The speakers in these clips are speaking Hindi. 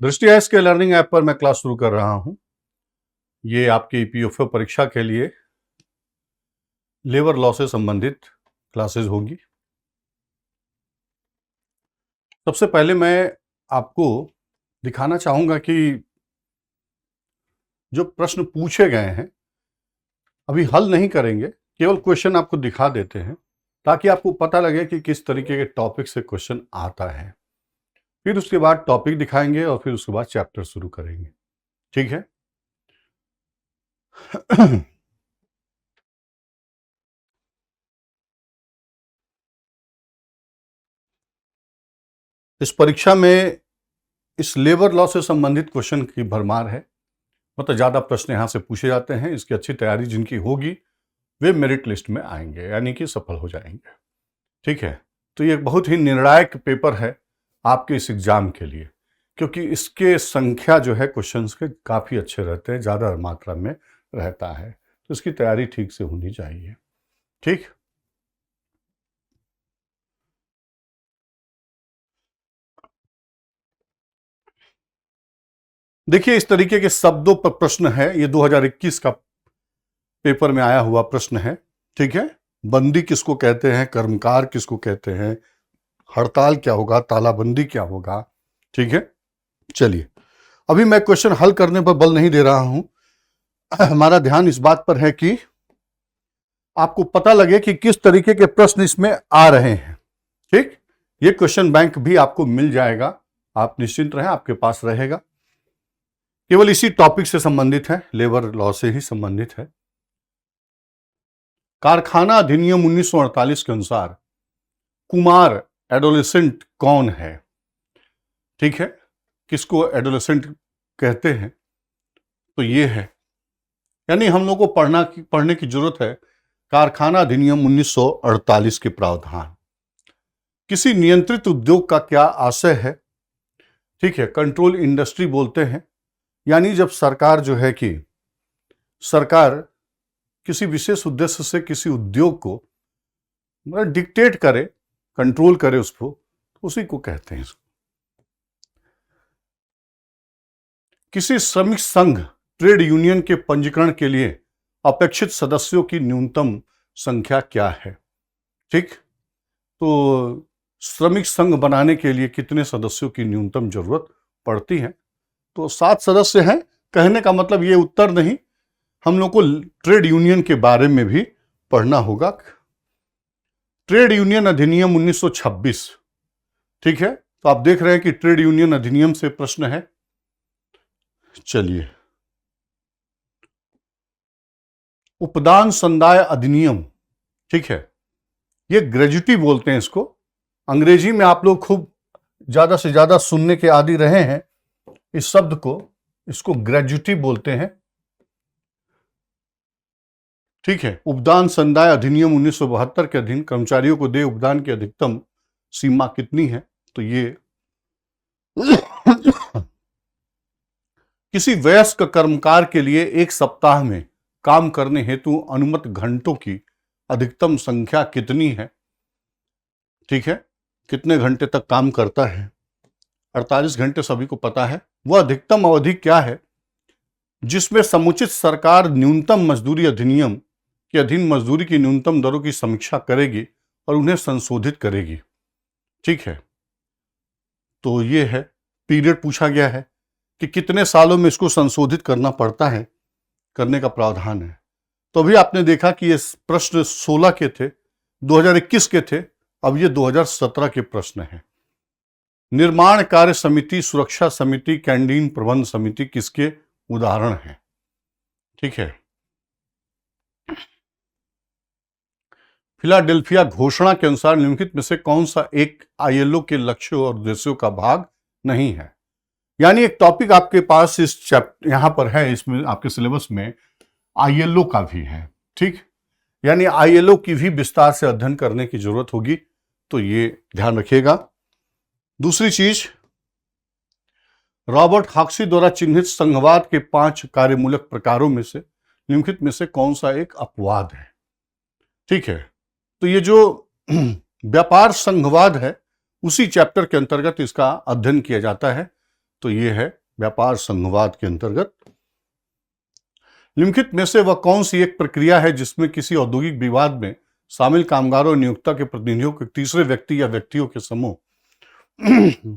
दृष्टि एस के लर्निंग ऐप पर मैं क्लास शुरू कर रहा हूं। ये आपकी ईपीएफओ परीक्षा के लिए लेबर लॉ से संबंधित क्लासेस होगी। सबसे पहले मैं आपको दिखाना चाहूंगा कि जो प्रश्न पूछे गए हैं अभी हल नहीं करेंगे, केवल क्वेश्चन आपको दिखा देते हैं ताकि आपको पता लगे कि किस तरीके के टॉपिक से क्वेश्चन आता है। फिर उसके बाद टॉपिक दिखाएंगे और फिर उसके बाद चैप्टर शुरू करेंगे। ठीक है। इस परीक्षा में इस लेबर लॉ से संबंधित क्वेश्चन की भरमार है, मतलब ज़्यादा प्रश्न यहाँ से पूछे जाते हैं। इसकी अच्छी तैयारी जिनकी होगी वे मेरिट लिस्ट में आएंगे, यानी कि सफल हो जाएंगे। ठीक है। तो ये बहुत ही निर्णायक पेपर है आपके इस एग्जाम के लिए, क्योंकि इसके संख्या जो है क्वेश्चंस के काफ़ी अच्छे रहते हैं, ज़्यादा मात्रा में रहता है, तो इसकी तैयारी ठीक से होनी चाहिए। ठीक। देखिए, इस तरीके के शब्दों पर प्रश्न है। ये 2021 का पेपर में आया हुआ प्रश्न है। ठीक है। बंदी किसको कहते हैं, कर्मकार किसको कहते हैं, हड़ताल क्या होगा, तालाबंदी क्या होगा। ठीक है। चलिए, अभी मैं क्वेश्चन हल करने पर बल नहीं दे रहा हूं। हमारा ध्यान इस बात पर है कि आपको पता लगे कि किस तरीके के प्रश्न इसमें आ रहे हैं। ठीक। ये क्वेश्चन बैंक भी आपको मिल जाएगा, आप निश्चिंत रहें, आपके पास रहेगा। केवल इसी टॉपिक से संबंधित है, लेबर लॉ से ही संबंधित है। कारखाना अधिनियम 1948 के अनुसार कुमार एडोलेसेंट कौन है। ठीक है। किसको एडोलेसेंट कहते हैं, तो ये है, यानी हम लोग को पढ़ने की जरूरत है कारखाना अधिनियम 1948 के प्रावधान। किसी नियंत्रित उद्योग का क्या आशय है। ठीक है। कंट्रोल इंडस्ट्री बोलते हैं, यानी जब सरकार जो है कि सरकार किसी विशेष उद्देश्य से किसी उद्योग को मतलब डिक्टेट करे, कंट्रोल करे उसको, उसी को कहते हैं। किसी श्रमिक संघ ट्रेड यूनियन के पंजीकरण के लिए अपेक्षित सदस्यों की न्यूनतम संख्या क्या है। ठीक। तो श्रमिक संघ बनाने के लिए कितने सदस्यों की न्यूनतम जरूरत पड़ती है, तो 7 सदस्य हैं। कहने का मतलब ये उत्तर नहीं, हम लोग को ट्रेड यूनियन के बारे में भी पढ़ना होगा। ट्रेड यूनियन अधिनियम 1926। ठीक है। तो आप देख रहे हैं कि ट्रेड यूनियन अधिनियम से प्रश्न है। चलिए, उपदान संदाय अधिनियम। ठीक है। ये ग्रेजुटी बोलते हैं इसको। अंग्रेजी में आप लोग खूब ज्यादा से ज्यादा सुनने के आदी रहे हैं इस शब्द को, इसको ग्रेजुटी बोलते हैं। ठीक है। उपदान संदाय अधिनियम 1972 के अधीन कर्मचारियों को देय उपदान की अधिकतम सीमा कितनी है, तो ये किसी वयस्क कर्मकार के लिए एक सप्ताह में काम करने हेतु अनुमत घंटों की अधिकतम संख्या कितनी है। ठीक है। कितने घंटे तक काम करता है, 48 घंटे सभी को पता है। वह अधिकतम अवधि क्या है जिसमें समुचित सरकार न्यूनतम मजदूरी अधिनियम के अधीन मजदूरी की न्यूनतम दरों की समीक्षा करेगी और उन्हें संशोधित करेगी। ठीक है। तो ये है, पीरियड पूछा गया है कि कितने सालों में इसको संशोधित करना पड़ता है, करने का प्रावधान है। तो अभी आपने देखा कि ये प्रश्न 16 के थे, 2021 के थे, अब ये 2017 के प्रश्न हैं। निर्माण कार्य समिति, सुरक्षा समिति, कैंटीन प्रबंध समिति किसके उदाहरण हैं। ठीक है। फिलाडेल्फिया घोषणा के अनुसार निम्नलिखित में से कौन सा एक आईएलओ के लक्ष्यों और उद्देश्यों का भाग नहीं है। यानी एक टॉपिक आपके पास इस यहां पर है, इसमें आपके सिलेबस में आईएलओ का भी है। ठीक। यानी आईएलओ की भी विस्तार से अध्ययन करने की जरूरत होगी, तो ये ध्यान रखिएगा। दूसरी चीज, रॉबर्ट हॉक्सी द्वारा चिन्हित संघवाद के 5 कार्यमूलक प्रकारों में से निम्नलिखित में से कौन सा एक अपवाद है। ठीक है। तो ये जो व्यापार संघवाद है उसी चैप्टर के अंतर्गत इसका अध्ययन किया जाता है। तो ये है व्यापार संघवाद के अंतर्गत। निम्नलिखित में से वह कौन सी एक प्रक्रिया है जिसमें किसी औद्योगिक विवाद में शामिल कामगारों और नियोक्ता के प्रतिनिधियों को तीसरे व्यक्ति या व्यक्तियों के समूह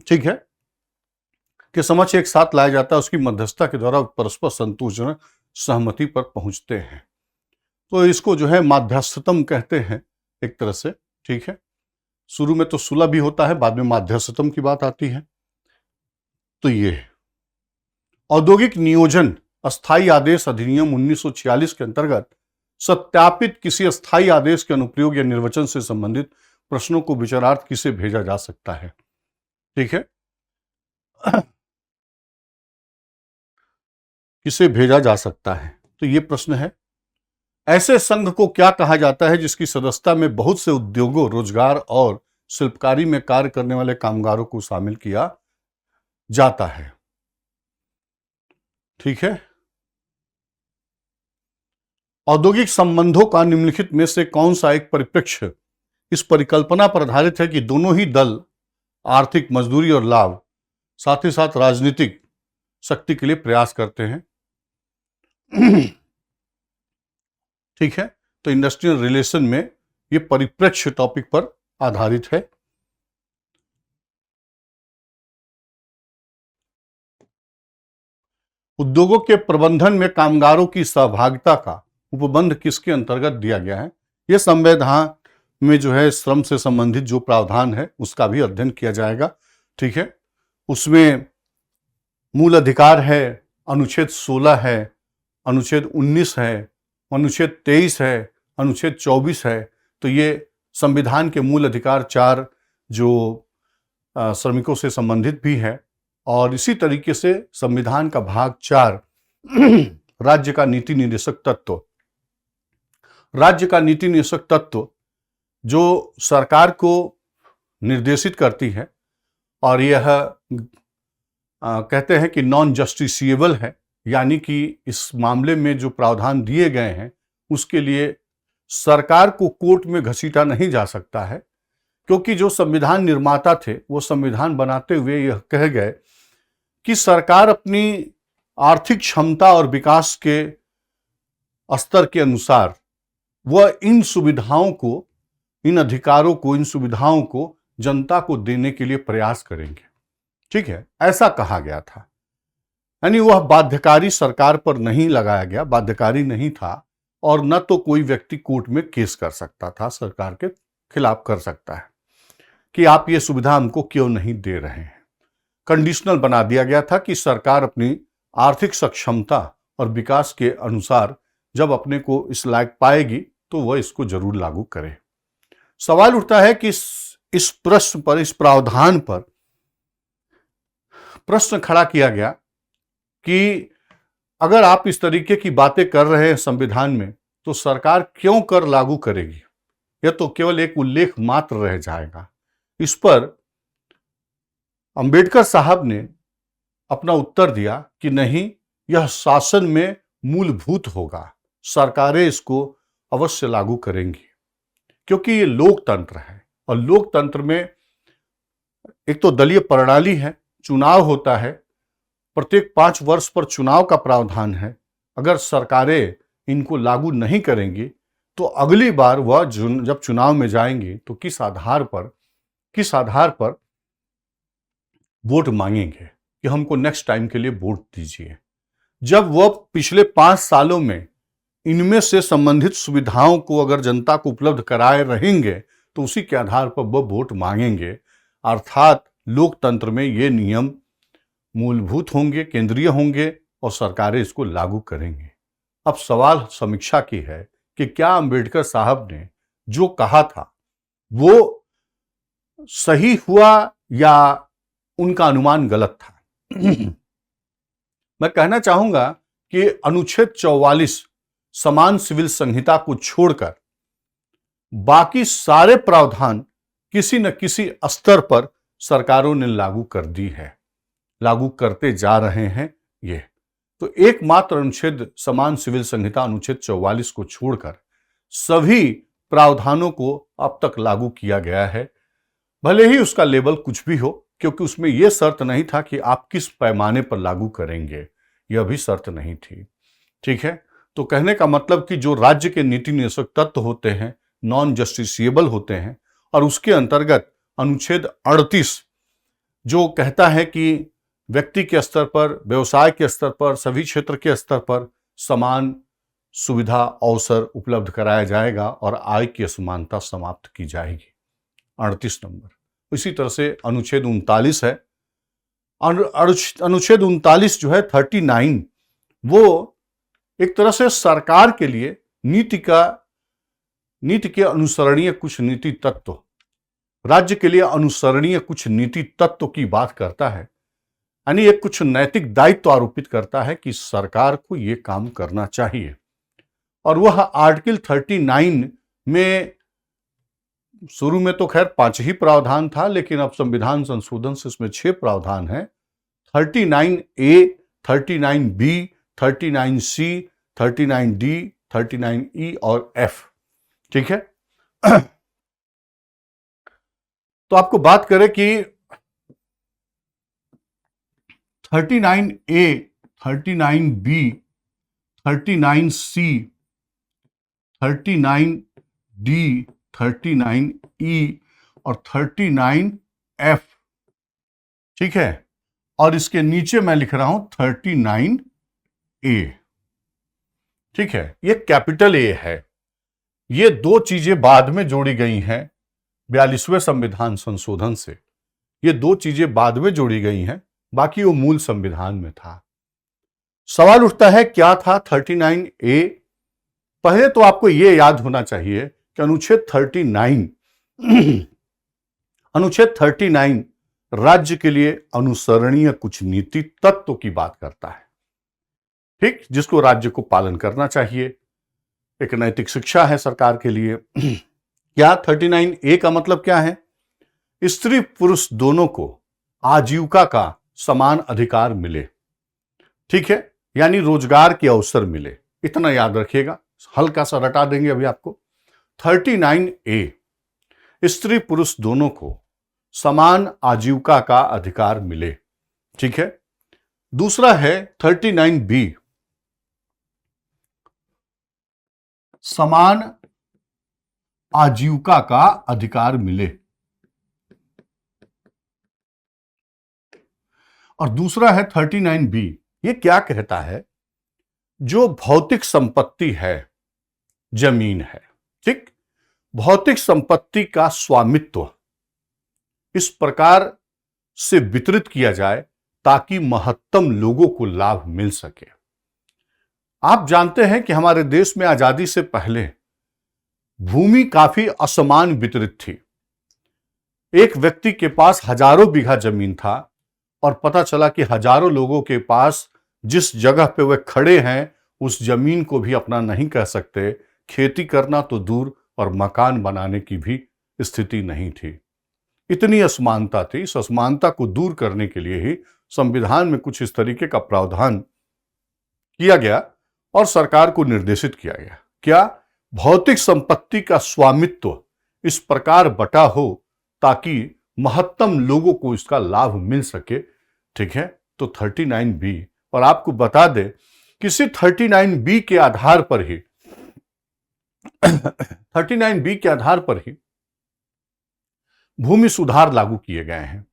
ठीक है के समक्ष एक साथ लाया जाता है, उसकी मध्यस्थता के द्वारा परस्पर संतोषजनक सहमति पर पहुंचते हैं। तो इसको जो है माध्यस्थतम कहते हैं एक तरह से। ठीक है, शुरू में तो सुलह भी होता है, बाद में माध्यस्थतम की बात आती है। तो ये है औद्योगिक नियोजन अस्थायी आदेश अधिनियम 1946 के अंतर्गत सत्यापित किसी अस्थायी आदेश के अनुप्रयोग या निर्वचन से संबंधित प्रश्नों को विचारार्थ किसे भेजा जा सकता है। ठीक है, किसे भेजा जा सकता है, तो ये प्रश्न है। ऐसे संघ को क्या कहा जाता है जिसकी सदस्यता में बहुत से उद्योगों, रोजगार और शिल्पकारी में कार्य करने वाले कामगारों को शामिल किया जाता है। ठीक है, औद्योगिक संबंधों का निम्नलिखित में से कौन सा एक परिप्रेक्ष्य इस परिकल्पना पर आधारित है कि दोनों ही दल आर्थिक मजदूरी और लाभ, साथ ही साथ राजनीतिक शक्ति के लिए प्रयास करते हैं। ठीक है, तो इंडस्ट्रियल रिलेशन में ये परिप्रेक्ष्य टॉपिक पर आधारित है। उद्योगों के प्रबंधन में कामगारों की सहभागिता का उपबंध किसके अंतर्गत दिया गया है? यह संविधान में जो है श्रम से संबंधित जो प्रावधान है उसका भी अध्ययन किया जाएगा। ठीक है, उसमें मूल अधिकार है, अनुच्छेद 16 है, अनुच्छेद 19 है, अनुच्छेद 23 है, अनुच्छेद 24 है। तो ये संविधान के मूल अधिकार 4 जो श्रमिकों से संबंधित भी है। और इसी तरीके से संविधान का भाग 4 राज्य का नीति निर्देशक तत्व, राज्य का नीति निर्देशक तत्व जो सरकार को निर्देशित करती है और यह कहते हैं कि नॉन जस्टिसिएबल है, यानी कि इस मामले में जो प्रावधान दिए गए हैं उसके लिए सरकार को कोर्ट में घसीटा नहीं जा सकता है, क्योंकि जो संविधान निर्माता थे वो संविधान बनाते हुए यह कह गए कि सरकार अपनी आर्थिक क्षमता और विकास के स्तर के अनुसार वह इन सुविधाओं को, इन अधिकारों को, इन सुविधाओं को जनता को देने के लिए प्रयास करेंगे। ठीक है, ऐसा कहा गया था, यानी वह बाध्यकारी सरकार पर नहीं लगाया गया, बाध्यकारी नहीं था और न तो कोई व्यक्ति कोर्ट में केस कर सकता था, सरकार के खिलाफ कर सकता है कि आप ये सुविधा हमको क्यों नहीं दे रहे हैं। कंडीशनल बना दिया गया था कि सरकार अपनी आर्थिक सक्षमता और विकास के अनुसार जब अपने को इस लायक पाएगी तो वह इसको जरूर लागू करे। सवाल उठता है कि इस प्रश्न पर, इस प्रावधान पर प्रश्न खड़ा किया गया कि अगर आप इस तरीके की बातें कर रहे हैं संविधान में तो सरकार क्यों कर लागू करेगी? यह तो केवल एक उल्लेख मात्र रह जाएगा। इस पर अंबेडकर साहब ने अपना उत्तर दिया कि नहीं, यह शासन में मूलभूत होगा, सरकारें इसको अवश्य लागू करेंगी, क्योंकि ये लोकतंत्र है और लोकतंत्र में एक तो दलीय प्रणाली है, चुनाव होता है, प्रत्येक 5 वर्ष पर चुनाव का प्रावधान है। अगर सरकारें इनको लागू नहीं करेंगी तो अगली बार वह जब चुनाव में जाएंगे तो किस आधार पर वोट मांगेंगे कि हमको नेक्स्ट टाइम के लिए वोट दीजिए। जब वह पिछले 5 सालों में इनमें से संबंधित सुविधाओं को अगर जनता को उपलब्ध कराए रहेंगे तो उसी के आधार पर वह वोट मांगेंगे। अर्थात लोकतंत्र में ये नियम मूलभूत होंगे, केंद्रीय होंगे और सरकारें इसको लागू करेंगे। अब सवाल समीक्षा की है कि क्या अंबेडकर साहब ने जो कहा था वो सही हुआ या उनका अनुमान गलत था? मैं कहना चाहूंगा कि अनुच्छेद 44 समान सिविल संहिता को छोड़कर बाकी सारे प्रावधान किसी न किसी स्तर पर सरकारों ने लागू कर दी है, लागू करते जा रहे हैं। ये तो एकमात्र अनुच्छेद समान सिविल संहिता अनुच्छेद 44 को छोड़कर सभी प्रावधानों को अब तक लागू किया गया है। भले ही उसका लेवल कुछ भी हो, क्योंकि उसमें यह शर्त नहीं था कि आप किस पैमाने पर लागू करेंगे, यह भी शर्त नहीं थी। ठीक है, तो कहने का मतलब कि जो राज्य के नीति निर्देशक तत्व होते हैं, नॉन जस्टिसिएबल होते हैं, और उसके अंतर्गत अनुच्छेद 38 जो कहता है कि व्यक्ति के स्तर पर, व्यवसाय के स्तर पर, सभी क्षेत्र के स्तर पर समान सुविधा अवसर उपलब्ध कराया जाएगा और आय की असमानता समाप्त की जाएगी। 38 नंबर। इसी तरह से अनुच्छेद 39 है। अनुच्छेद 39 जो है 39, वो एक तरह से सरकार के लिए नीति के अनुसरणीय कुछ नीति तत्व, राज्य के लिए अनुसरणीय कुछ नीति तत्व की बात करता है। यानी एक कुछ नैतिक दायित्व आरोपित करता है कि सरकार को यह काम करना चाहिए। और वह आर्टिकल 39 में शुरू में तो खैर 5 ही प्रावधान था, लेकिन अब संविधान संशोधन से इसमें 6 प्रावधान है। 39A, 39B, 39C, 39D, 39E और F। ठीक है, तो आपको बात करें कि 39A, 39B, 39C, 39D, 39E और 39F। ठीक है, और इसके नीचे मैं लिख रहा हूं 39A। ठीक है, ये कैपिटल ए है। ये 2 चीजें बाद में जोड़ी गई हैं 42वें संविधान संशोधन से। ये 2 चीजें बाद में जोड़ी गई हैं, बाकी वो मूल संविधान में था। सवाल उठता है क्या था 39A? पहले तो आपको यह याद होना चाहिए कि अनुच्छेद 39 राज्य के लिए अनुसरणीय कुछ नीति तत्व की बात करता है। ठीक, जिसको राज्य को पालन करना चाहिए। एक नैतिक शिक्षा है सरकार के लिए। क्या 39A का मतलब क्या है? स्त्री पुरुष दोनों को आजीविका का समान अधिकार मिले। ठीक है, यानी रोजगार के अवसर मिले। इतना याद रखिएगा, हल्का सा रटा देंगे अभी आपको। 39A, स्त्री पुरुष दोनों को समान आजीविका का अधिकार मिले। ठीक है, दूसरा है 39B, समान आजीविका का अधिकार मिले। और दूसरा है 39B, ये क्या कहता है? जो भौतिक संपत्ति है, जमीन है, ठीक, भौतिक संपत्ति का स्वामित्व इस प्रकार से वितरित किया जाए ताकि महत्तम लोगों को लाभ मिल सके। आप जानते हैं कि हमारे देश में आजादी से पहले भूमि काफी असमान वितरित थी। एक व्यक्ति के पास हजारों बीघा जमीन था और पता चला कि हजारों लोगों के पास जिस जगह पे वे खड़े हैं उस जमीन को भी अपना नहीं कह सकते, खेती करना तो दूर और मकान बनाने की भी स्थिति नहीं थी। इतनी असमानता थी। इस असमानता को दूर करने के लिए ही संविधान में कुछ इस तरीके का प्रावधान किया गया और सरकार को निर्देशित किया गया। क्या? भौतिक संपत्ति का स्वामित्व इस प्रकार बटा हो ताकि महत्तम लोगों को इसका लाभ मिल सके। ठीक है, तो 39B, और आपको बता दें किसी 39B के आधार पर ही 39B के आधार पर ही भूमि सुधार लागू किए गए हैं।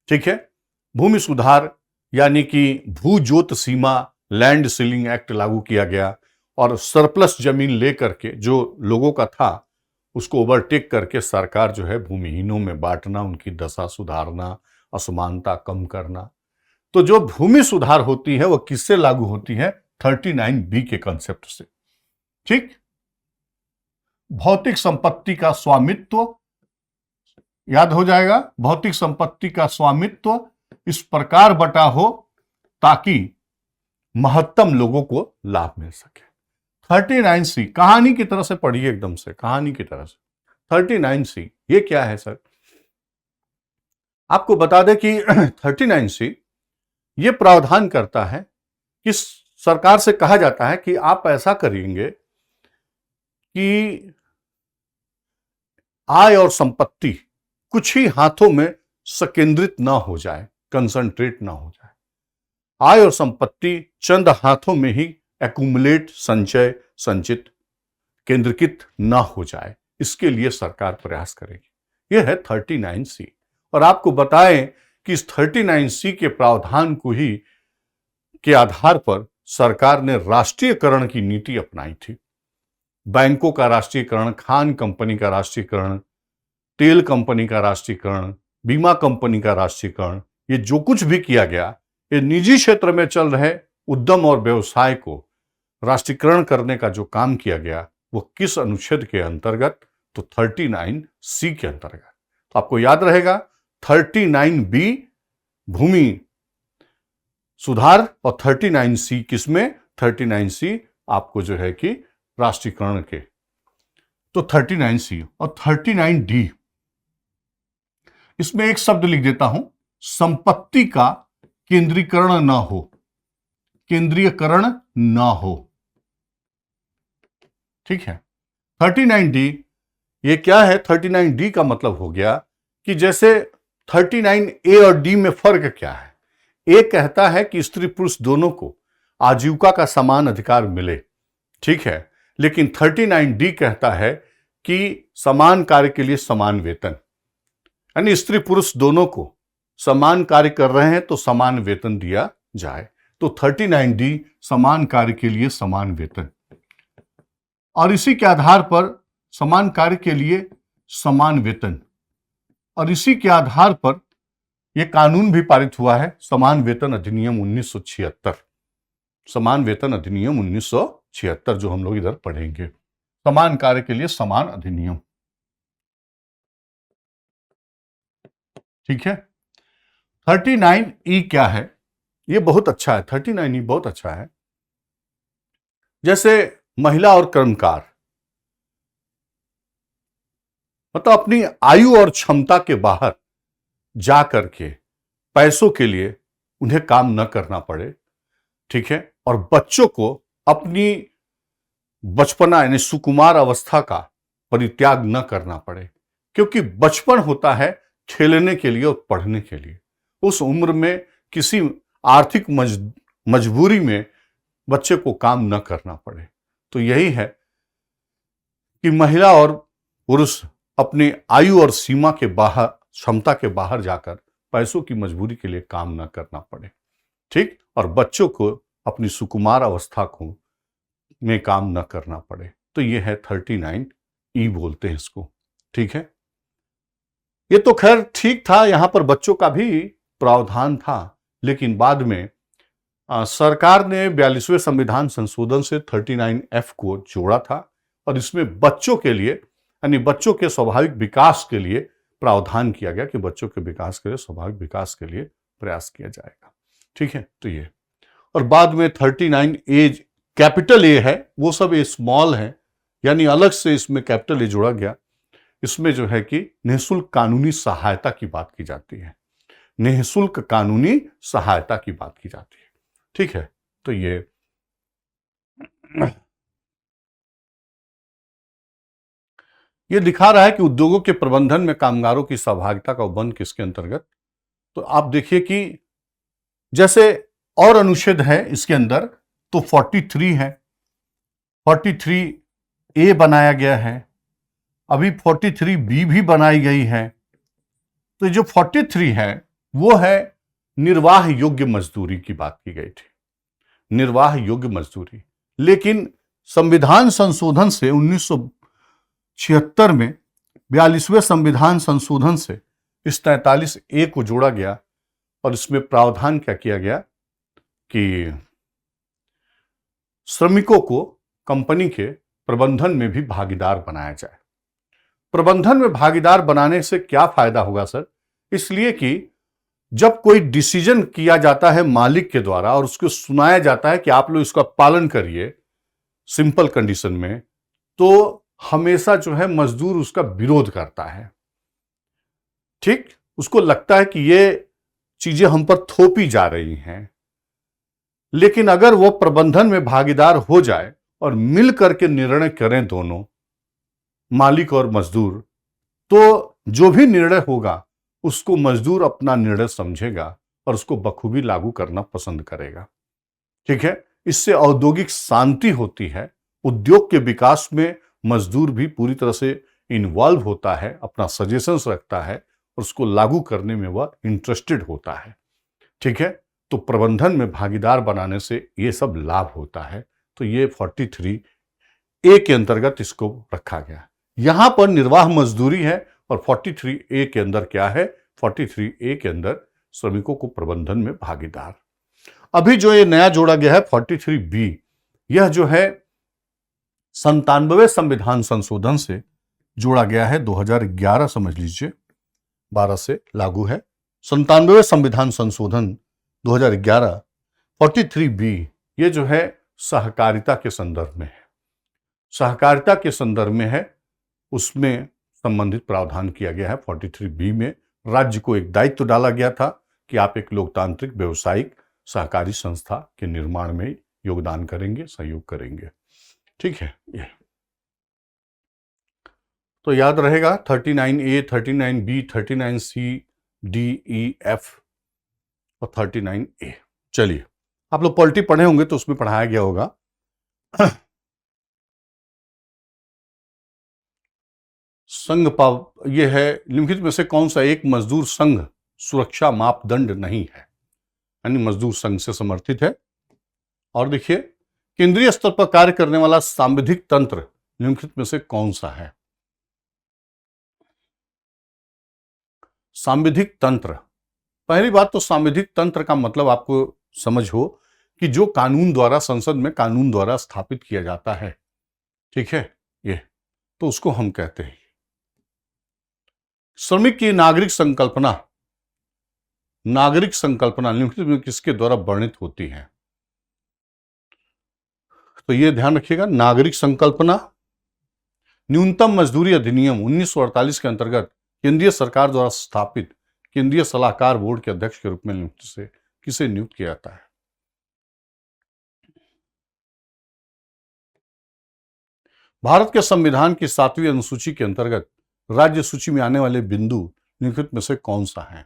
ठीक है, भूमि सुधार यानी कि भू जोत सीमा लैंड सीलिंग एक्ट लागू किया गया और सरप्लस जमीन लेकर के जो लोगों का था उसको ओवरटेक करके सरकार जो है भूमिहीनों में बांटना, उनकी दशा सुधारना, असमानता कम करना। तो जो भूमि सुधार होती है वह किससे लागू होती है? 39B के कंसेप्ट से। ठीक, भौतिक संपत्ति का स्वामित्व, याद हो जाएगा, भौतिक संपत्ति का स्वामित्व इस प्रकार बटा हो ताकि महत्तम लोगों को लाभ मिल सके। 39C कहानी की तरह से पढ़िए, एकदम से कहानी की तरह से। 39C ये क्या है सर? आपको बता दें कि 39C ये प्रावधान करता है कि सरकार से कहा जाता है कि आप ऐसा करेंगे कि आय और संपत्ति कुछ ही हाथों में संकेंद्रित ना हो जाए, कंसंट्रेट ना हो जाए। आय और संपत्ति चंद हाथों में ही एक्यूमुलेट, संचय, संचित, केंद्रीकृत ना हो जाए, इसके लिए सरकार प्रयास करेगी। यह है 39C। और आपको बताएं कि इस 39C के प्रावधान को ही के आधार पर सरकार ने राष्ट्रीयकरण की नीति अपनाई थी। बैंकों का राष्ट्रीयकरण, खान कंपनी का राष्ट्रीयकरण, तेल कंपनी का राष्ट्रीयकरण, बीमा कंपनी का राष्ट्रीयकरण, ये जो कुछ भी किया गया, ये निजी क्षेत्र में चल रहे उद्यम और व्यवसाय को राष्ट्रीयकरण करने का जो काम किया गया वो किस अनुच्छेद के अंतर्गत? तो 39C के अंतर्गत। तो आपको याद रहेगा 39B भूमि सुधार और 39C किसमें? 39C आपको जो है कि राष्ट्रीयकरण के। तो 39C और 39D, इसमें एक शब्द लिख देता हूं, संपत्ति का केंद्रीकरण ना हो, केंद्रीयकरण ना हो। ठीक है। 39D ये क्या है? 39D का मतलब हो गया कि जैसे 39A और D में फर्क क्या है? ए कहता है कि स्त्री पुरुष दोनों को आजीविका का समान अधिकार मिले, ठीक है, लेकिन 39D कहता है कि समान कार्य के लिए समान वेतन, यानी स्त्री पुरुष दोनों को समान कार्य कर रहे हैं तो समान वेतन दिया जाए। तो 39D समान कार्य के लिए समान वेतन, और इसी के आधार पर समान कार्य के लिए समान वेतन, और इसी के आधार पर यह कानून भी पारित हुआ है, समान वेतन अधिनियम 1976। समान वेतन अधिनियम 1976 जो हम लोग इधर पढ़ेंगे, समान कार्य के लिए समान अधिनियम। ठीक है। 39E क्या है? ये बहुत अच्छा है, 39E बहुत अच्छा है। जैसे महिला और कर्मकार, मतलब अपनी आयु और क्षमता के बाहर जा करके पैसों के लिए उन्हें काम न करना पड़े, ठीक है, और बच्चों को अपनी बचपना यानी सुकुमार अवस्था का परित्याग न करना पड़े, क्योंकि बचपन होता है खेलने के लिए और पढ़ने के लिए। उस उम्र में किसी आर्थिक मजबूरी में बच्चे को काम न करना पड़े। तो यही है कि महिला और पुरुष अपनी आयु और सीमा के बाहर, क्षमता के बाहर जाकर पैसों की मजबूरी के लिए काम न करना पड़े, ठीक, और बच्चों को अपनी सुकुमार अवस्था को में काम न करना पड़े। तो यह है 39E बोलते हैं इसको, ठीक है। ये तो खैर ठीक था, यहां पर बच्चों का भी प्रावधान था, लेकिन बाद में सरकार ने 42वें संविधान संशोधन से 39F को जोड़ा था, और इसमें बच्चों के लिए यानी बच्चों के स्वाभाविक विकास के लिए प्रावधान किया गया कि बच्चों के विकास के लिए, स्वाभाविक विकास के लिए प्रयास किया जाएगा, ठीक है। तो ये, और बाद में 39A कैपिटल ए है, वो सब ए स्मॉल है, यानी अलग से इसमें कैपिटल ए जोड़ा गया। इसमें जो है कि निःशुल्क कानूनी सहायता की बात की जाती है, निःशुल्क कानूनी सहायता की बात की जाती है, ठीक है। तो ये दिखा रहा है कि उद्योगों के प्रबंधन में कामगारों की सहभागिता का उपबंध किसके अंतर्गत? तो आप देखिए कि जैसे और अनुच्छेद है इसके अंदर, तो 43 है, 43A बनाया गया है, अभी 43B भी बनाई गई है। तो जो 43 है वो है निर्वाह योग्य मजदूरी की बात की गई थी, निर्वाह योग्य मजदूरी। लेकिन संविधान संशोधन से 1976 में 42वें संविधान संशोधन से इस 43A को जोड़ा गया, और इसमें प्रावधान क्या किया गया कि श्रमिकों को कंपनी के प्रबंधन में भी भागीदार बनाया जाए। प्रबंधन में भागीदार बनाने से क्या फायदा होगा सर? इसलिए कि जब कोई डिसीजन किया जाता है मालिक के द्वारा और उसको सुनाया जाता है कि आप लोग इसका पालन करिए सिंपल कंडीशन में, तो हमेशा जो है मजदूर उसका विरोध करता है, ठीक, उसको लगता है कि ये चीजें हम पर थोपी जा रही हैं। लेकिन अगर वो प्रबंधन में भागीदार हो जाए और मिल करके निर्णय करें दोनों, मालिक और मजदूर, तो जो भी निर्णय होगा उसको मजदूर अपना निर्णय समझेगा और उसको बखूबी लागू करना पसंद करेगा। ठीक है, इससे औद्योगिक शांति होती है, उद्योग के विकास में मजदूर भी पूरी तरह से इन्वॉल्व होता है, अपना सजेशंस रखता है और उसको लागू करने में वह इंटरेस्टेड होता है। ठीक है, तो प्रबंधन में भागीदार बनाने से ये सब लाभ होता है। तो ये 43A के अंतर्गत इसको रखा गया। यहां पर निर्वाह मजदूरी है और 43A के अंदर क्या है, 43A के अंदर श्रमिकों को प्रबंधन में भागीदार। अभी जो ये नया जोड़ा गया है 43B, यह जो है 97वें संविधान संशोधन से जोड़ा गया है, 2011 समझ लीजिए 12 से लागू है। 97वें संविधान संशोधन 2011 43B, ये जो है सहकारिता के संदर्भ में है, सहकारिता के संदर्भ में है, उसमें संबंधित प्रावधान किया गया है। 43B में राज्य को एक दायित्व डाला गया था कि आप एक लोकतांत्रिक व्यवसायिक सहकारी संस्था के निर्माण में योगदान करेंगे, सहयोग करेंगे। ठीक है, ये तो याद रहेगा 39A, 39B, 39C, D, E, F और 39A। चलिए, आप लोग पॉलिटी पढ़े होंगे तो उसमें पढ़ाया गया होगा। संघ ये है, निम्नलिखित में से कौन सा एक मजदूर संघ सुरक्षा मापदंड नहीं है, यानी मजदूर संघ से समर्थित है। और देखिए, केंद्रीय स्तर पर कार्य करने वाला सांविधिक तंत्र निम्नलिखित में से कौन सा है। सांविधिक तंत्र, पहली बात तो सांविधिक तंत्र का मतलब आपको समझ हो कि जो कानून द्वारा, संसद में कानून द्वारा स्थापित किया जाता है। ठीक है, ये तो उसको हम कहते हैं। श्रमिक की नागरिक संकल्पना, नागरिक संकल्पना निम्नलिखित में किसके द्वारा वर्णित होती है, तो ये ध्यान रखिएगा। नागरिक संकल्पना न्यूनतम मजदूरी अधिनियम 1948 के अंतर्गत केंद्रीय सरकार द्वारा स्थापित केंद्रीय सलाहकार बोर्ड के अध्यक्ष के रूप में नियुक्त से किसे नियुक्त किया जाता है। भारत के संविधान की 7वीं अनुसूची के अंतर्गत राज्य सूची में आने वाले बिंदु निम्नलिखित में से कौन सा है।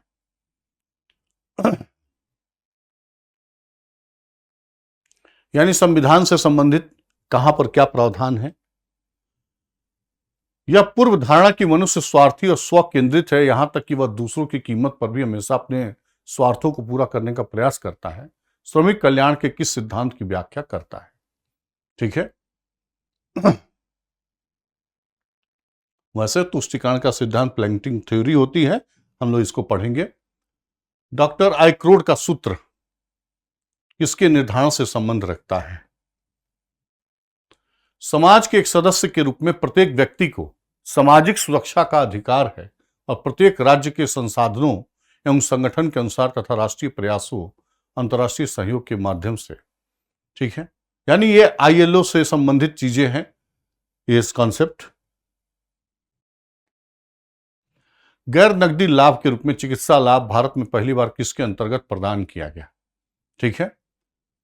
यानी संविधान से संबंधित कहां पर क्या प्रावधान है। यह पूर्व धारणा की मनुष्य स्वार्थी और स्व केंद्रित है, यहां तक कि वह दूसरों की कीमत पर भी हमेशा अपने स्वार्थों को पूरा करने का प्रयास करता है, श्रमिक कल्याण के किस सिद्धांत की व्याख्या करता है। ठीक है, वैसे तुष्टिकरण का सिद्धांत प्लैंकटन थ्योरी होती है, हम लोग इसको पढ़ेंगे। डॉक्टर आइक्रोड का सूत्र किसके निर्धारण से संबंध रखता है। समाज के एक सदस्य के रूप में प्रत्येक व्यक्ति को सामाजिक सुरक्षा का अधिकार है और प्रत्येक राज्य के संसाधनों एवं संगठन के अनुसार तथा राष्ट्रीय प्रयासों, अंतर्राष्ट्रीय सहयोग के माध्यम से। ठीक है, यानी ये ILO से संबंधित चीजें हैं, ये इस कॉन्सेप्ट। गैर नकदी लाभ के रूप में चिकित्सा लाभ भारत में पहली बार किसके अंतर्गत प्रदान किया गया। ठीक है,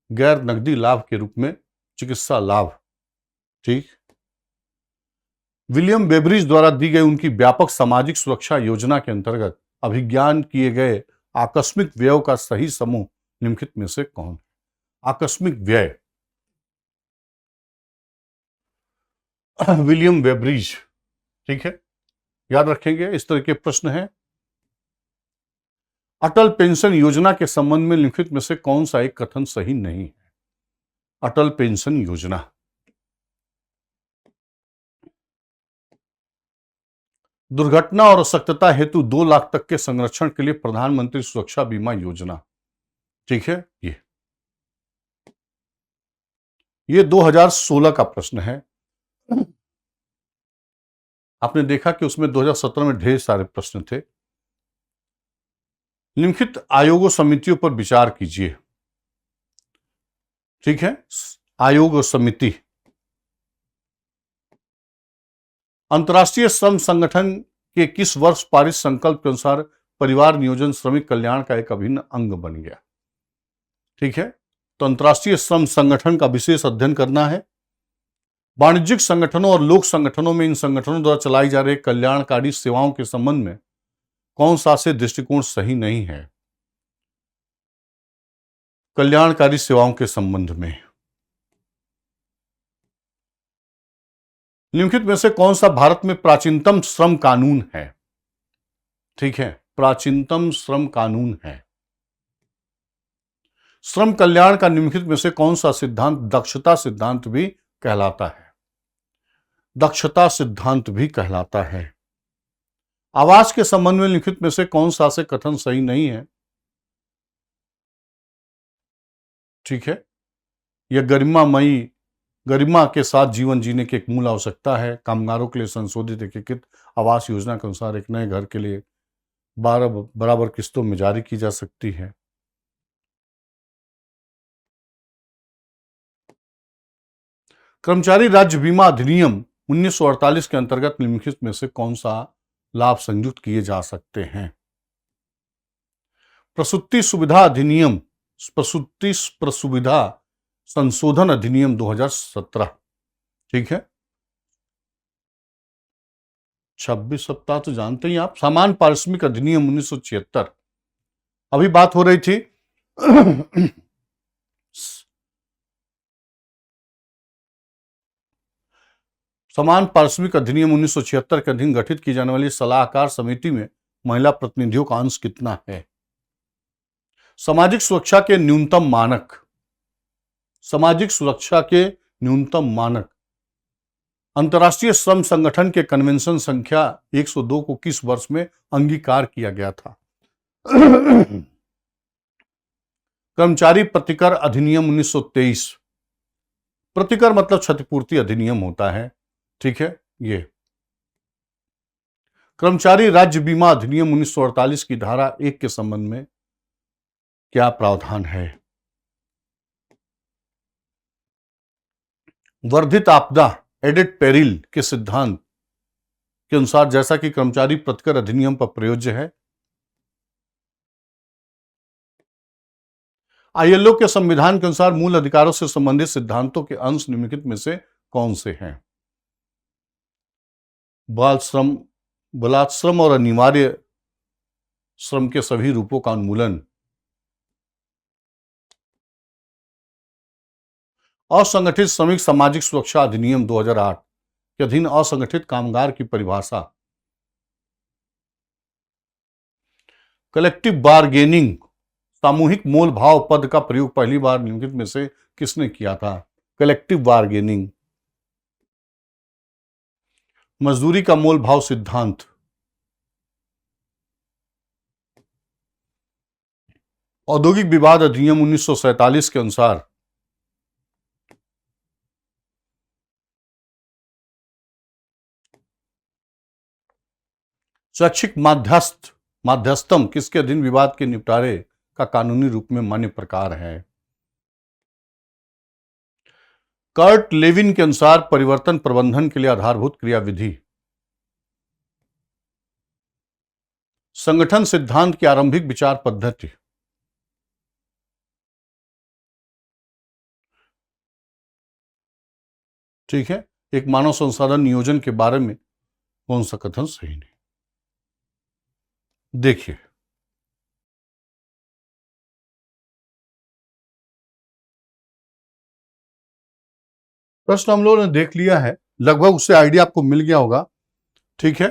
गैर नकदी लाभ के रूप में चिकित्सा लाभ। ठीक, विलियम बेब्रिज द्वारा दी गई उनकी व्यापक सामाजिक सुरक्षा योजना के अंतर्गत अभिज्ञान किए गए आकस्मिक व्यय का सही समूह निम्नलिखित में से कौन। आकस्मिक व्यय, विलियम बेब्रिज। ठीक है, याद रखेंगे, इस तरह के प्रश्न हैं। अटल पेंशन योजना के संबंध में निम्नलिखित में से कौन सा एक कथन सही नहीं है। अटल पेंशन योजना, दुर्घटना और अशक्तता हेतु 2 लाख तक के संरक्षण के लिए प्रधानमंत्री सुरक्षा बीमा योजना। ठीक है, ये 2016 का प्रश्न है। आपने देखा कि उसमें 2017 में ढेर सारे प्रश्न थे। निम्नलिखित आयोगों समितियों पर विचार कीजिए। ठीक है, आयोग और समिति। अंतर्राष्ट्रीय श्रम संगठन के किस वर्ष पारित संकल्प के अनुसार परिवार नियोजन श्रमिक कल्याण का एक अभिन्न अंग बन गया। ठीक है, तो अंतर्राष्ट्रीय श्रम संगठन का विशेष अध्ययन करना है। वाणिज्यिक संगठनों और लोक संगठनों में इन संगठनों द्वारा चलाई जा रही कल्याणकारी सेवाओं के संबंध में कौन सा से दृष्टिकोण सही नहीं है कल्याणकारी सेवाओं के संबंध में? निम्नलिखित में से कौन सा भारत में प्राचीनतम श्रम कानून है? ठीक है, प्राचीनतम श्रम कानून है। श्रम कल्याण का निम्नलिखित में से कौन सा सिद्धांत दक्षता सिद्धांत भी कहलाता है? दक्षता सिद्धांत भी कहलाता है। आवास के संबंध में निम्नलिखित में से कौन सा से कथन सही नहीं है? ठीक है, यह गरिमा के साथ जीवन जीने की एक मूल आवश्यकता है। कामगारों के लिए संशोधित एकीकृत आवास योजना के अनुसार एक नए घर के लिए 12 बराबर किस्तों में जारी की जा सकती है। कर्मचारी राज्य बीमा अधिनियम 1948 के अंतर्गत निम्नलिखित में से कौन सा लाभ संयुक्त किए जा सकते हैं? प्रसूति सुविधा अधिनियम, प्रसूति प्रसुविधा संशोधन अधिनियम 2017। ठीक है, 26 सप्ताह तो जानते ही आप। समान पारिश्रमिक अधिनियम 1976, अभी बात हो रही थी समान पारिश्रमिक अधिनियम 1976 के अधीन गठित की जाने वाली सलाहकार समिति में महिला प्रतिनिधियों का अंश कितना है? सामाजिक सुरक्षा के न्यूनतम मानक, सामाजिक सुरक्षा के न्यूनतम मानक अंतर्राष्ट्रीय श्रम संगठन के कन्वेंशन संख्या 102 को किस वर्ष में अंगीकार किया गया था? कर्मचारी प्रतिकर अधिनियम 1923। प्रतिकर मतलब क्षतिपूर्ति अधिनियम होता है। ठीक है, ये कर्मचारी राज्य बीमा अधिनियम 1948 की धारा 1 के संबंध में क्या प्रावधान है? वर्धित आपदा एडेड पेरिल के सिद्धांत के अनुसार जैसा कि कर्मचारी प्रतिकर अधिनियम पर प्रयोज्य है। आईएलओ के संविधान के अनुसार मूल अधिकारों से संबंधित सिद्धांतों के अंश निम्नलिखित में से कौन से हैं? बाल श्रम, बलात्श्रम और अनिवार्य श्रम के सभी रूपों का उन्मूलन, असंगठित श्रमिक सामाजिक सुरक्षा अधिनियम 2008 के अधीन असंगठित कामगार की परिभाषा, कलेक्टिव बार्गेनिंग, सामूहिक मोल भाव पद का प्रयोग पहली बार निम्नलिखित में से किसने किया था? Collective bargaining. मजदूरी का मोल भाव सिद्धांत, औद्योगिक विवाद अधिनियम 1947 के अनुसार शैक्षिक माध्यस्थम किसके अधीन विवाद के निपटारे का कानूनी रूप में मान्य प्रकार है? कर्ट लेविन के अनुसार परिवर्तन प्रबंधन के लिए आधारभूत क्रियाविधि, संगठन सिद्धांत की आरंभिक विचार पद्धति, ठीक है, एक मानव संसाधन नियोजन के बारे में कौन सा कथन सही नहीं? देखिए, प्रश्न हम लोगों ने देख लिया है, लगभग उससे आइडिया आपको मिल गया होगा। ठीक है,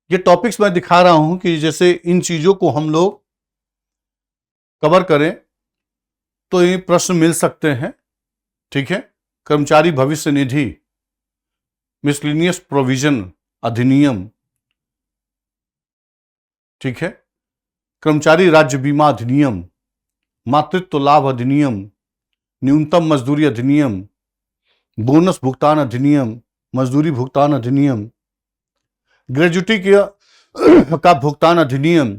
ये टॉपिक्स मैं दिखा रहा हूं कि जैसे इन चीजों को हम लोग कवर करें तो ये प्रश्न मिल सकते हैं। ठीक है, कर्मचारी भविष्य निधि, मिसलिनियस प्रोविजन अधिनियम, ठीक है, कर्मचारी राज्य बीमा अधिनियम, मातृत्व लाभ अधिनियम, न्यूनतम मजदूरी अधिनियम, बोनस भुगतान अधिनियम, मजदूरी भुगतान अधिनियम, ग्रेजुटी का भुगतान अधिनियम,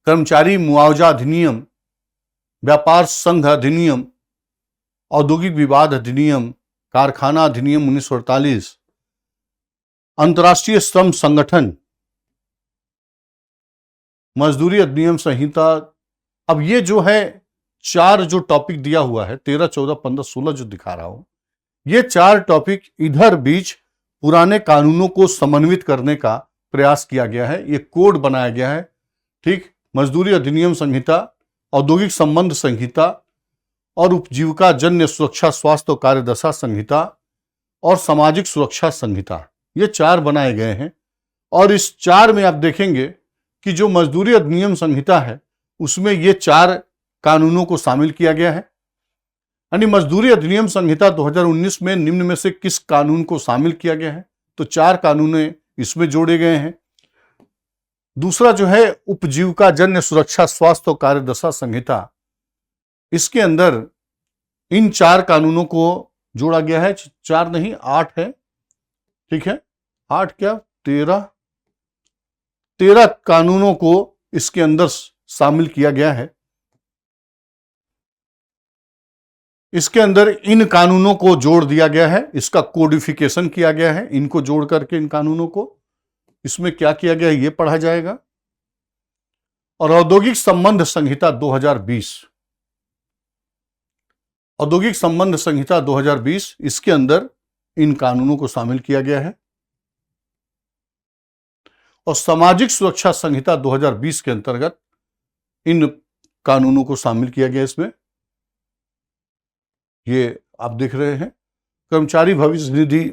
कर्मचारी मुआवजा अधिनियम, व्यापार संघ अधिनियम, औद्योगिक विवाद अधिनियम, कारखाना अधिनियम 1948, अंतर्राष्ट्रीय श्रम संगठन, मजदूरी अधिनियम संहिता। अब ये जो है 4 जो टॉपिक दिया हुआ है, 13, 14, 15, 16 जो दिखा रहा हूं, ये 4 टॉपिक इधर बीच पुराने कानूनों को समन्वित करने का प्रयास किया गया है। ये कोड बनाया गया है, ठीक। मजदूरी अधिनियम संहिता, औद्योगिक संबंध संहिता और उपजीविका जन्य सुरक्षा स्वास्थ्य और कार्यदशा संहिता और सामाजिक सुरक्षा संहिता, ये 4 बनाए गए हैं। और इस 4 में आप देखेंगे कि जो मजदूरी अधिनियम संहिता है उसमें ये 4 कानूनों को शामिल किया गया है। यानी मजदूरी अधिनियम संहिता 2019 में निम्न में से किस कानून को शामिल किया गया है? तो 4 कानून इसमें जोड़े गए हैं। दूसरा जो है उपजीविका जन्य सुरक्षा स्वास्थ्य और कार्यदशा संहिता, इसके अंदर इन 4 कानूनों को जोड़ा गया है। 4 नहीं 8 है, ठीक है। 8 क्या 13 कानूनों को इसके अंदर शामिल किया गया है। इसके अंदर इन कानूनों को जोड़ दिया गया है, इसका कोडिफिकेशन किया गया है। इनको जोड़ करके इन कानूनों को इसमें क्या किया गया है ये पढ़ा जाएगा। और औद्योगिक संबंध संहिता 2020, औद्योगिक संबंध संहिता 2020, इसके अंदर इन कानूनों को शामिल किया गया है। और सामाजिक सुरक्षा संहिता 2020 के अंतर्गत इन कानूनों को शामिल किया गया। इसमें ये आप देख रहे हैं कर्मचारी भविष्य निधि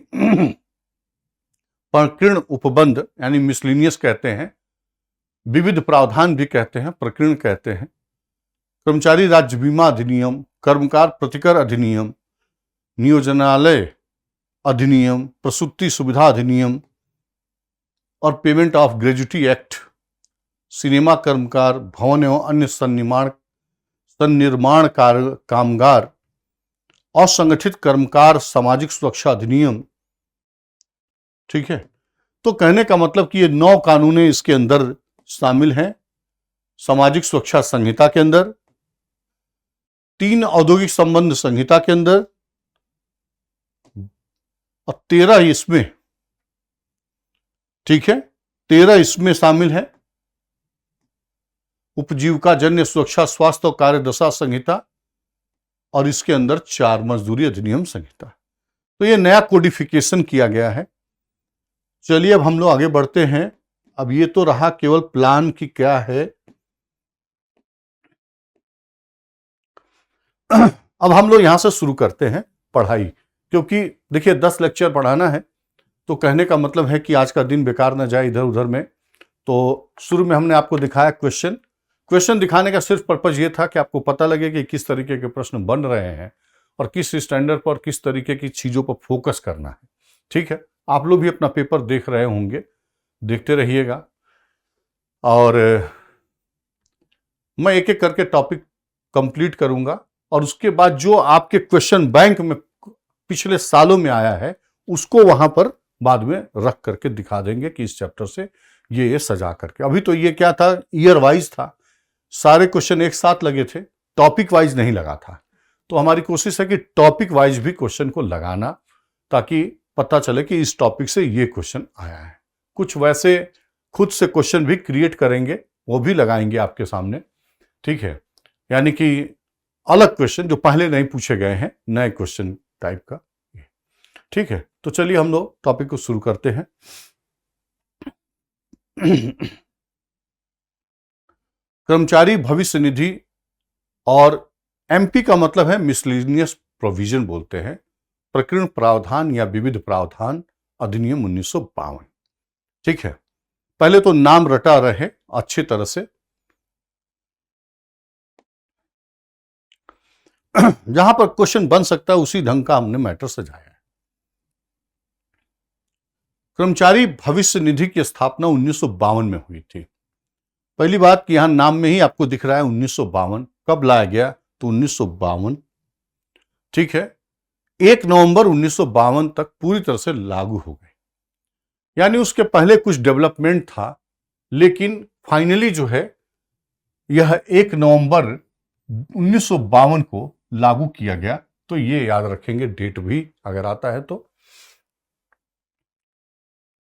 प्रकीर्ण उपबंध यानी मिसलिनियस कहते हैं, विविध प्रावधान भी कहते हैं, प्रकीर्ण कहते हैं। कर्मचारी राज्य बीमा अधिनियम, कर्मकार प्रतिकर अधिनियम, नियोजनालय अधिनियम, प्रसूति सुविधा अधिनियम और payment of gratuity act, cinema कर्मकार, भवन एवं अन्य सन्निर्माण कामगार, असंगठित कर्मकार सामाजिक सुरक्षा अधिनियम, ठीक है। तो कहने का मतलब कि ये 9 कानून इसके अंदर शामिल हैं सामाजिक सुरक्षा संहिता के अंदर, 3 औद्योगिक संबंध संहिता के अंदर और 13 इसमें, ठीक है, 13 इसमें शामिल है। उपजीविका जन्य सुरक्षा स्वास्थ्य और कार्यदशा संहिता और इसके अंदर 4 मजदूरी अधिनियम संहिता। तो ये नया कोडिफिकेशन किया गया है। चलिए अब हम लोग आगे बढ़ते हैं। अब ये तो रहा केवल प्लान की क्या है। अब हम लोग यहां से शुरू करते हैं पढ़ाई, क्योंकि देखिए 10 लेक्चर पढ़ाना है तो कहने का मतलब है कि आज का दिन बेकार ना जाए इधर उधर में। तो शुरू में हमने आपको दिखाया क्वेश्चन दिखाने का सिर्फ पर्पज ये था कि आपको पता लगे कि किस तरीके के प्रश्न बन रहे हैं और किस स्टैंडर्ड पर किस तरीके की चीज़ों पर फोकस करना है, ठीक है। आप लोग भी अपना पेपर देख रहे होंगे, देखते रहिएगा। और मैं एक एक करके टॉपिक कंप्लीट करूंगा और उसके बाद जो आपके क्वेश्चन बैंक में पिछले सालों में आया है उसको वहां पर बाद में रख करके दिखा देंगे कि इस चैप्टर से ये सजा करके। अभी तो ये क्या था, ईयर वाइज था, सारे क्वेश्चन एक साथ लगे थे, टॉपिक वाइज नहीं लगा था। तो हमारी कोशिश है कि टॉपिक वाइज भी क्वेश्चन को लगाना, ताकि पता चले कि इस टॉपिक से ये क्वेश्चन आया है। कुछ वैसे खुद से क्वेश्चन भी क्रिएट करेंगे, वो भी लगाएंगे आपके सामने, ठीक है। यानी कि अलग क्वेश्चन जो पहले नहीं पूछे गए हैं, नए क्वेश्चन टाइप का, ठीक है। तो चलिए हम लोग टॉपिक को शुरू करते हैं। कर्मचारी भविष्य निधि, और एमपी का मतलब है मिसलेनियस प्रोविजन बोलते हैं, प्रकीर्ण प्रावधान या विविध प्रावधान अधिनियम 1952, ठीक है। पहले तो नाम रटा रहे अच्छी तरह से। जहां पर क्वेश्चन बन सकता है उसी ढंग का हमने मैटर सजाया है। कर्मचारी भविष्य निधि की स्थापना 1952 में हुई थी। पहली बात कि यहां नाम में ही आपको दिख रहा है 1952। कब लाया गया? तो 1952, ठीक है। 1 नवंबर 1952 तक पूरी तरह से लागू हो गई। यानी उसके पहले कुछ डेवलपमेंट था, लेकिन फाइनली जो है यह 1 नवंबर 1952 को लागू किया गया। तो ये याद रखेंगे, डेट भी अगर आता है तो।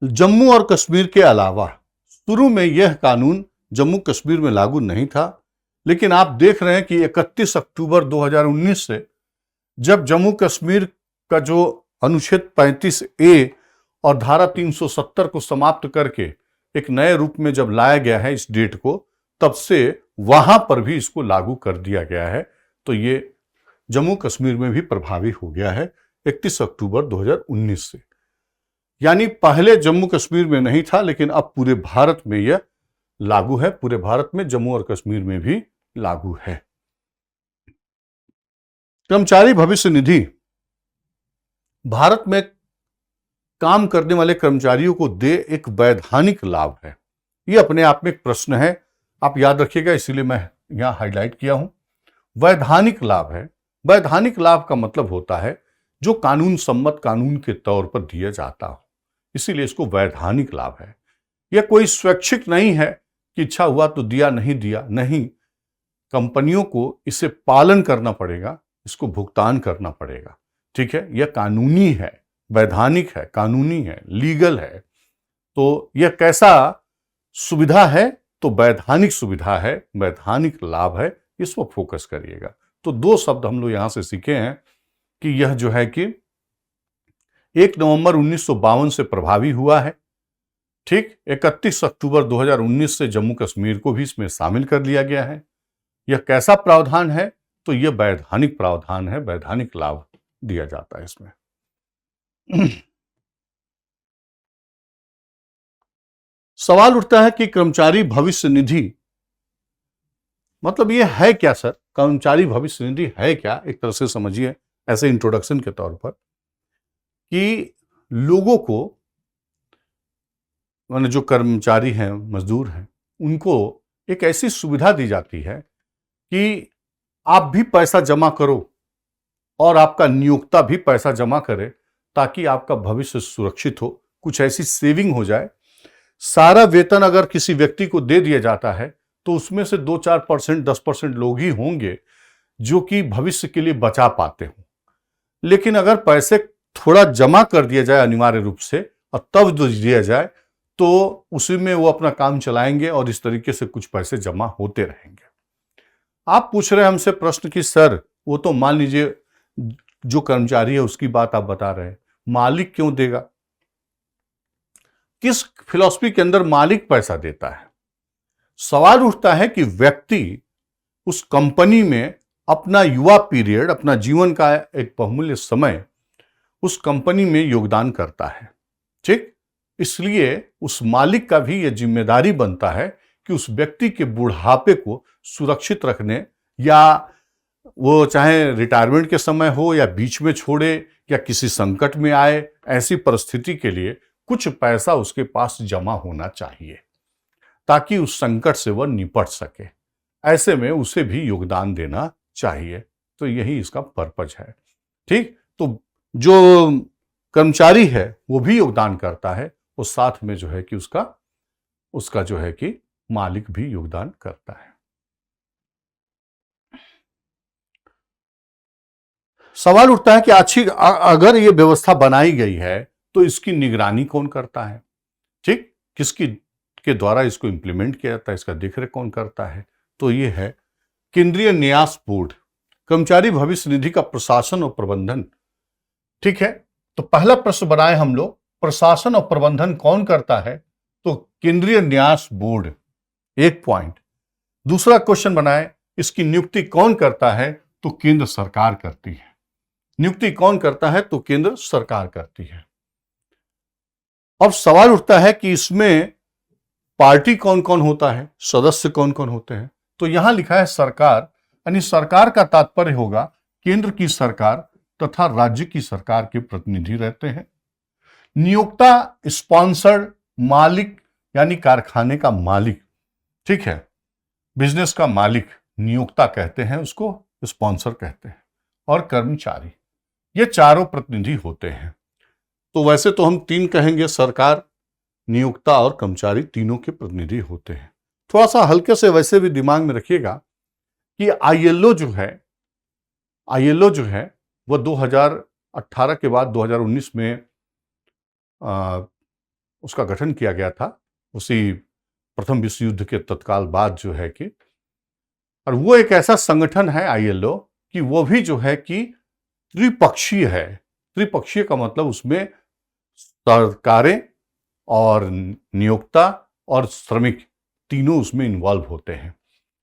जम्मू और कश्मीर के अलावा शुरू में यह कानून जम्मू कश्मीर में लागू नहीं था, लेकिन आप देख रहे हैं कि 31 अक्टूबर 2019 से जब जम्मू कश्मीर का जो अनुच्छेद 35A और धारा 370 को समाप्त करके एक नए रूप में जब लाया गया है इस डेट को, तब से वहां पर भी इसको लागू कर दिया गया है। तो ये जम्मू कश्मीर में भी प्रभावी हो गया है 31 अक्टूबर 2019 से। यानी पहले जम्मू कश्मीर में नहीं था, लेकिन अब पूरे भारत में यह लागू है। पूरे भारत में जम्मू और कश्मीर में भी लागू है। कर्मचारी भविष्य निधि भारत में काम करने वाले कर्मचारियों को दे एक वैधानिक लाभ है। यह अपने आप में एक प्रश्न है, आप याद रखिएगा, इसीलिए मैं यहां हाईलाइट किया हूं। वैधानिक लाभ है। वैधानिक लाभ का मतलब होता है जो कानून सम्मत, कानून के तौर पर दिया जाता हो, इसीलिए इसको वैधानिक लाभ है। यह कोई स्वैच्छिक नहीं है कि इच्छा हुआ तो दिया, नहीं दिया, नहीं। कंपनियों को इसे पालन करना पड़ेगा, इसको भुगतान करना पड़ेगा। ठीक है, यह कानूनी है, वैधानिक है, कानूनी है, लीगल है। तो यह कैसा सुविधा है? तो वैधानिक सुविधा है, वैधानिक लाभ है, इस पर फोकस करिएगा। तो दो शब्द हम लोग यहां से सीखे हैं कि यह जो है कि 1 नवंबर 1952 से प्रभावी हुआ है। ठीक, 31 अक्टूबर 2019 से जम्मू कश्मीर को भी इसमें शामिल कर लिया गया है। यह कैसा प्रावधान है? तो यह वैधानिक प्रावधान है, वैधानिक लाभ दिया जाता है इसमें। सवाल उठता है कि कर्मचारी भविष्य निधि मतलब ये है क्या सर? कर्मचारी भविष्य निधि है क्या? एक तरह से समझिए ऐसे इंट्रोडक्शन के तौर पर कि लोगों को, माने जो कर्मचारी हैं, मजदूर हैं, उनको एक ऐसी सुविधा दी जाती है कि आप भी पैसा जमा करो और आपका नियोक्ता भी पैसा जमा करे, ताकि आपका भविष्य सुरक्षित हो, कुछ ऐसी सेविंग हो जाए। सारा वेतन अगर किसी व्यक्ति को दे दिया जाता है तो उसमें से 2-4%, 10% लोग ही होंगे जो कि भविष्य के लिए बचा पाते हों। लेकिन अगर पैसे थोड़ा जमा कर दिया जाए अनिवार्य रूप से और तब दिया जाए, तो उसी में वो अपना काम चलाएंगे और इस तरीके से कुछ पैसे जमा होते रहेंगे। आप पूछ रहे हैं हमसे प्रश्न कि सर वो तो मान लीजिए जो कर्मचारी है उसकी बात आप बता रहे हैं, मालिक क्यों देगा? किस फिलॉसफी के अंदर मालिक पैसा देता है? सवाल उठता है कि व्यक्ति उस कंपनी में अपना युवा पीरियड, अपना जीवन का एक बहुमूल्य समय उस कंपनी में योगदान करता है। ठीक, इसलिए उस मालिक का भी यह जिम्मेदारी बनता है कि उस व्यक्ति के बुढ़ापे को सुरक्षित रखने, या वो चाहे रिटायरमेंट के समय हो या बीच में छोड़े या किसी संकट में आए, ऐसी परिस्थिति के लिए कुछ पैसा उसके पास जमा होना चाहिए ताकि उस संकट से वह निपट सके। ऐसे में उसे भी योगदान देना चाहिए। तो यही इसका पर्पज है। ठीक, तो जो कर्मचारी है वो भी योगदान करता है, और साथ में जो है कि उसका जो है कि मालिक भी योगदान करता है। सवाल उठता है कि अच्छी अगर ये व्यवस्था बनाई गई है तो इसकी निगरानी कौन करता है? ठीक, किसकी के द्वारा इसको इंप्लीमेंट किया जाता है, इसका देखरेख कौन करता है? तो ये है केंद्रीय न्यास बोर्ड, कर्मचारी भविष्य निधि का प्रशासन और प्रबंधन। ठीक है, तो पहला प्रश्न बनाए हम लोग, प्रशासन और प्रबंधन कौन करता है? तो केंद्रीय न्यास बोर्ड, एक पॉइंट। दूसरा क्वेश्चन बनाए, इसकी नियुक्ति कौन करता है? तो केंद्र सरकार करती है। नियुक्ति कौन करता है? तो केंद्र सरकार करती है। अब सवाल उठता है कि इसमें पार्टी कौन कौन होता है, सदस्य कौन कौन होते हैं? तो यहां लिखा है सरकार, यानी सरकार का तात्पर्य होगा केंद्र की सरकार तथा राज्य की सरकार के प्रतिनिधि रहते हैं। नियोक्ता स्पॉन्सर्ड, मालिक यानी कारखाने का मालिक, ठीक है, बिजनेस का मालिक नियोक्ता कहते हैं, उसको स्पॉन्सर कहते हैं। और कर्मचारी, ये चारों प्रतिनिधि होते हैं। तो वैसे तो हम तीन कहेंगे, सरकार, नियोक्ता और कर्मचारी तीनों के प्रतिनिधि होते हैं। थोड़ा सा हल्के से वैसे भी दिमाग में रखिएगा कि आईएलओ जो है वह 2018 के बाद 2019 में उसका गठन किया गया था, उसी प्रथम विश्व युद्ध के तत्काल बाद जो है कि, और वो एक ऐसा संगठन है आईएलओ कि वो भी जो है कि त्रिपक्षीय है। त्रिपक्षीय का मतलब उसमें सरकारें और नियोक्ता और श्रमिक तीनों उसमें इन्वॉल्व होते हैं।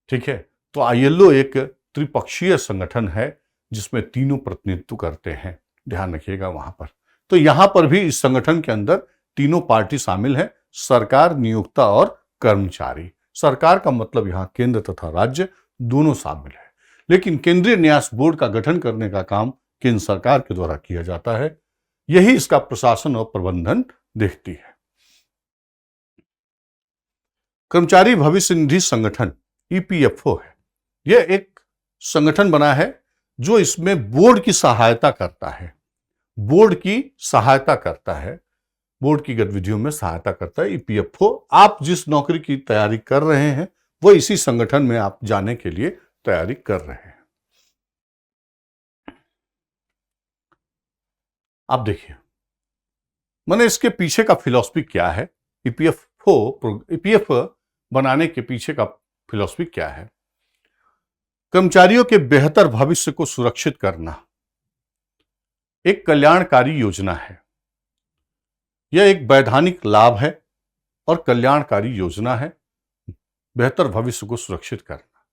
ठीक है, तो आईएलओ एक त्रिपक्षीय संगठन है जिसमें तीनों प्रतिनिधित्व करते हैं, ध्यान रखिएगा वहां पर। तो यहां पर भी इस संगठन के अंदर तीनों पार्टी शामिल है, सरकार, नियोक्ता और कर्मचारी। सरकार का मतलब यहां केंद्र तथा राज्य दोनों शामिल है, लेकिन केंद्रीय न्यास बोर्ड का गठन करने का काम केंद्र सरकार के द्वारा किया जाता है, यही इसका प्रशासन और प्रबंधन देखती है। कर्मचारी भविष्य निधि संगठन ईपीएफओ है। यह एक संगठन बना है जो इसमें बोर्ड की सहायता करता है, बोर्ड की सहायता करता है, बोर्ड की गतिविधियों में सहायता करता है ईपीएफओ। आप जिस नौकरी की तैयारी कर रहे हैं वो इसी संगठन में आप जाने के लिए तैयारी कर रहे हैं। आप देखिए मैंने इसके पीछे का फिलॉसफी क्या है, ईपीएफ बनाने के पीछे का फिलॉसफी क्या है। कर्मचारियों के बेहतर भविष्य को सुरक्षित करना एक कल्याणकारी योजना है। यह एक वैधानिक लाभ है और कल्याणकारी योजना है, बेहतर भविष्य को सुरक्षित करना।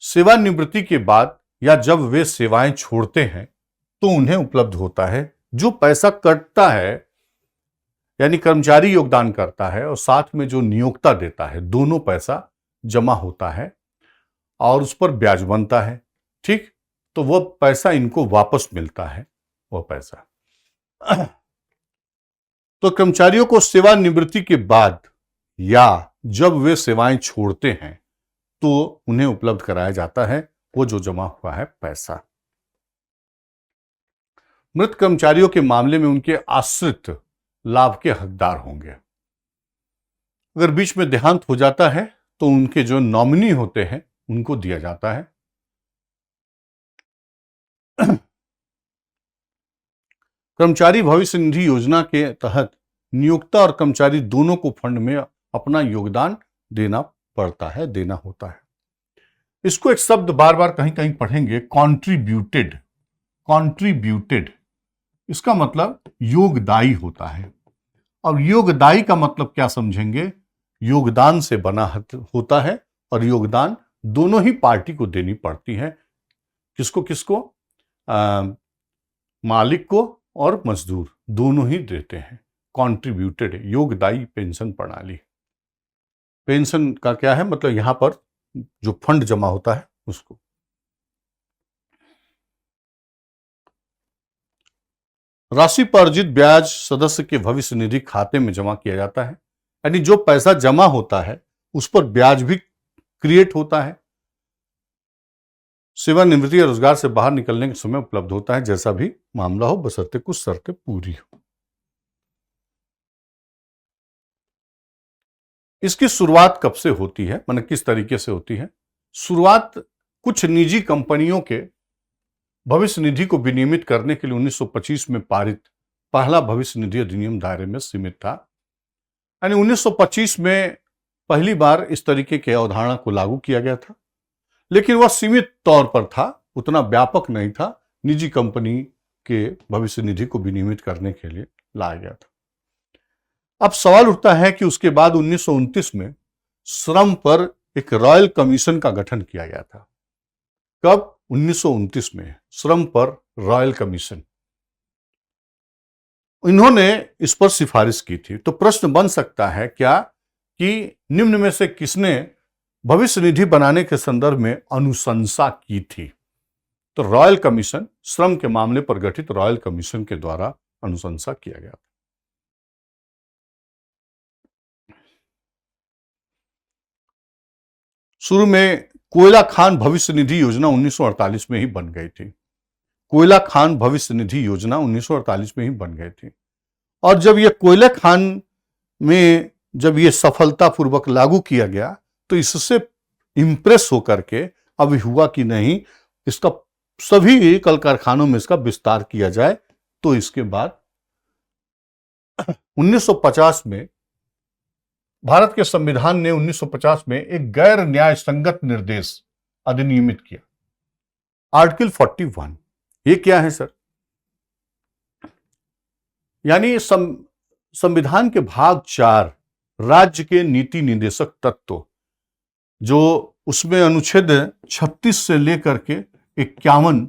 सेवानिवृत्ति के बाद या जब वे सेवाएं छोड़ते हैं तो उन्हें उपलब्ध होता है जो पैसा कटता है, यानी कर्मचारी योगदान करता है और साथ में जो नियोक्ता देता है, दोनों पैसा जमा होता है और उस पर ब्याज बनता है। ठीक, तो वह पैसा इनको वापस मिलता है, वह पैसा। तो कर्मचारियों को सेवानिवृत्ति के बाद या जब वे सेवाएं छोड़ते हैं तो उन्हें उपलब्ध कराया जाता है वो जो जमा हुआ है पैसा। मृत कर्मचारियों के मामले में उनके आश्रित लाभ के हकदार होंगे। अगर बीच में देहांत हो जाता है तो उनके जो नॉमिनी होते हैं उनको दिया जाता है। कर्मचारी भविष्य निधि योजना के तहत नियोक्ता और कर्मचारी दोनों को फंड में अपना योगदान देना पड़ता है, देना होता है। इसको एक शब्द बार बार कहीं कहीं पढ़ेंगे, कॉन्ट्रीब्यूटेड। कॉन्ट्रीब्यूटेड इसका मतलब योगदायी होता है, और योगदायी का मतलब क्या समझेंगे, योगदान से बना होता है और योगदान दोनों ही पार्टी को देनी पड़ती है। किसको किसको, मालिक को और मजदूर दोनों ही देते हैं। कॉन्ट्रीब्यूटेड योगदायी पेंशन प्रणाली। पेंशन का क्या है मतलब, यहां पर जो फंड जमा होता है उसको। राशि पर अर्जित ब्याज सदस्य के भविष्य निधि खाते में जमा किया जाता है, यानी जो पैसा जमा होता है उस पर ब्याज भी क्रिएट होता है। सेवानिवृत्ति या रोजगार से बाहर निकलने के समय उपलब्ध होता है, जैसा भी मामला हो, बशर्ते कुछ शर्तें पूरी हो। इसकी शुरुआत कब से होती है, माने किस तरीके से होती है। शुरुआत कुछ निजी कंपनियों के भविष्य निधि को विनियमित करने के लिए 1925 में पारित पहला भविष्य निधि अधिनियम दायरे में सीमित था। यानी 1925 में पहली बार इस तरीके की अवधारणा को लागू किया गया था, लेकिन वह सीमित तौर पर था, उतना व्यापक नहीं था। निजी कंपनी के भविष्य निधि को विनियमित करने के लिए लाया गया था। अब सवाल उठता है कि उसके बाद 1929 में श्रम पर एक रॉयल कमीशन का गठन किया गया था। कब? 1929 में श्रम पर रॉयल कमीशन, इन्होंने इस पर सिफारिश की थी। तो प्रश्न बन सकता है क्या कि निम्न में से किसने भविष्य निधि बनाने के संदर्भ में अनुशंसा की थी? तो रॉयल कमीशन, श्रम के मामले पर गठित रॉयल कमीशन के द्वारा अनुशंसा किया गया था। शुरू में कोयला खान भविष्य निधि योजना 1948 में ही बन गई थी। कोयला खान भविष्य निधि योजना 1948 में ही बन गई थी, और जब यह कोयला खान में जब यह सफलतापूर्वक लागू किया गया तो इससे इंप्रेस होकर के अभी हुआ कि नहीं, इसका सभी कल कारखानों में इसका विस्तार किया जाए। तो इसके बाद 1950 में भारत के संविधान ने 1950 में एक गैर न्याय संगत निर्देश अधिनियमित किया, आर्टिकल 41। ये क्या है सर? यानी संविधान के भाग 4 राज्य के नीति निर्देशक तत्व, जो उसमें अनुच्छेद 36 से लेकर के 51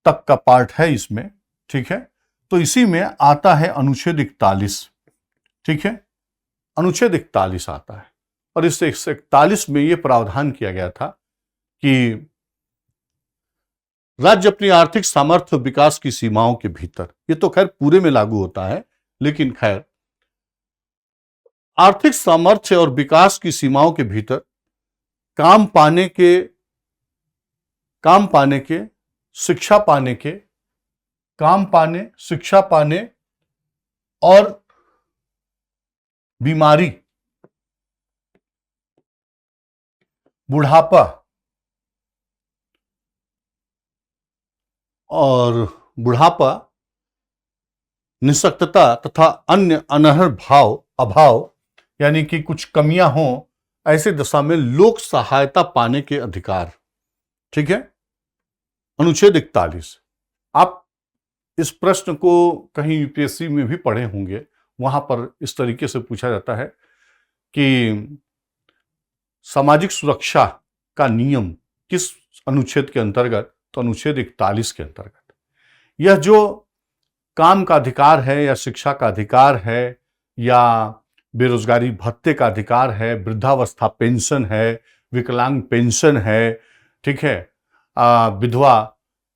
तक का पार्ट है इसमें, ठीक है। तो इसी में आता है अनुच्छेद 41, ठीक है, अनुच्छेद 41 आता है। और इस 41 में यह प्रावधान किया गया था कि राज्य अपनी आर्थिक सामर्थ्य विकास की सीमाओं के भीतर, ये तो खैर पूरे में लागू होता है, लेकिन खैर आर्थिक सामर्थ्य और विकास की सीमाओं के भीतर काम पाने के, शिक्षा पाने और बीमारी, बुढ़ापा निःशक्तता तथा अन्य अनर्ह अभाव यानी कि कुछ कमियां हों, ऐसे दशा में लोक सहायता पाने के अधिकार, ठीक है, अनुच्छेद 41। आप इस प्रश्न को कहीं यूपीएससी में भी पढ़े होंगे, वहां पर इस तरीके से पूछा जाता है कि सामाजिक सुरक्षा का नियम किस अनुच्छेद के अंतर्गत, तो अनुच्छेद 41 के अंतर्गत। यह जो काम का अधिकार है या शिक्षा का अधिकार है या बेरोजगारी भत्ते का अधिकार है, वृद्धावस्था पेंशन है, विकलांग पेंशन है, ठीक है, विधवा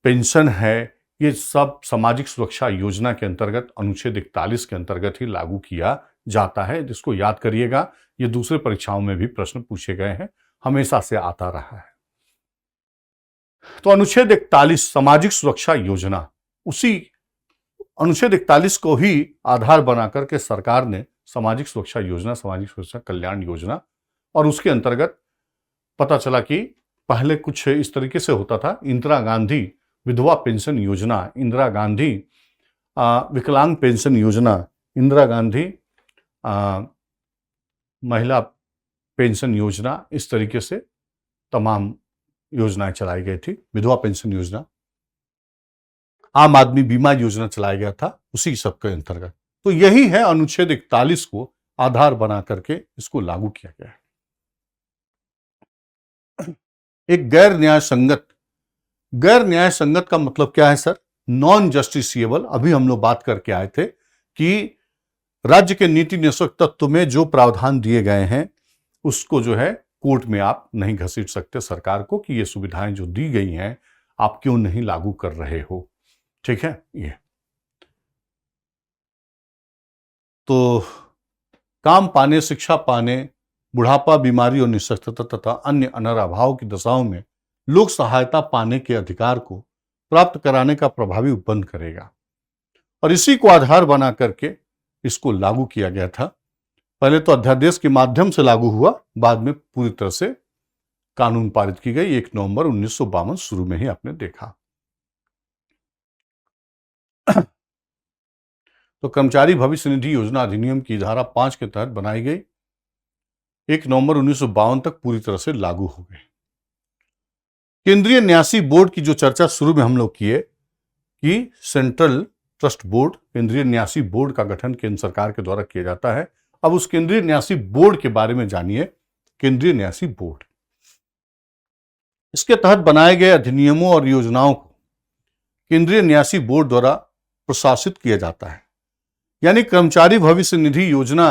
पेंशन है, ये सब सामाजिक सुरक्षा योजना के अंतर्गत अनुच्छेद 41 के अंतर्गत ही लागू किया जाता है। जिसको याद करिएगा, ये दूसरे परीक्षाओं में भी प्रश्न पूछे गए हैं, हमेशा से आता रहा है। तो अनुच्छेद 41 सामाजिक सुरक्षा योजना, उसी अनुच्छेद 41 को ही आधार बनाकर के सरकार ने सामाजिक सुरक्षा योजना, सामाजिक सुरक्षा कल्याण योजना, और उसके अंतर्गत पता चला कि पहले कुछ इस तरीके से होता था, इंदिरा गांधी विधवा पेंशन योजना, इंदिरा गांधी विकलांग पेंशन योजना, इंदिरा गांधी महिला पेंशन योजना, इस तरीके से तमाम योजनाएं चलाई गई थी। विधवा पेंशन योजना, आम आदमी बीमा योजना चलाया गया था, उसी सब के अंतर्गत। तो यही है अनुच्छेद 41 को आधार बना करके इसको लागू किया गया है। एक गैर न्याय संगत का मतलब क्या है सर? Non justiciable. अभी हम लोग बात करके आए थे कि राज्य के नीति निर्देशक तत्व में जो प्रावधान दिए गए हैं उसको जो है कोर्ट में आप नहीं घसीट सकते सरकार को कि ये सुविधाएं जो दी गई हैं आप क्यों नहीं लागू कर रहे हो, ठीक है। ये तो काम पाने, शिक्षा पाने, बुढ़ापा, बीमारी और निःशक्तता तथा अन्य अनर्ह अभाव की दशाओं में लोक सहायता पाने के अधिकार को प्राप्त कराने का प्रभावी उपबंध करेगा। और इसी को आधार बना करके इसको लागू किया गया था। पहले तो अध्यादेश के माध्यम से लागू हुआ, बाद में पूरी तरह से कानून पारित की गई 1 नवंबर 1952, शुरू में ही आपने देखा। तो कर्मचारी भविष्य निधि योजना अधिनियम की धारा 5 के तहत बनाई गई, 1 नवंबर 1952 तक पूरी तरह से लागू हो गई। केंद्रीय न्यासी बोर्ड की जो चर्चा शुरू में हम लोग किए कि सेंट्रल ट्रस्ट बोर्ड, केंद्रीय न्यासी बोर्ड का गठन केंद्र सरकार के द्वारा किया जाता है। अब उस केंद्रीय न्यासी बोर्ड के बारे में जानिए। केंद्रीय न्यासी बोर्ड, इसके तहत बनाए गए अधिनियमों और योजनाओं को केंद्रीय न्यासी बोर्ड द्वारा प्रशासित किया जाता है। यानी कर्मचारी भविष्य निधि योजना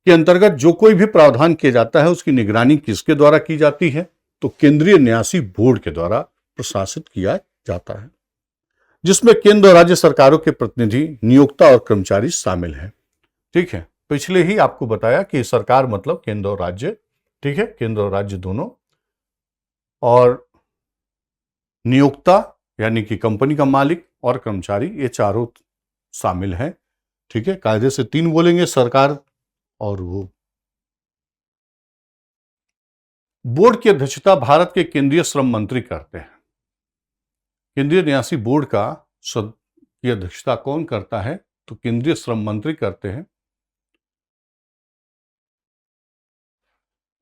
के अंतर्गत जो कोई भी प्रावधान किया जाता है उसकी निगरानी किसके द्वारा की जाती है? तो केंद्रीय न्यासी बोर्ड के द्वारा प्रशासित किया जाता है, जिसमें केंद्र और राज्य सरकारों के प्रतिनिधि, नियोक्ता और कर्मचारी शामिल हैं, ठीक है। पिछले ही आपको बताया कि सरकार मतलब केंद्र और राज्य, ठीक है, केंद्र और राज्य दोनों, और नियोक्ता यानी कि कंपनी का मालिक और कर्मचारी, ये चारों शामिल हैं, ठीक है। कायदे से 3 बोलेंगे, सरकार और वो। बोर्ड की अध्यक्षता भारत के केंद्रीय श्रम मंत्री करते हैं। केंद्रीय न्यासी बोर्ड की अध्यक्षता कौन करता है? तो केंद्रीय श्रम मंत्री करते हैं।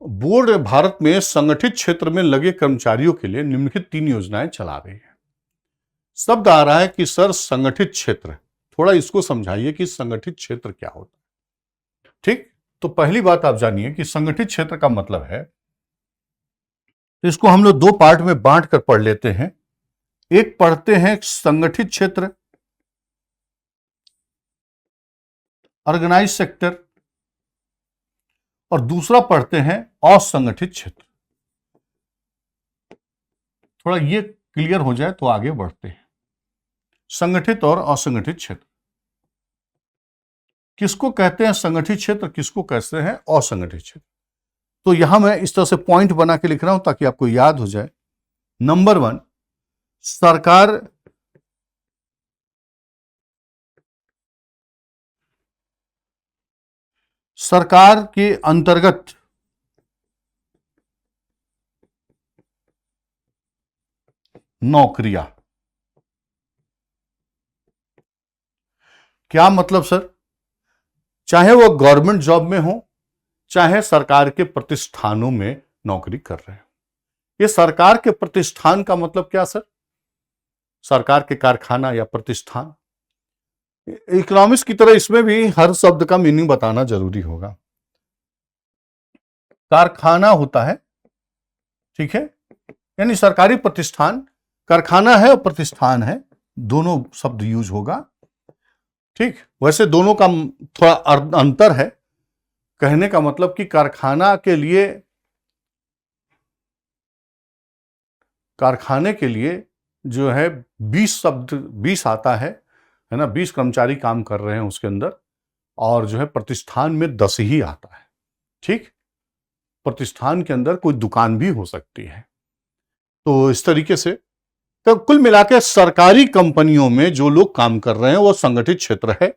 बोर्ड भारत में संगठित क्षेत्र में लगे कर्मचारियों के लिए निम्नलिखित 3 योजनाएं चला रही है। शब्द आ रहा है कि सर संगठित क्षेत्र, थोड़ा इसको समझाइए कि संगठित क्षेत्र क्या होता है। ठीक, तो पहली बात आप जानिए कि संगठित क्षेत्र का मतलब है, तो इसको हम लोग दो पार्ट में बांट कर पढ़ लेते हैं। एक पढ़ते हैं संगठित क्षेत्र, ऑर्गेनाइज सेक्टर, और दूसरा पढ़ते हैं असंगठित क्षेत्र। थोड़ा ये क्लियर हो जाए तो आगे बढ़ते हैं। संगठित और असंगठित क्षेत्र किसको कहते हैं, संगठित क्षेत्र किसको कहते हैं असंगठित क्षेत्र। तो यहां मैं इस तरह से पॉइंट बना के लिख रहा हूं ताकि आपको याद हो जाए। नंबर 1, सरकार के अंतर्गत नौकरियां। क्या मतलब सर? चाहे वो गवर्नमेंट जॉब में हो, चाहे सरकार के प्रतिष्ठानों में नौकरी कर रहे हैं। ये सरकार के प्रतिष्ठान का मतलब क्या सर? सरकार के कारखाना या प्रतिष्ठान। इकोनॉमिक्स की तरह इसमें भी हर शब्द का मीनिंग बताना जरूरी होगा। कारखाना होता है, ठीक है, यानी सरकारी प्रतिष्ठान, कारखाना है और प्रतिष्ठान है, दोनों शब्द यूज होगा। ठीक, वैसे दोनों का थोड़ा अंतर है। कहने का मतलब कि कारखाने के लिए जो है 20 आता है ना, 20 कर्मचारी काम कर रहे हैं उसके अंदर, और जो है प्रतिष्ठान में 10 ही आता है। ठीक, प्रतिष्ठान के अंदर कोई दुकान भी हो सकती है। तो इस तरीके से तो कुल मिलाकर सरकारी कंपनियों में जो लोग काम कर रहे हैं वो संगठित क्षेत्र है।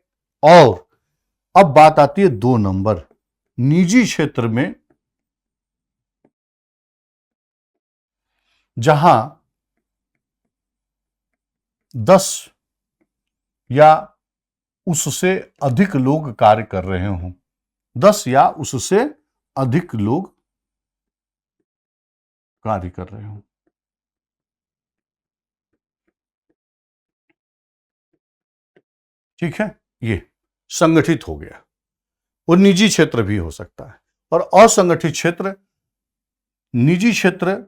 और अब बात आती है 2 नंबर, निजी क्षेत्र में, जहां 10 या उससे अधिक लोग कार्य कर रहे हों, 10 या उससे अधिक लोग कार्य कर रहे हों। ठीक है, ये संगठित हो गया। और निजी क्षेत्र भी हो सकता है। और असंगठित क्षेत्र, निजी क्षेत्र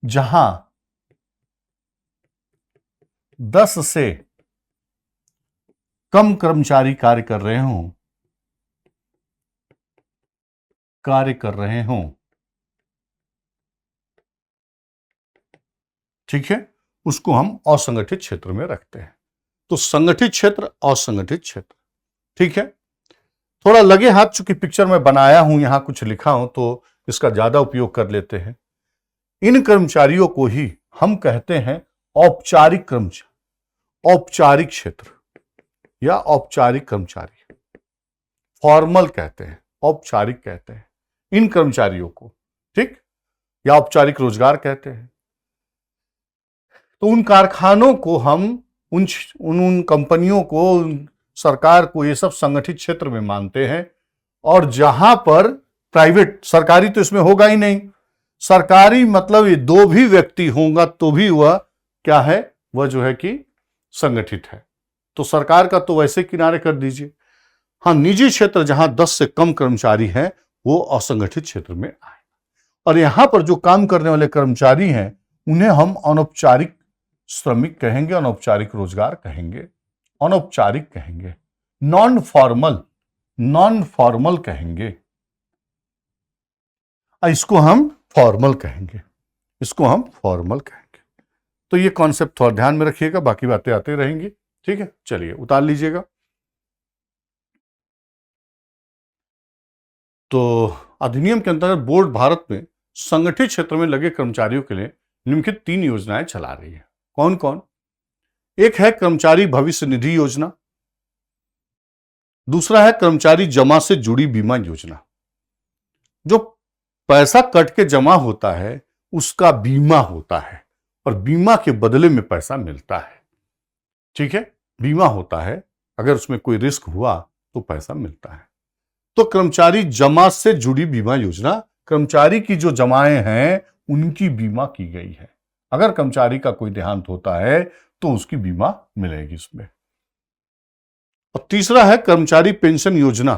जहां 10 से कम कर्मचारी कार्य कर रहे हों, ठीक है, उसको हम असंगठित क्षेत्र में रखते हैं। तो संगठित क्षेत्र, असंगठित क्षेत्र, ठीक है। थोड़ा लगे हाथ, चूंकि पिक्चर में बनाया हूं, यहां कुछ लिखा हूं, तो इसका ज्यादा उपयोग कर लेते हैं। इन कर्मचारियों को ही हम कहते हैं औपचारिक कर्मचारी, औपचारिक क्षेत्र या औपचारिक कर्मचारी, फॉर्मल कहते हैं, औपचारिक कहते हैं इन कर्मचारियों को, ठीक, या औपचारिक रोजगार कहते हैं। तो उन कारखानों को हम, उन कंपनियों को, सरकार को, ये सब संगठित क्षेत्र में मानते हैं। और जहां पर प्राइवेट, सरकारी तो इसमें होगा ही नहीं, सरकारी मतलब ये 2 भी व्यक्ति होगा तो भी वह क्या है, वह जो है कि संगठित है। तो सरकार का तो वैसे किनारे कर दीजिए। हाँ, निजी क्षेत्र जहां 10 से कम कर्मचारी हैं वो असंगठित क्षेत्र में आए। और यहां पर जो काम करने वाले कर्मचारी हैं उन्हें हम अनौपचारिक श्रमिक कहेंगे, अनौपचारिक रोजगार कहेंगे, अनौपचारिक कहेंगे, नॉन फॉर्मल कहेंगे, इसको हम फॉर्मल कहेंगे, इसको हम फॉर्मल कहेंगे। तो ये कॉन्सेप्ट थोड़ा ध्यान में रखिएगा, बाकी बातें आते रहेंगी। ठीक है, चलिए उतार लीजिएगा। तो अधिनियम के अंतर्गत बोर्ड भारत में संगठित क्षेत्र में लगे कर्मचारियों के लिए निम्नलिखित 3 योजनाएं चला रही है। कौन कौन? एक है कर्मचारी भविष्य निधि योजना, दूसरा है कर्मचारी जमा से जुड़ी बीमा योजना। जो पैसा कट के जमा होता है उसका बीमा होता है, और बीमा के बदले में पैसा मिलता है। ठीक है, बीमा होता है, अगर उसमें कोई रिस्क हुआ तो पैसा मिलता है। तो कर्मचारी जमा से जुड़ी बीमा योजना, कर्मचारी की जो जमाएं हैं उनकी बीमा की गई है। अगर कर्मचारी का कोई देहांत होता है तो उसकी बीमा मिलेगी इसमें। और तीसरा है कर्मचारी पेंशन योजना।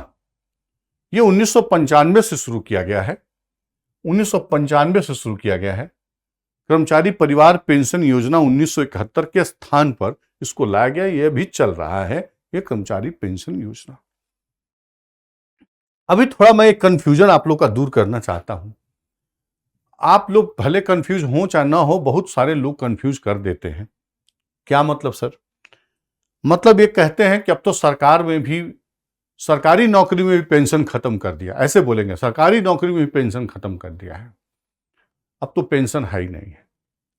ये 1995 से शुरू किया गया है, 1995 से शुरू किया गया है। कर्मचारी परिवार पेंशन योजना 1971 के स्थान पर इसको लाया गया, यह भी चल रहा है, यह कर्मचारी पेंशन योजना। अभी थोड़ा मैं एक कंफ्यूजन आप लोग का दूर करना चाहता हूं। आप लोग भले कंफ्यूज हो चाहे ना हो, बहुत सारे लोग कंफ्यूज कर देते हैं। क्या मतलब सर? मतलब ये कहते हैं कि अब तो सरकार में भी, सरकारी नौकरी में भी पेंशन खत्म कर दिया, ऐसे बोलेंगे, सरकारी नौकरी में भी पेंशन खत्म कर दिया है, अब तो पेंशन है ही नहीं है।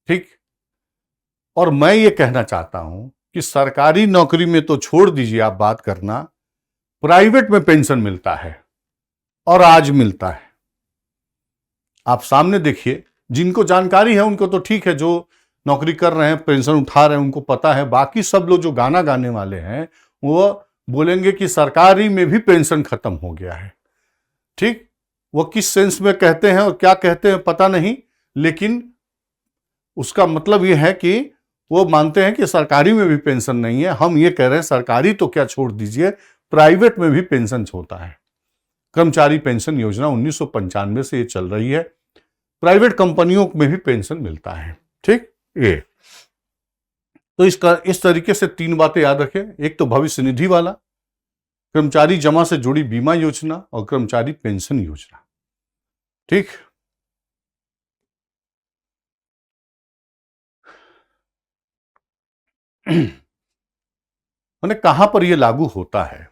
ठीक। और मैं ये कहना चाहता हूं कि सरकारी नौकरी में तो छोड़ दीजिए आप बात करना, प्राइवेट में पेंशन मिलता है और आज मिलता है। आप सामने देखिए, जिनको जानकारी है उनको तो ठीक है, जो नौकरी कर रहे हैं पेंशन उठा रहे हैं उनको पता है। बाकी सब लोग जो गाना गाने वाले हैं वो बोलेंगे कि सरकारी में भी पेंशन खत्म हो गया है। ठीक। वो किस सेंस में कहते हैं और क्या कहते हैं पता नहीं, लेकिन उसका मतलब यह है कि वो मानते हैं कि सरकारी में भी पेंशन नहीं है। हम ये कह रहे हैं सरकारी तो क्या छोड़ दीजिए, प्राइवेट में भी पेंशन होता है। कर्मचारी पेंशन योजना 1995 से ये चल रही है, प्राइवेट कंपनियों में भी पेंशन मिलता है। ठीक। ये तो इस तरीके से 3 बातें याद रखें। एक तो भविष्य निधि वाला, कर्मचारी जमा से जुड़ी बीमा योजना और कर्मचारी पेंशन योजना। ठीक। मैंने कहां पर यह लागू होता है,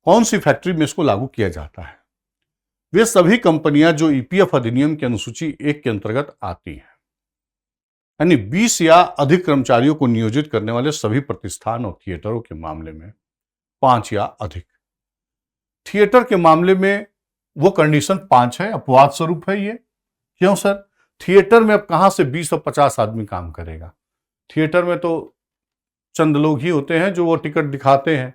कौन सी फैक्ट्री में इसको लागू किया जाता है? वे सभी कंपनियां जो ईपीएफ अधिनियम की अनुसूची 1 के अंतर्गत आती हैं, यानी 20 या अधिक कर्मचारियों को नियोजित करने वाले सभी प्रतिष्ठान और थिएटरों के मामले में 5 या अधिक। थिएटर के मामले में वो कंडीशन 5 है, अपवाद स्वरूप है ये। क्यों सर? थिएटर में अब कहां से 20 और 50 आदमी काम करेगा? थिएटर में तो चंद लोग ही होते हैं जो वो टिकट दिखाते हैं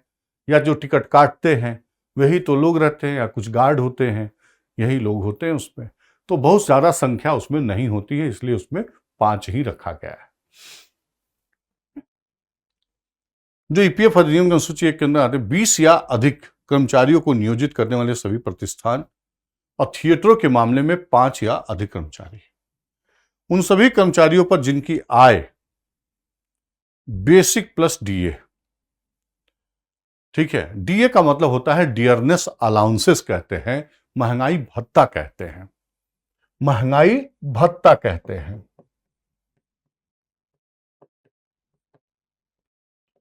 या जो टिकट काटते हैं, वही तो लोग रहते हैं, या कुछ गार्ड होते हैं, यही लोग होते हैं उसमें। तो बहुत ज्यादा संख्या उसमें नहीं होती है, इसलिए उसमें 5 ही रखा गया है। जो ईपीएफ अधिनियम की अनुसूची 1 के अंदर आते 20 या अधिक कर्मचारियों को नियोजित करने वाले सभी प्रतिष्ठान और थिएटरों के मामले में 5 या अधिक कर्मचारी, उन सभी कर्मचारियों पर जिनकी आय बेसिक प्लस डीए। ठीक है। डीए का मतलब होता है डियरनेस अलाउंसेस कहते हैं, महंगाई भत्ता कहते हैं, महंगाई भत्ता कहते हैं,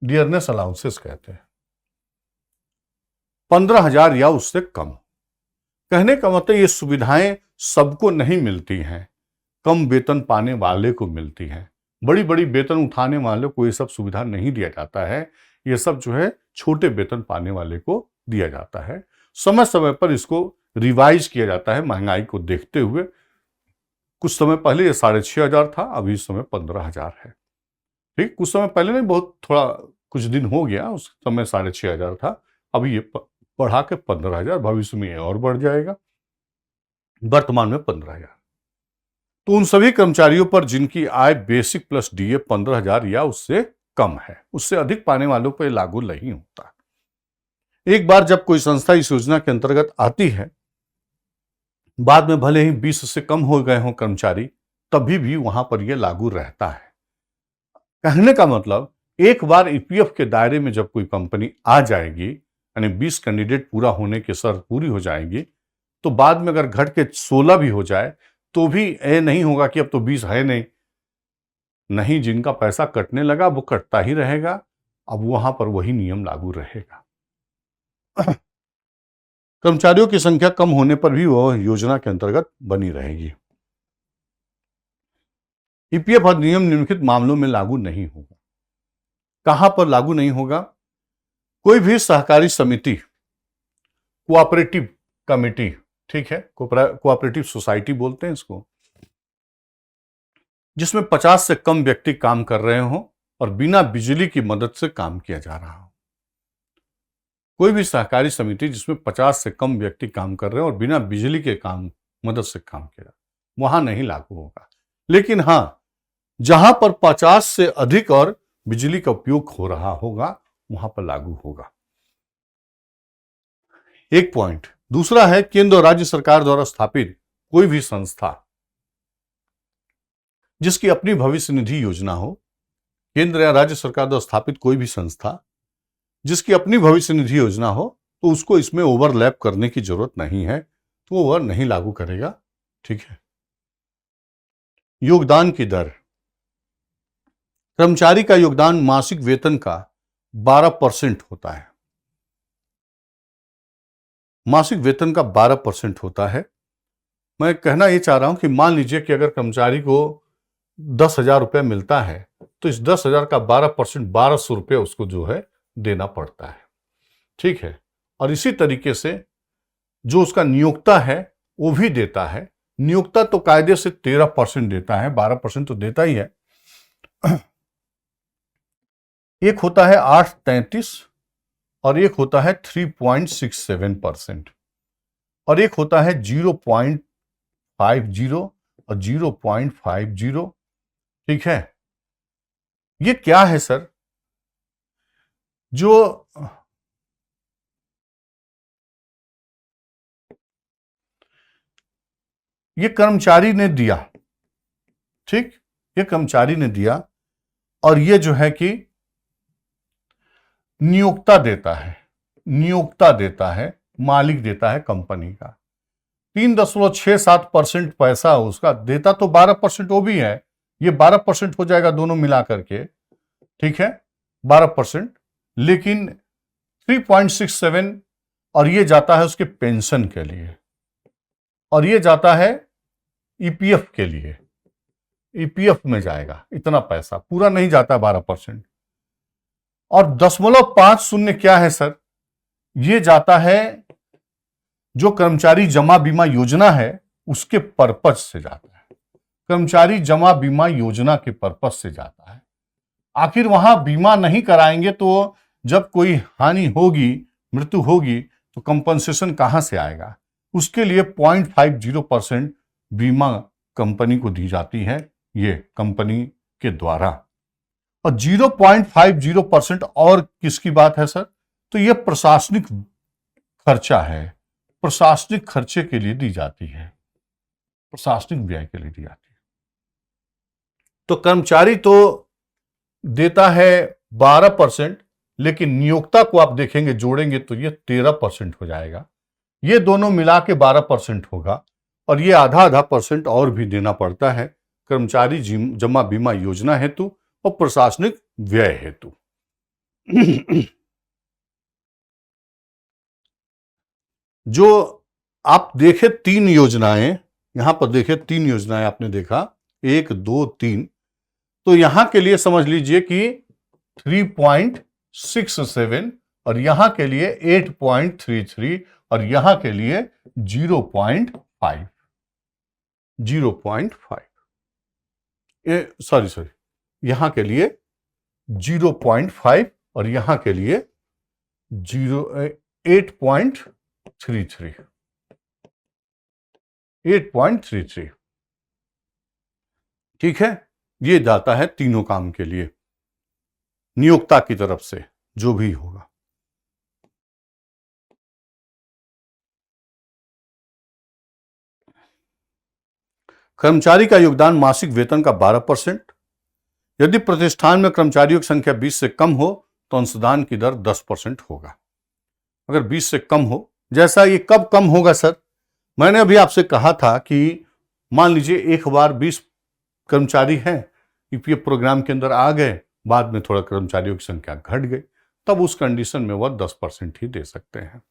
डियरनेस अलाउंसेस कहते हैं। 15,000 या उससे कम। कहने का मतलब ये सुविधाएं सबको नहीं मिलती हैं, कम वेतन पाने वाले को मिलती हैं। बड़ी बड़ी वेतन उठाने वाले को ये सब सुविधा नहीं दिया जाता है, ये सब जो है छोटे वेतन पाने वाले को दिया जाता है। समय समय पर इसको रिवाइज किया जाता है महंगाई को देखते हुए। कुछ समय पहले ये 6,500 था, अभी इस समय 15,000 है। ठीक। कुछ समय पहले नहीं, बहुत थोड़ा कुछ दिन हो गया, उस समय 6,500 था, अभी ये बढ़ा के 15,000, भविष्य में और बढ़ जाएगा, वर्तमान में 15,000। तो उन सभी कर्मचारियों पर जिनकी आय बेसिक प्लस डीए 15,000 या उससे कम है, उससे अधिक पाने वालों पर लागू नहीं होता। एक बार जब कोई संस्था इस योजना के अंतर्गत आती है, बाद में भले ही 20 से कम हो गए हों कर्मचारी, तभी भी वहां पर यह लागू रहता है। कहने का मतलब एक बार ईपीएफ के दायरे में जब कोई कंपनी आ जाएगी, यानी 20 कैंडिडेट पूरा होने की शर्त पूरी हो जाएगी, तो बाद में अगर घट के 16 भी हो जाए तो भी ये नहीं होगा कि अब तो 20 है नहीं, जिनका पैसा कटने लगा वो कटता ही रहेगा। अब वहां पर वही नियम लागू रहेगा। कर्मचारियों की संख्या कम होने पर भी वह योजना के अंतर्गत बनी रहेगी। ईपीएफ अधिनियम निम्नलिखित मामलों में लागू नहीं होगा। कहां पर लागू नहीं होगा? कोई भी सहकारी समिति, कोऑपरेटिव कमेटी, ठीक है, कोऑपरेटिव सोसाइटी बोलते हैं इसको, जिसमें 50 से कम व्यक्ति काम कर रहे हों और बिना बिजली की मदद से काम किया जा रहा हो। कोई भी सहकारी समिति जिसमें 50 से कम व्यक्ति काम कर रहे हैं और बिना बिजली के काम मदद से काम किया, वहां नहीं लागू होगा। लेकिन हां, जहां पर 50 से अधिक और बिजली का उपयोग हो रहा होगा वहां पर लागू होगा। एक पॉइंट। दूसरा है केंद्र और राज्य सरकार द्वारा स्थापित कोई भी संस्था जिसकी अपनी भविष्य निधि योजना हो, केंद्र या राज्य सरकार द्वारा स्थापित कोई भी संस्था जिसकी अपनी भविष्य निधि योजना हो, तो उसको इसमें ओवरलैप करने की जरूरत नहीं है, तो वह नहीं लागू करेगा। ठीक है। योगदान की दर। कर्मचारी का योगदान मासिक वेतन का 12% होता है। मासिक वेतन का 12% होता है। मैं कहना यह चाह रहा हूं कि मान लीजिए कि अगर कर्मचारी को 10,000 रुपये मिलता है तो इस 10,000 का 12% 1,200 रुपये उसको जो है देना पड़ता है। ठीक है। और इसी तरीके से जो उसका नियोक्ता है वो भी देता है। नियोक्ता तो कायदे से 13% देता है, 12% तो देता ही है। एक होता है 8.33 और एक होता है 3.67% और एक होता है 0.50 और 0.50। ठीक है। ये क्या है सर? जो ये कर्मचारी ने दिया, ठीक, ये कर्मचारी ने दिया और ये जो है कि नियोक्ता देता है, नियोक्ता देता है, मालिक देता है कंपनी का। 3.67% पैसा उसका देता तो 12% वो भी है, ये 12% हो जाएगा दोनों मिला करके। ठीक है, 12%। लेकिन 3.67 और ये जाता है उसके पेंशन के लिए और ये जाता है ईपीएफ के लिए, ईपीएफ में जाएगा। इतना पैसा पूरा नहीं जाता 12%। और 0.50 क्या है सर? ये जाता है जो कर्मचारी जमा बीमा योजना है उसके पर्पज से जाता है, कर्मचारी जमा बीमा योजना के पर्पज से जाता है। आखिर वहां बीमा नहीं कराएंगे तो जब कोई हानि होगी, मृत्यु होगी, तो कंपनसेशन कहां से आएगा? उसके लिए 0.50% बीमा कंपनी को दी जाती है, ये कंपनी के द्वारा। और 0.50% और किसकी बात है सर? तो ये प्रशासनिक खर्चा है, प्रशासनिक खर्चे के लिए दी जाती है, प्रशासनिक व्यय के लिए दी जाती है। तो कर्मचारी तो देता है 12%, लेकिन नियोक्ता को आप देखेंगे जोड़ेंगे तो ये 13% हो जाएगा। ये दोनों मिला के 12% होगा और ये आधा आधा % और भी देना पड़ता है कर्मचारी जमा बीमा योजना हेतु और प्रशासनिक व्यय हेतु। जो आप देखे 3 योजनाएं, यहां पर देखे 3 योजनाएं आपने देखा, 1 2 3। तो यहां के लिए समझ लीजिए कि 3.67 और यहां के लिए 8.33 और यहां के लिए 0.5, 0.5, सॉरी यहां के लिए 0.5 और यहां के लिए 8.33, 8.33। ठीक है। ये जाता है तीनों काम के लिए नियोक्ता की तरफ से जो भी होगा। कर्मचारी का योगदान मासिक वेतन का 12%। यदि प्रतिष्ठान में कर्मचारियों की संख्या 20 से कम हो तो अंशदान की दर 10% होगा। अगर 20 से कम हो, जैसा ये कब कम होगा सर? मैंने अभी आपसे कहा था कि मान लीजिए एक बार 20 कर्मचारी हैं, ईपीएफ प्रोग्राम के अंदर आ गए, बाद में थोड़ा कर्मचारियों की संख्या घट गई, तब उस कंडीशन में वह 10% ही दे सकते हैं।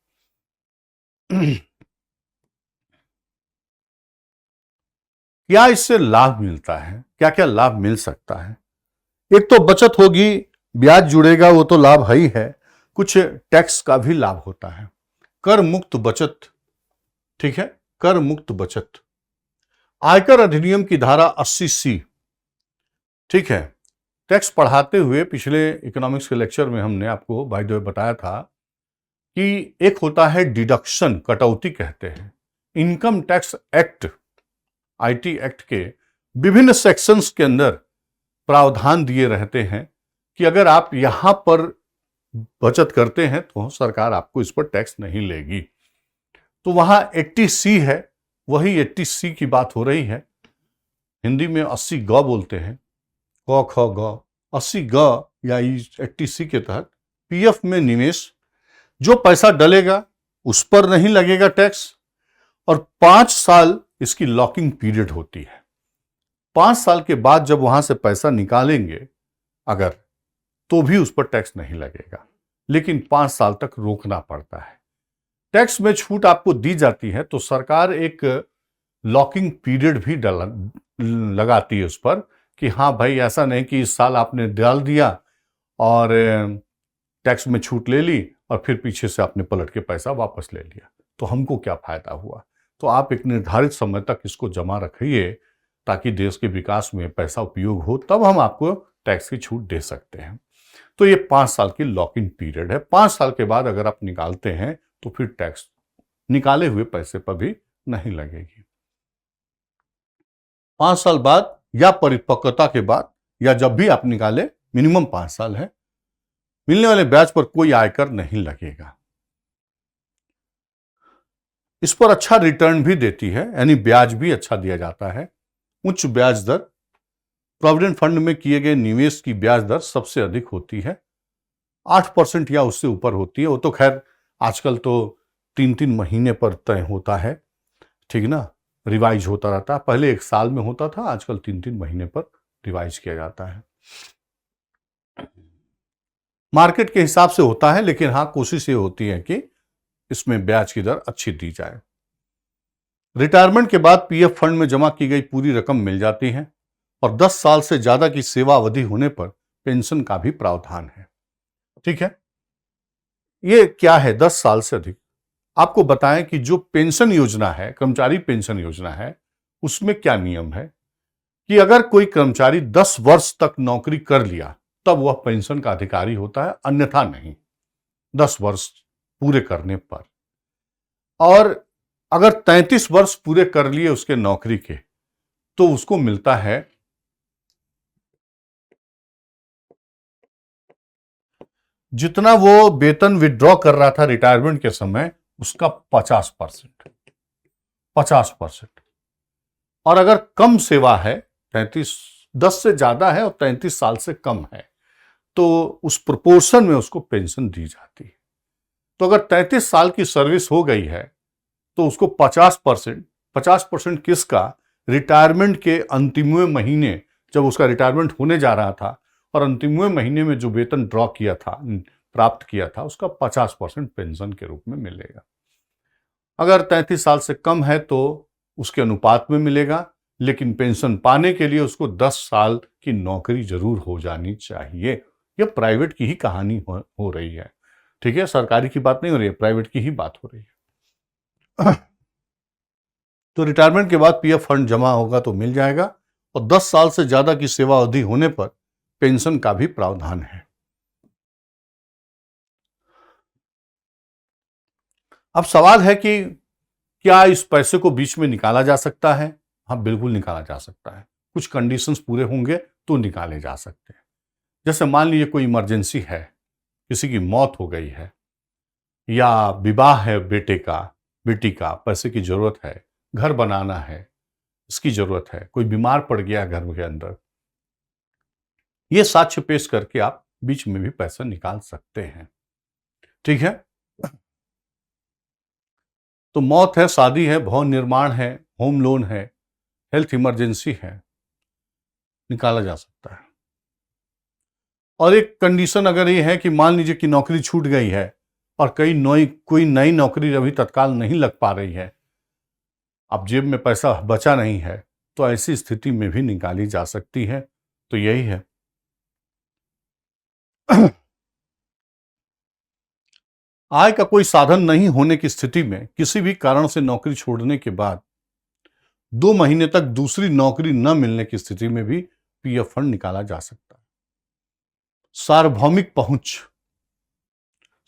क्या इससे लाभ मिलता है? क्या क्या लाभ मिल सकता है? एक तो बचत होगी, ब्याज जुड़ेगा, वो तो लाभ है ही है। कुछ टैक्स का भी लाभ होता है, कर मुक्त बचत। ठीक है, कर मुक्त बचत। आयकर अधिनियम की धारा 80C, ठीक है, टैक्स पढ़ाते हुए पिछले इकोनॉमिक्स के लेक्चर में हमने आपको बाय द वे बताया था कि एक होता है डिडक्शन, कटौती कहते हैं। Income tax act, IT act के विभिन्न सेक्शंस के अंदर प्रावधान दिए रहते हैं कि अगर आप यहां पर बचत करते हैं तो सरकार आपको इस पर टैक्स नहीं लेगी। तो वहां 80C है, वही 80C की बात हो रही है। हिंदी में 80 ग बोलते हैं, क ख ग। 80 ग या 80C के तहत पीएफ में निवेश, जो पैसा डलेगा उस पर नहीं लगेगा टैक्स, और 5 साल इसकी लॉकिंग पीरियड होती है। 5 साल के बाद जब वहां से पैसा निकालेंगे अगर, तो भी उस पर टैक्स नहीं लगेगा, लेकिन 5 साल तक रोकना पड़ता है। टैक्स में छूट आपको दी जाती है तो सरकार एक लॉकिंग पीरियड भी लगाती है उस पर कि हाँ भाई, ऐसा नहीं कि इस साल आपने डाल दिया और टैक्स में छूट ले ली और फिर पीछे से आपने पलट के पैसा वापस ले लिया, तो हमको क्या फायदा हुआ। तो आप एक निर्धारित समय तक इसको जमा रखिए ताकि देश के विकास में पैसा उपयोग हो, तब हम आपको टैक्स की छूट दे सकते हैं। तो ये 5 साल की लॉकिंग पीरियड है। 5 साल के बाद अगर आप निकालते हैं तो फिर टैक्स निकाले हुए पैसे पर भी नहीं लगेगी। 5 साल बाद या परिपक्वता के बाद या जब भी आप निकाले, मिनिमम 5 साल है, मिलने वाले ब्याज पर कोई आयकर नहीं लगेगा। इस पर अच्छा रिटर्न भी देती है, यानी ब्याज भी अच्छा दिया जाता है। उच्च ब्याज दर, प्रोविडेंट फंड में किए गए निवेश की ब्याज दर सबसे अधिक होती है, 8% या उससे ऊपर होती है। वो तो खैर आजकल तो 3-3 महीने पर तय होता है, ठीक ना, रिवाइज होता रहता है। पहले 1 साल में होता था, आजकल 3-3 महीने पर रिवाइज किया जाता है। मार्केट के हिसाब से होता है, लेकिन हाँ, कोशिश ये होती है कि इसमें ब्याज की दर अच्छी दी जाए। रिटायरमेंट के बाद पीएफ फंड में जमा की गई पूरी रकम मिल जाती है और 10 साल से ज्यादा की सेवा अवधि होने पर पेंशन का भी प्रावधान है। ठीक है, ये क्या है 10 साल से अधिक? आपको बताएं कि जो पेंशन योजना है, कर्मचारी पेंशन योजना है, उसमें क्या नियम है कि अगर कोई कर्मचारी 10 वर्ष तक नौकरी कर लिया तब वह पेंशन का अधिकारी होता है, अन्यथा नहीं, 10 वर्ष पूरे करने पर। और अगर 33 वर्ष पूरे कर लिए उसके नौकरी के, तो उसको मिलता है जितना वो वेतन विड्रॉ कर रहा था रिटायरमेंट के समय, उसका 50%। और अगर कम सेवा है, 10 से ज्यादा है और 33 साल से कम है, तो उस प्रोपोर्शन में उसको पेंशन दी जाती है। तो अगर 33 साल की सर्विस हो गई है तो उसको 50% किसका? रिटायरमेंट के अंतिमवें महीने, जब उसका रिटायरमेंट होने जा रहा था और अंतिमवें महीने में जो वेतन ड्रॉ किया था, प्राप्त किया था, उसका 50% पेंशन के रूप में मिलेगा। अगर 33 साल से कम है तो उसके अनुपात में मिलेगा, लेकिन पेंशन पाने के लिए उसको 10 साल की नौकरी जरूर हो जानी चाहिए। यह प्राइवेट की ही कहानी हो रही है, ठीक है, सरकारी की बात नहीं हो रही है, प्राइवेट की ही बात हो रही है। तो रिटायरमेंट के बाद पीएफ फंड जमा होगा तो मिल जाएगा, और 10 साल से ज्यादा की सेवा अवधि होने पर पेंशन का भी प्रावधान है। अब सवाल है कि क्या इस पैसे को बीच में निकाला जा सकता है? हाँ, बिल्कुल निकाला जा सकता है। कुछ कंडीशंस पूरे होंगे तो निकाले जा सकते हैं। जैसे मान लीजिए कोई इमरजेंसी है, किसी की मौत हो गई है, या विवाह है बेटे का, बेटी का, पैसे की जरूरत है, घर बनाना है, इसकी जरूरत है, कोई बीमार पड़ गया घर के अंदर, ये साक्ष्य पेश करके आप बीच में भी पैसा निकाल सकते हैं। ठीक है, तो मौत है, शादी है, भवन निर्माण है, होम लोन है, हेल्थ इमरजेंसी है, निकाला जा सकता है। और एक कंडीशन अगर ये है कि मान लीजिए कि नौकरी छूट गई है और कोई नई नौकरी अभी तत्काल नहीं लग पा रही है, अब जेब में पैसा बचा नहीं है, तो ऐसी स्थिति में भी निकाली जा सकती है। तो यही है। आय का कोई साधन नहीं होने की स्थिति में किसी भी कारण से नौकरी छोड़ने के बाद 2 महीने तक दूसरी नौकरी न मिलने की स्थिति में भी पीएफ फंड निकाला जा सकता है। सार्वभौमिक पहुंच,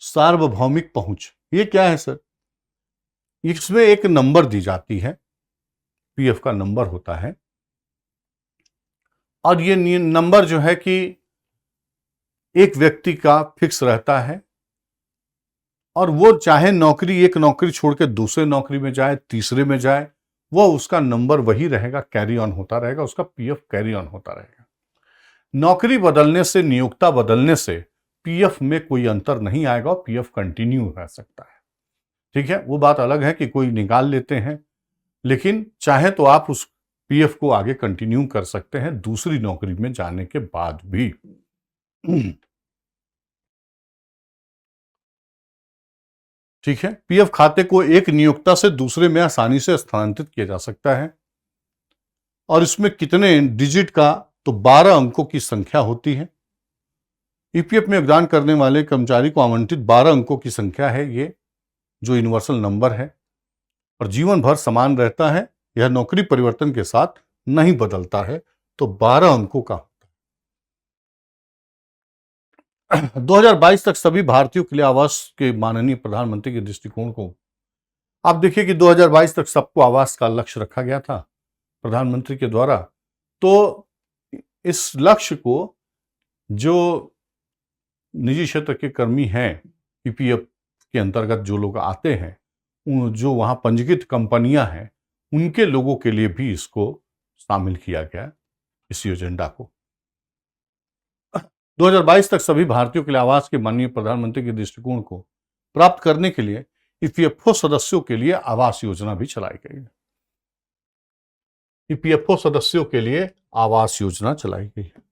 सार्वभौमिक पहुंच ये क्या है सर? इसमें एक नंबर दी जाती है, पीएफ का नंबर होता है, और ये नंबर जो है कि एक व्यक्ति का फिक्स रहता है, और वो चाहे एक नौकरी छोड़ के दूसरे नौकरी में जाए, तीसरे में जाए, वो उसका नंबर वही रहेगा, कैरी ऑन होता रहेगा, उसका पीएफ कैरी ऑन होता रहेगा। नौकरी बदलने से, नियोक्ता बदलने से पीएफ में कोई अंतर नहीं आएगा और पीएफ कंटिन्यू रह सकता है। ठीक है, वो बात अलग है कि कोई निकाल लेते हैं, लेकिन चाहे तो आप उस पीएफ को आगे कंटिन्यू कर सकते हैं दूसरी नौकरी में जाने के बाद भी। ठीक है, पीएफ खाते को एक नियोक्ता से दूसरे में आसानी से स्थानांतरित किया जा सकता है, और इसमें कितने डिजिट का, तो 12 अंकों की संख्या होती है। ईपीएफ में योगदान करने वाले कर्मचारी को आवंटित 12 अंकों की संख्या है ये, जो यूनिवर्सल नंबर है, और जीवन भर समान रहता है। यह नौकरी परिवर्तन के साथ नहीं बदलता है, तो 12 अंकों का होता है। 2022 तक सभी भारतीयों के लिए आवास के माननीय प्रधानमंत्री के दृष्टिकोण को, आप देखिए कि 2022 तक सबको आवास का लक्ष्य रखा गया था प्रधानमंत्री के द्वारा। तो इस लक्ष्य को जो निजी क्षेत्र के कर्मी हैं, ईपीएफ के अंतर्गत जो लोग आते हैं, जो वहां पंजीकृत कंपनियां हैं, उनके लोगों के लिए भी इसको शामिल किया गया, इस एजेंडा को। 2022 तक सभी भारतीयों के लिए आवास के माननीय प्रधानमंत्री के दृष्टिकोण को प्राप्त करने के लिए ईपीएफओ सदस्यों के लिए आवास योजना भी चलाई गई है। ईपीएफओ सदस्यों के लिए आवास योजना चलाई गई है।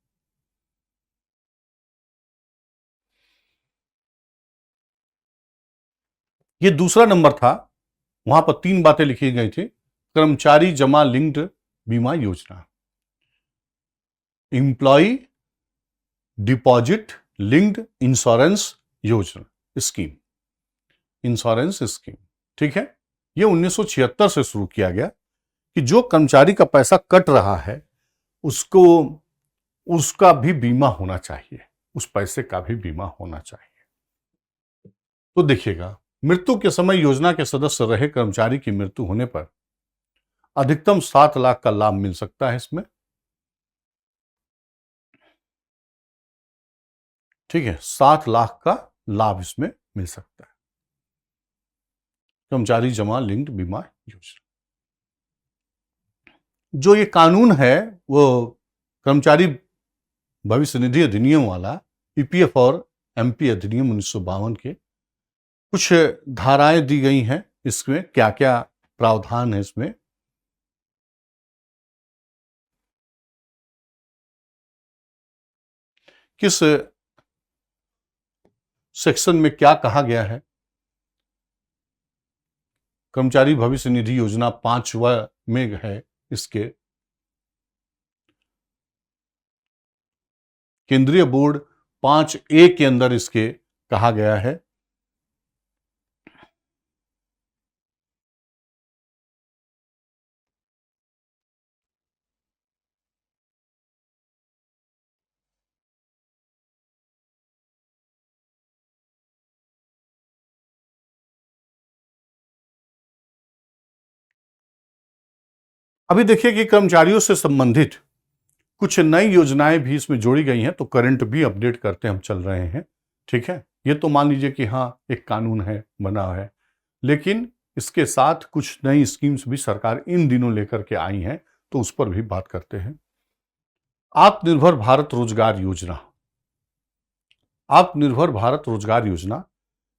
ये दूसरा नंबर था, वहां पर 3 बातें लिखी गई थी। कर्मचारी जमा लिंक्ड बीमा योजना, एम्प्लॉय डिपॉजिट लिंक्ड इंश्योरेंस योजना, स्कीम, इंश्योरेंस स्कीम। ठीक है, यह 1976 से शुरू किया गया कि जो कर्मचारी का पैसा कट रहा है उसको, उसका भी बीमा होना चाहिए, उस पैसे का भी बीमा होना चाहिए। तो देखिएगा, मृत्यु के समय योजना के सदस्य रहे कर्मचारी की मृत्यु होने पर अधिकतम 7 लाख का लाभ मिल सकता है इसमें। ठीक है, 7 लाख का लाभ इसमें मिल सकता है, कर्मचारी जमा लिंक्ड बीमा योजना। जो ये कानून है वो कर्मचारी भविष्य निधि अधिनियम वाला, ईपीएफ और एमपी अधिनियम 1952 के कुछ धाराएं दी गई हैं। इसमें क्या क्या प्रावधान है, इसमें किस सेक्शन में क्या कहा गया है। कर्मचारी भविष्य निधि योजना 5वां में है, इसके केंद्रीय बोर्ड 5A के अंदर इसके कहा गया है। अभी देखिए कि कर्मचारियों से संबंधित कुछ नई योजनाएं भी इसमें जोड़ी गई हैं, तो करंट भी अपडेट करते हम चल रहे हैं। ठीक है, ये तो मान लीजिए कि हाँ एक कानून है, बना है, लेकिन इसके साथ कुछ नई स्कीम्स भी सरकार इन दिनों लेकर के आई हैं, तो उस पर भी बात करते हैं। आत्मनिर्भर भारत रोजगार योजना, आत्मनिर्भर भारत रोजगार योजना,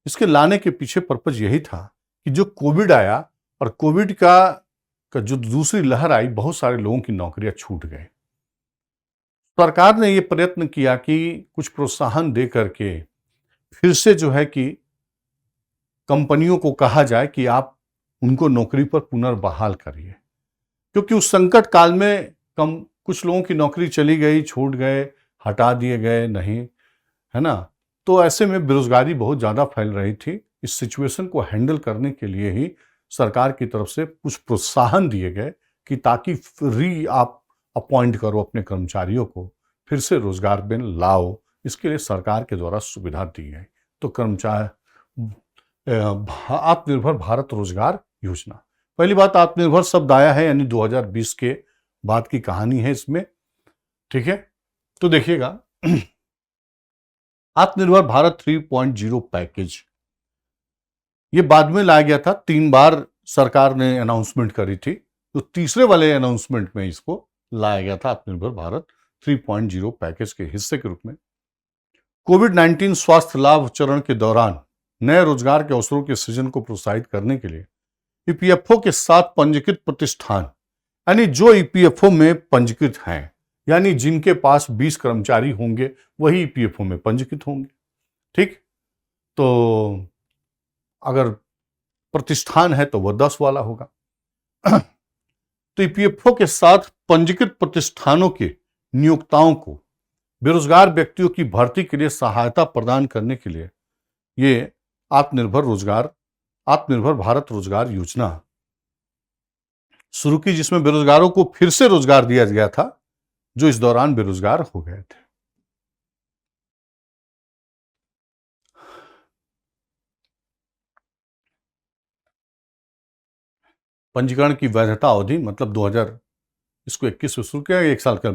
इसके लाने के पीछे पर्पज यही था कि जो कोविड आया और कोविड का जो दूसरी लहर आई, बहुत सारे लोगों की नौकरियां छूट गए। सरकार ने यह प्रयत्न किया कि कुछ प्रोत्साहन दे करके फिर से जो है कि कंपनियों को कहा जाए कि आप उनको नौकरी पर पुनर्बहाल करिए, क्योंकि उस संकट काल में कुछ लोगों की नौकरी चली गई, छूट गए, हटा दिए गए, नहीं है ना। तो ऐसे में बेरोजगारी बहुत ज्यादा फैल रही थी। इस सिचुएशन को हैंडल करने के लिए ही सरकार की तरफ से कुछ प्रोत्साहन दिए गए कि ताकि आप अपॉइंट करो अपने कर्मचारियों को, फिर से रोजगार में लाओ। इसके लिए सरकार के द्वारा सुविधा दी गई। तो कर्मचारी आत्मनिर्भर भारत रोजगार योजना, पहली बात आत्मनिर्भर शब्द आया है, यानी 2020 के बाद की कहानी है इसमें। ठीक है, तो देखिएगा आत्मनिर्भर भारत 3.0 पैकेज ये बाद में लाया गया था। 3 बार सरकार ने अनाउंसमेंट करी थी, तो तीसरे वाले अनाउंसमेंट में इसको लाया गया था आत्मनिर्भर भारत 3.0 पैकेज के हिस्से के रूप में। कोविड-19 स्वास्थ्य लाभ चरण के दौरान नए रोजगार के अवसरों के सृजन को प्रोत्साहित करने के लिए ईपीएफओ के साथ पंजीकृत प्रतिष्ठान, यानी जो ईपीएफओ में पंजीकृत हैं, यानी जिनके पास 20 कर्मचारी होंगे वही ईपीएफओ में पंजीकृत होंगे। ठीक, तो अगर प्रतिष्ठान है तो वह 10 वाला होगा। तो ईपीएफओ के साथ पंजीकृत प्रतिष्ठानों के नियोक्ताओं को बेरोजगार व्यक्तियों की भर्ती के लिए सहायता प्रदान करने के लिए ये आत्मनिर्भर भारत रोजगार योजना शुरू की, जिसमें बेरोजगारों को फिर से रोजगार दिया गया था जो इस दौरान बेरोजगार हो गए थे। पंजीकरण की वैधता अवधि मतलब 2000 इसको 21 से शुरू किया, 1 साल का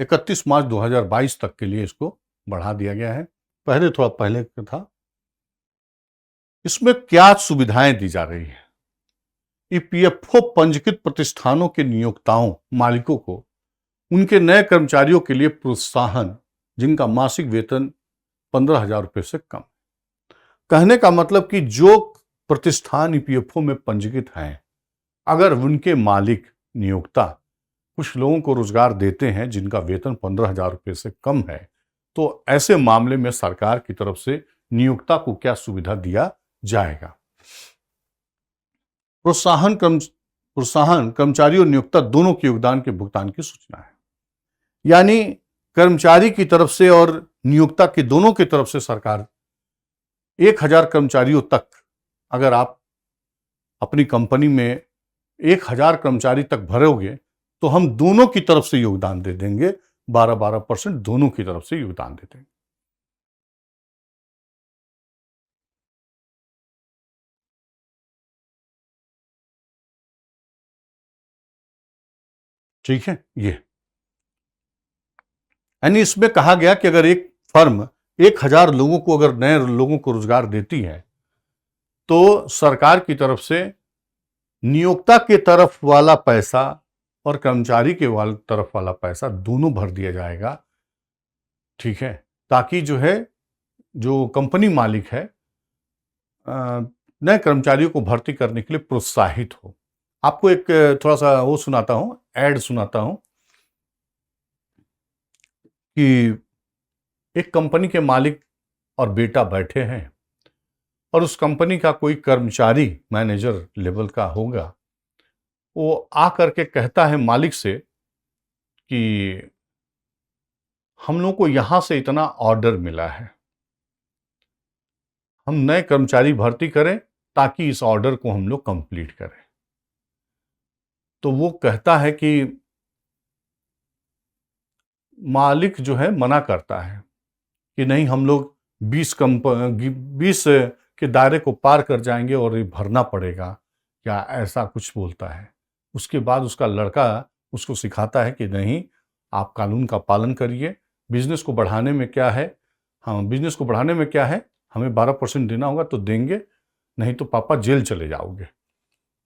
31 मार्च 2022 तक के लिए इसको बढ़ा दिया गया है। पहले थोड़ा पहले का था। इसमें क्या सुविधाएं दी जा रही है? ईपीएफओ पंजीकृत प्रतिष्ठानों के नियोक्ताओं मालिकों को उनके नए कर्मचारियों के लिए प्रोत्साहन, जिनका मासिक वेतन 15,000 रुपये से कम। कहने का मतलब कि जो प्रतिष्ठान ईपीएफओ में पंजीकृत हैं, अगर उनके मालिक नियोक्ता कुछ लोगों को रोजगार देते हैं जिनका वेतन 15,000 रुपये से कम है, तो ऐसे मामले में सरकार की तरफ से नियोक्ता को क्या सुविधा दिया जाएगा? प्रोत्साहन कर्मचारी और नियोक्ता दोनों के योगदान के भुगतान की सूचना है। यानी कर्मचारी की तरफ से और नियोक्ता के दोनों की तरफ से सरकार 1000 कर्मचारियों तक, अगर आप अपनी कंपनी में 1000 कर्मचारी तक भरोगे तो हम दोनों की तरफ से योगदान दे देंगे, 12% दोनों की तरफ से योगदान दे देंगे। ठीक है, ये यानी इसमें कहा गया कि अगर एक फर्म 1000 लोगों को, अगर नए लोगों को रोजगार देती है तो सरकार की तरफ से नियोक्ता के तरफ वाला पैसा और कर्मचारी के तरफ वाला पैसा दोनों भर दिया जाएगा। ठीक है, ताकि जो कंपनी मालिक है नए कर्मचारियों को भर्ती करने के लिए प्रोत्साहित हो। आपको एक थोड़ा सा वो सुनाता हूं, ऐड सुनाता हूं कि एक कंपनी के मालिक और बेटा बैठे हैं और उस कंपनी का कोई कर्मचारी मैनेजर लेवल का होगा, वो आ करके कहता है मालिक से कि हम लोग को यहां से इतना ऑर्डर मिला है, हम नए कर्मचारी भर्ती करें ताकि इस ऑर्डर को हम लोग कंप्लीट करें। तो वो कहता है कि मालिक जो है मना करता है कि नहीं, हम लोग 20 के दायरे को पार कर जाएंगे और ये भरना पड़ेगा, क्या ऐसा कुछ बोलता है। उसके बाद उसका लड़का उसको सिखाता है कि नहीं, आप कानून का पालन करिए, बिजनेस को बढ़ाने में क्या है, बिजनेस को बढ़ाने में क्या है, हमें 12% देना होगा तो देंगे, नहीं तो पापा जेल चले जाओगे।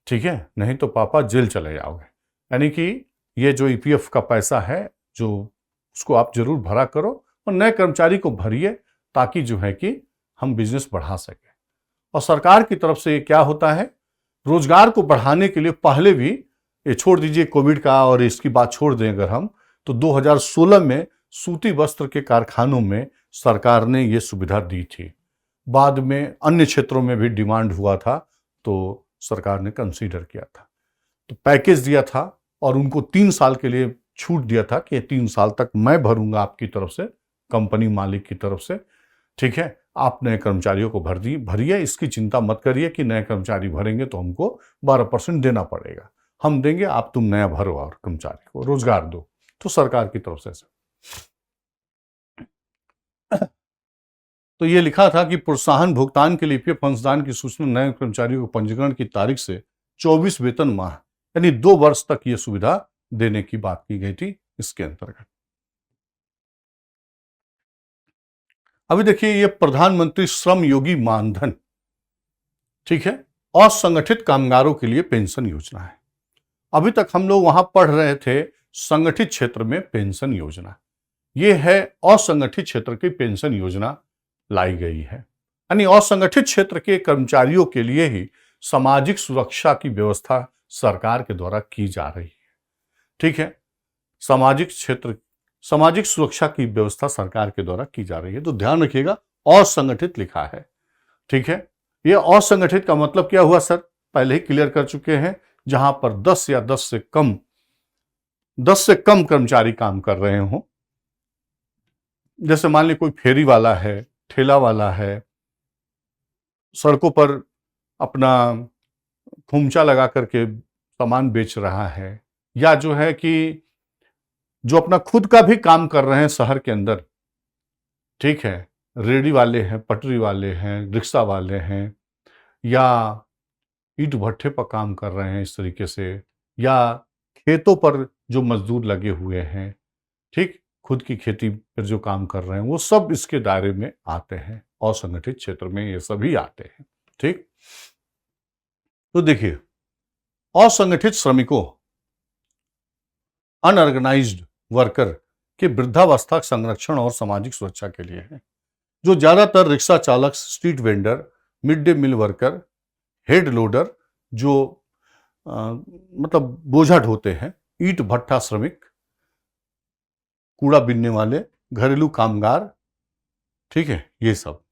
ठीक है, नहीं तो पापा जेल चले जाओगे। यानी कि ये जो ईपीएफ का पैसा है जो उसको आप जरूर भरा करो और नए कर्मचारी को भरिए ताकि कि हम बिजनेस बढ़ा सके। और सरकार की तरफ से क्या होता है, रोजगार को बढ़ाने के लिए पहले भी, ये छोड़ दीजिए कोविड का और इसकी बात छोड़ दें अगर हम, तो 2016 में सूती वस्त्र के कारखानों में सरकार ने ये सुविधा दी थी। बाद में अन्य क्षेत्रों में भी डिमांड हुआ था तो सरकार ने कंसीडर किया था, तो पैकेज दिया था और उनको 3 साल के लिए छूट दिया था कि 3 साल तक मैं भरूंगा आपकी तरफ से, कंपनी मालिक की तरफ से। ठीक है, आप नए कर्मचारियों को भरिए, इसकी चिंता मत करिए कि नए कर्मचारी भरेंगे तो हमको 12% देना पड़ेगा, हम देंगे, आप तुम नया भरो और कर्मचारी को रोजगार दो। तो सरकार की तरफ से तो ये लिखा था कि प्रोत्साहन भुगतान के लिए ईपीएफ अंशदान की सूचना नए कर्मचारियों को पंजीकरण की तारीख से 24 वेतन माह यानी 2 वर्ष तक ये सुविधा देने की बात की गई थी। इसके अंतर्गत। अभी देखिए, ये प्रधानमंत्री श्रम योगी मानधन, ठीक है, असंगठित कामगारों के लिए पेंशन योजना है। अभी तक हम लोग वहां पढ़ रहे थे संगठित क्षेत्र में पेंशन योजना, ये है असंगठित क्षेत्र की पेंशन योजना लाई गई है। यानी असंगठित क्षेत्र के कर्मचारियों के लिए ही सामाजिक सुरक्षा की व्यवस्था सरकार के द्वारा की जा रही है, ठीक है। सामाजिक सुरक्षा की व्यवस्था सरकार के द्वारा की जा रही है, तो ध्यान रखिएगा असंगठित लिखा है, ठीक है। यह असंगठित का मतलब क्या हुआ सर, पहले ही क्लियर कर चुके हैं, जहां पर 10 या 10 से कम कर्मचारी काम कर रहे हों। जैसे मान ली कोई फेरी वाला है, ठेला वाला है, सड़कों पर अपना खुमचा लगा करके सामान बेच रहा है, या जो है कि जो अपना खुद का भी काम कर रहे हैं शहर के अंदर, ठीक है, रेडी वाले हैं, पटरी वाले हैं, रिक्शा वाले हैं, या ईंट भट्ठे पर काम कर रहे हैं इस तरीके से, या खेतों पर जो मजदूर लगे हुए हैं, ठीक, खुद की खेती पर जो काम कर रहे हैं, वो सब इसके दायरे में आते हैं। असंगठित क्षेत्र में ये सभी आते हैं, ठीक। तो देखिए, असंगठित श्रमिकों, अनऑर्गेनाइज्ड वर्कर के वृद्धावस्था संरक्षण और सामाजिक सुरक्षा के लिए है, जो ज्यादातर रिक्शा चालक, street vendor, midday meal worker, head loader, जो मतलब बोझा ढोते हैं, ईंट भट्ठा श्रमिक, कूड़ा बीनने वाले, घरेलू कामगार, ठीक है, ये सब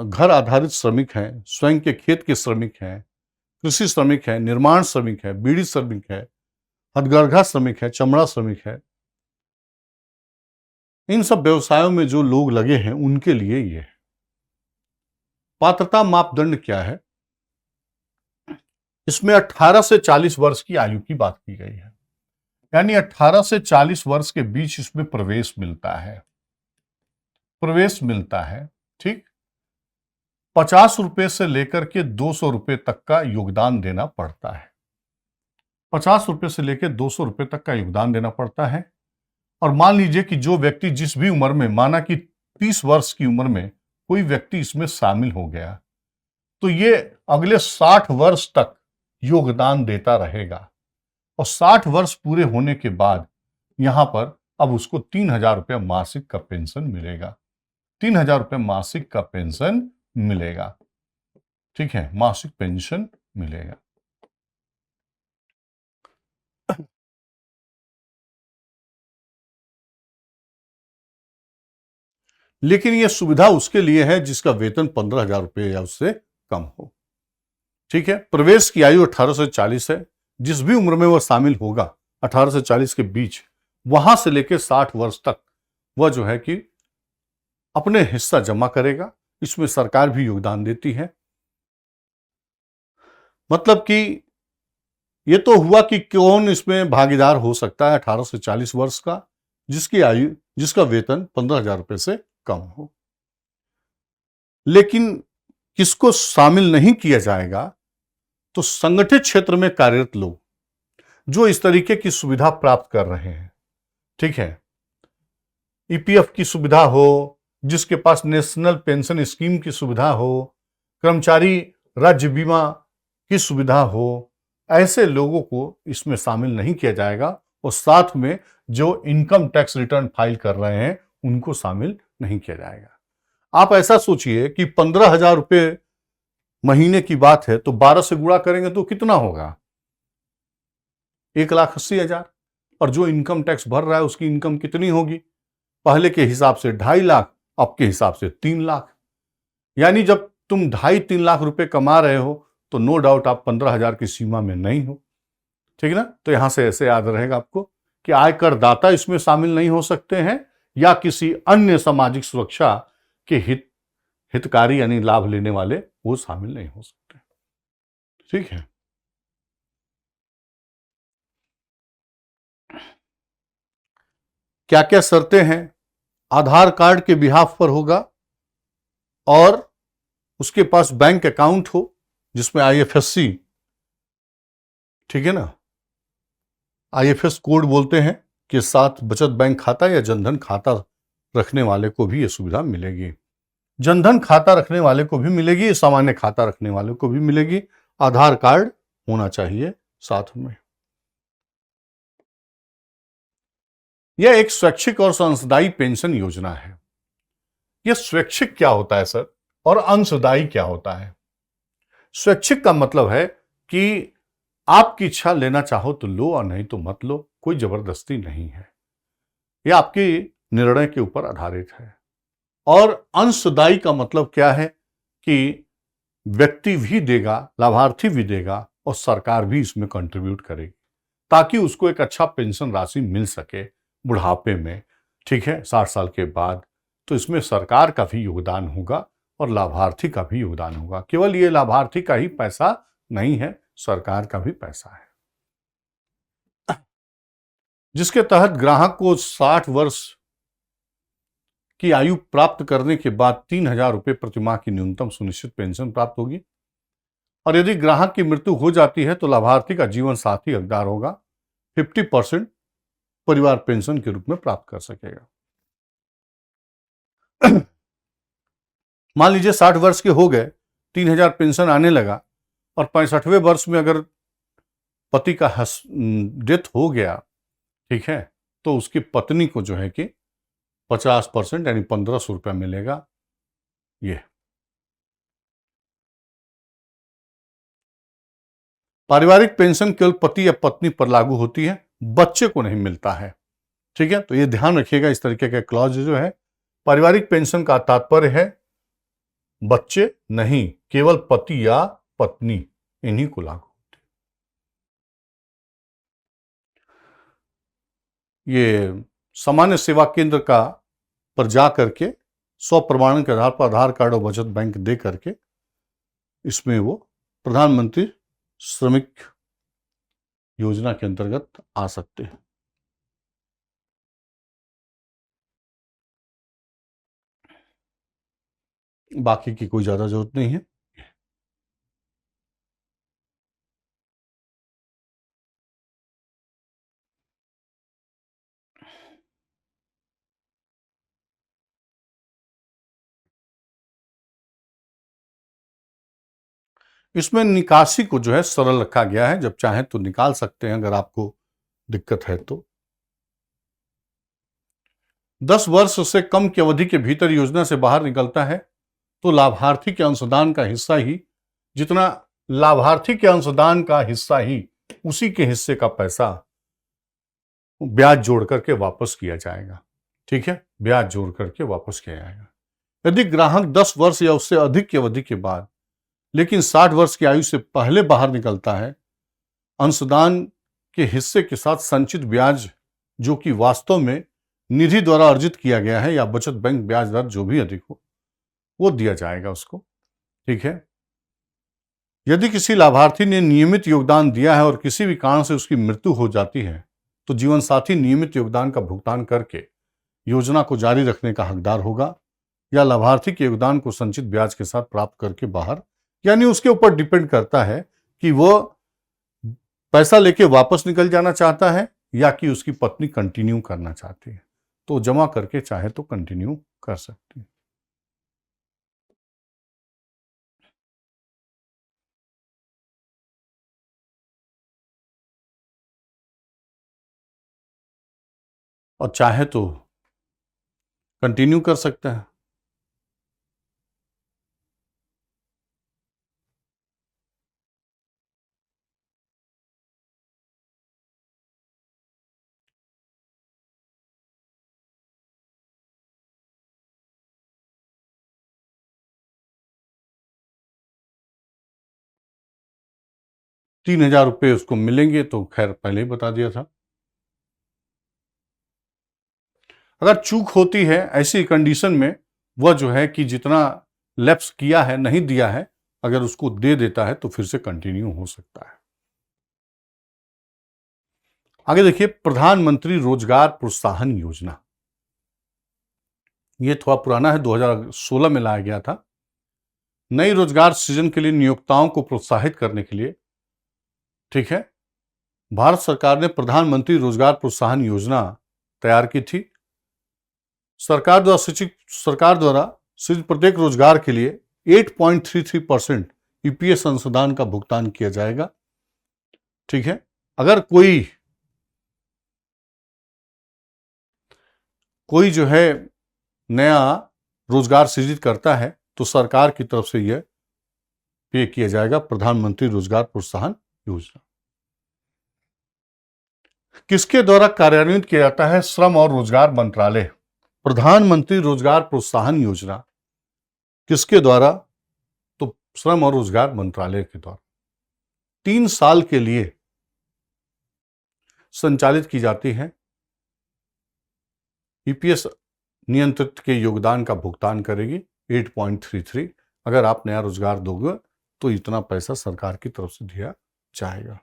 घर आधारित श्रमिक हैं, स्वयं के खेत के श्रमिक हैं, कृषि श्रमिक है, निर्माण श्रमिक है, बीड़ी श्रमिक है, हथकरघा श्रमिक है, चमड़ा श्रमिक है। इन सब व्यवसायों में जो लोग लगे हैं उनके लिए ये है। पात्रता मापदंड क्या है, इसमें 18 से 40 वर्ष की आयु की बात की गई है, यानी 18 से 40 वर्ष के बीच इसमें प्रवेश मिलता है, ठीक। 50 रुपए से लेकर के 200 रुपए तक का योगदान देना पड़ता है। 50 रुपए से लेकर 200 रुपए तक का योगदान देना पड़ता है। और मान लीजिए कि जो व्यक्ति जिस भी उम्र में, माना कि 30 वर्ष की उम्र में कोई व्यक्ति इसमें शामिल हो गया, तो ये अगले 60 वर्ष तक योगदान देता रहेगा, और 60 वर्ष पूरे होने के बाद यहां पर अब उसको 3,000 रुपया मासिक का पेंशन मिलेगा। 3,000 रुपये मासिक का पेंशन मिलेगा, ठीक है, मासिक पेंशन मिलेगा। लेकिन यह सुविधा उसके लिए है जिसका वेतन 15,000 रुपये या उससे कम हो, ठीक है। प्रवेश की आयु 18 से 40 है। जिस भी उम्र में वह शामिल होगा 18 से 40 के बीच, वहां से लेकर 60 वर्ष तक वह जो है कि अपने हिस्सा जमा करेगा। इसमें सरकार भी योगदान देती है। मतलब कि यह तो हुआ कि कौन इसमें भागीदार हो सकता है 18 से 40 वर्ष का, जिसकी आयु, जिसका वेतन 15,000 रुपये से कम हो। लेकिन किसको शामिल नहीं किया जाएगा, तो संगठित क्षेत्र में कार्यरत लोग जो इस तरीके की सुविधा प्राप्त कर रहे हैं, ठीक है, ईपीएफ की सुविधा हो, जिसके पास नेशनल पेंशन स्कीम की सुविधा हो, कर्मचारी राज्य बीमा की सुविधा हो, ऐसे लोगों को इसमें शामिल नहीं किया जाएगा। और साथ में जो इनकम टैक्स रिटर्न फाइल कर रहे हैं उनको शामिल नहीं किया जाएगा। आप ऐसा सोचिए कि 15,000 रुपये महीने की बात है, तो 12 से गुणा करेंगे तो कितना होगा, 1,80,000। और जो इनकम टैक्स भर रहा है उसकी इनकम कितनी होगी, पहले के हिसाब से 2.5 लाख, अब के हिसाब से 3 लाख। यानी जब तुम 2.5-3 लाख रुपए कमा रहे हो तो नो डाउट आप 15,000 की सीमा में नहीं हो, ठीक ना। तो यहां से ऐसे याद रहेगा आपको कि आयकर दाता इसमें शामिल नहीं हो सकते हैं, या किसी अन्य सामाजिक सुरक्षा के हितकारी यानी लाभ लेने वाले वो शामिल नहीं हो सकते, ठीक है। क्या क्या शर्तें हैं, आधार कार्ड के बिहाफ पर होगा, और उसके पास बैंक अकाउंट हो जिसमें आईएफएससी, ठीक है ना, IFS कोड बोलते हैं के साथ बचत बैंक खाता या जनधन खाता रखने वाले को भी ये सुविधा मिलेगी। जनधन खाता रखने वाले को भी मिलेगी, सामान्य खाता रखने वाले को भी मिलेगी। आधार कार्ड होना चाहिए साथ में। यह एक स्वैच्छिक और अंशदायी पेंशन योजना है। यह स्वैच्छिक क्या होता है सर, और अंशदायी क्या होता है? स्वैच्छिक का मतलब है कि आपकी इच्छा, लेना चाहो तो लो और नहीं तो मत लो, कोई जबरदस्ती नहीं है, यह आपके निर्णय के ऊपर आधारित है। और अंशदायी का मतलब क्या है कि व्यक्ति भी देगा, लाभार्थी भी देगा और सरकार भी इसमें कंट्रीब्यूट करेगी ताकि उसको एक अच्छा पेंशन राशि मिल सके बुढ़ापे में, ठीक है, 60 साल के बाद। तो इसमें सरकार का भी योगदान होगा और लाभार्थी का भी योगदान होगा। केवल ये लाभार्थी का ही पैसा नहीं है, सरकार का भी पैसा है, जिसके तहत ग्राहक को 60 वर्ष की आयु प्राप्त करने के बाद 3,000 रुपये प्रतिमाह की न्यूनतम सुनिश्चित पेंशन प्राप्त होगी। और यदि ग्राहक की मृत्यु हो जाती है तो लाभार्थी का जीवन साथी हकदार होगा 50% परिवार पेंशन के रूप में प्राप्त कर सकेगा। मान लीजिए 60 वर्ष के हो गए, 3,000 पेंशन आने लगा और 65वें वर्ष में अगर पति का डेथ हो गया, ठीक है, तो उसकी पत्नी को जो है कि 50% यानी 1,500 रुपया मिलेगा। ये पारिवारिक पेंशन केवल पति या पत्नी पर लागू होती है, बच्चे को नहीं मिलता है, ठीक है। तो ये ध्यान रखिएगा, इस तरीके का क्लॉज जो है, पारिवारिक पेंशन का तात्पर्य है बच्चे नहीं, केवल पति या पत्नी, इन्हीं को लागू होती है। ये सामान्य सेवा केंद्र का पर जा करके 100 प्रमाणन के आधार पर आधार कार्ड और बचत बैंक दे करके इसमें वो प्रधानमंत्री श्रमिक योजना के अंतर्गत आ सकते हैं। बाकी की कोई ज्यादा जरूरत नहीं है। इसमें निकासी को जो है सरल रखा गया है, जब चाहे तो निकाल सकते हैं अगर आपको दिक्कत है तो। 10 वर्ष से कम की अवधि के भीतर योजना से बाहर निकलता है तो लाभार्थी के अंशदान का हिस्सा ही, जितना लाभार्थी के अंशदान का हिस्सा ही, उसी के हिस्से का पैसा ब्याज जोड़ करके वापस किया जाएगा, ठीक है, ब्याज जोड़ करके वापस किया जाएगा। यदि ग्राहक 10 वर्ष या उससे अधिक की अवधि के बाद लेकिन 60 वर्ष की आयु से पहले बाहर निकलता है, अंशदान के हिस्से के साथ संचित ब्याज जो कि वास्तव में निधि द्वारा अर्जित किया गया है या बचत बैंक ब्याज दर जो भी अधिक हो वो दिया जाएगा उसको, ठीक है। यदि किसी लाभार्थी ने नियमित योगदान दिया है और किसी भी कारण से उसकी मृत्यु हो जाती है तो जीवन साथी नियमित योगदान का भुगतान करके योजना को जारी रखने का हकदार होगा या लाभार्थी के योगदान को संचित ब्याज के साथ प्राप्त करके बाहर, यानी उसके ऊपर डिपेंड करता है कि वो पैसा लेके वापस निकल जाना चाहता है या कि उसकी पत्नी कंटिन्यू करना चाहती है, तो जमा करके चाहे तो कंटिन्यू कर सकती है। और चाहे तो कंटिन्यू कर सकता है। ₹3,000 उसको मिलेंगे तो खैर पहले ही बता दिया था। अगर चूक होती है ऐसी कंडीशन में, वह जो है कि जितना लैप्स किया है, नहीं दिया है, अगर उसको दे देता है तो फिर से कंटिन्यू हो सकता है। आगे देखिए, प्रधानमंत्री रोजगार प्रोत्साहन योजना, ये थोड़ा पुराना है, 2016 में लाया गया था। नई रोजगार सृजन के लिए नियोक्ताओं को प्रोत्साहित करने के लिए, ठीक है, भारत सरकार ने प्रधानमंत्री रोजगार प्रोत्साहन योजना तैयार की थी। सरकार द्वारा सृजित प्रत्येक रोजगार के लिए 8.33% ईपीएस अंशदान का भुगतान किया जाएगा। ठीक है, अगर कोई जो है नया रोजगार सृजित करता है तो सरकार की तरफ से यह पे किया जाएगा, प्रधानमंत्री रोजगार प्रोत्साहन योजना। किसके द्वारा कार्यान्वित किया जाता है? श्रम और रोजगार मंत्रालय। प्रधानमंत्री रोजगार प्रोत्साहन योजना किसके द्वारा? तो श्रम और रोजगार मंत्रालय के द्वारा 3 साल के लिए संचालित की जाती है। ईपीएस नियंत्रित के योगदान का भुगतान करेगी 8.33। अगर आप नया रोजगार दोगे तो इतना पैसा सरकार की तरफ से दिया जाएगा।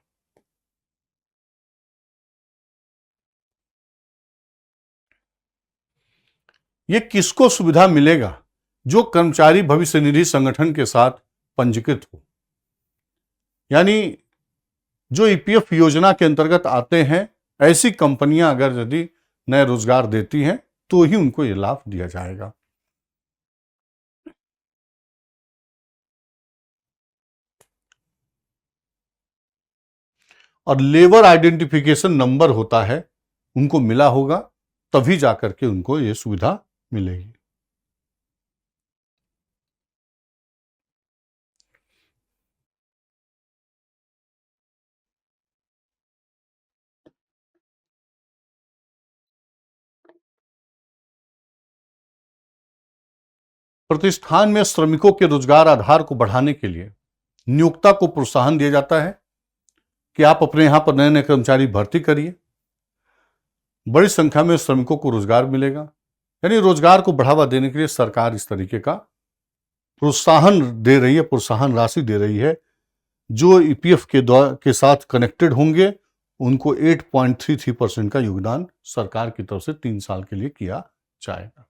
ये किसको सुविधा मिलेगा? जो कर्मचारी भविष्य निधि संगठन के साथ पंजीकृत हो, यानी जो ईपीएफ योजना के अंतर्गत आते हैं, ऐसी कंपनियां अगर यदि नए रोजगार देती हैं तो ही उनको ये लाभ दिया जाएगा। और लेबर आइडेंटिफिकेशन नंबर होता है, उनको मिला होगा, तभी जाकर के उनको ये सुविधा मिलेगी। प्रतिष्ठान में श्रमिकों के रोजगार आधार को बढ़ाने के लिए नियोक्ता को प्रोत्साहन दिया जाता है कि आप अपने यहां पर नए नए कर्मचारी भर्ती करिए, बड़ी संख्या में श्रमिकों को रोजगार मिलेगा। यानी रोजगार को बढ़ावा देने के लिए सरकार इस तरीके का प्रोत्साहन दे रही है, प्रोत्साहन राशि दे रही है। जो ईपीएफ के साथ कनेक्टेड होंगे उनको 8.33% का योगदान सरकार की तरफ से 3 साल के लिए किया जाएगा।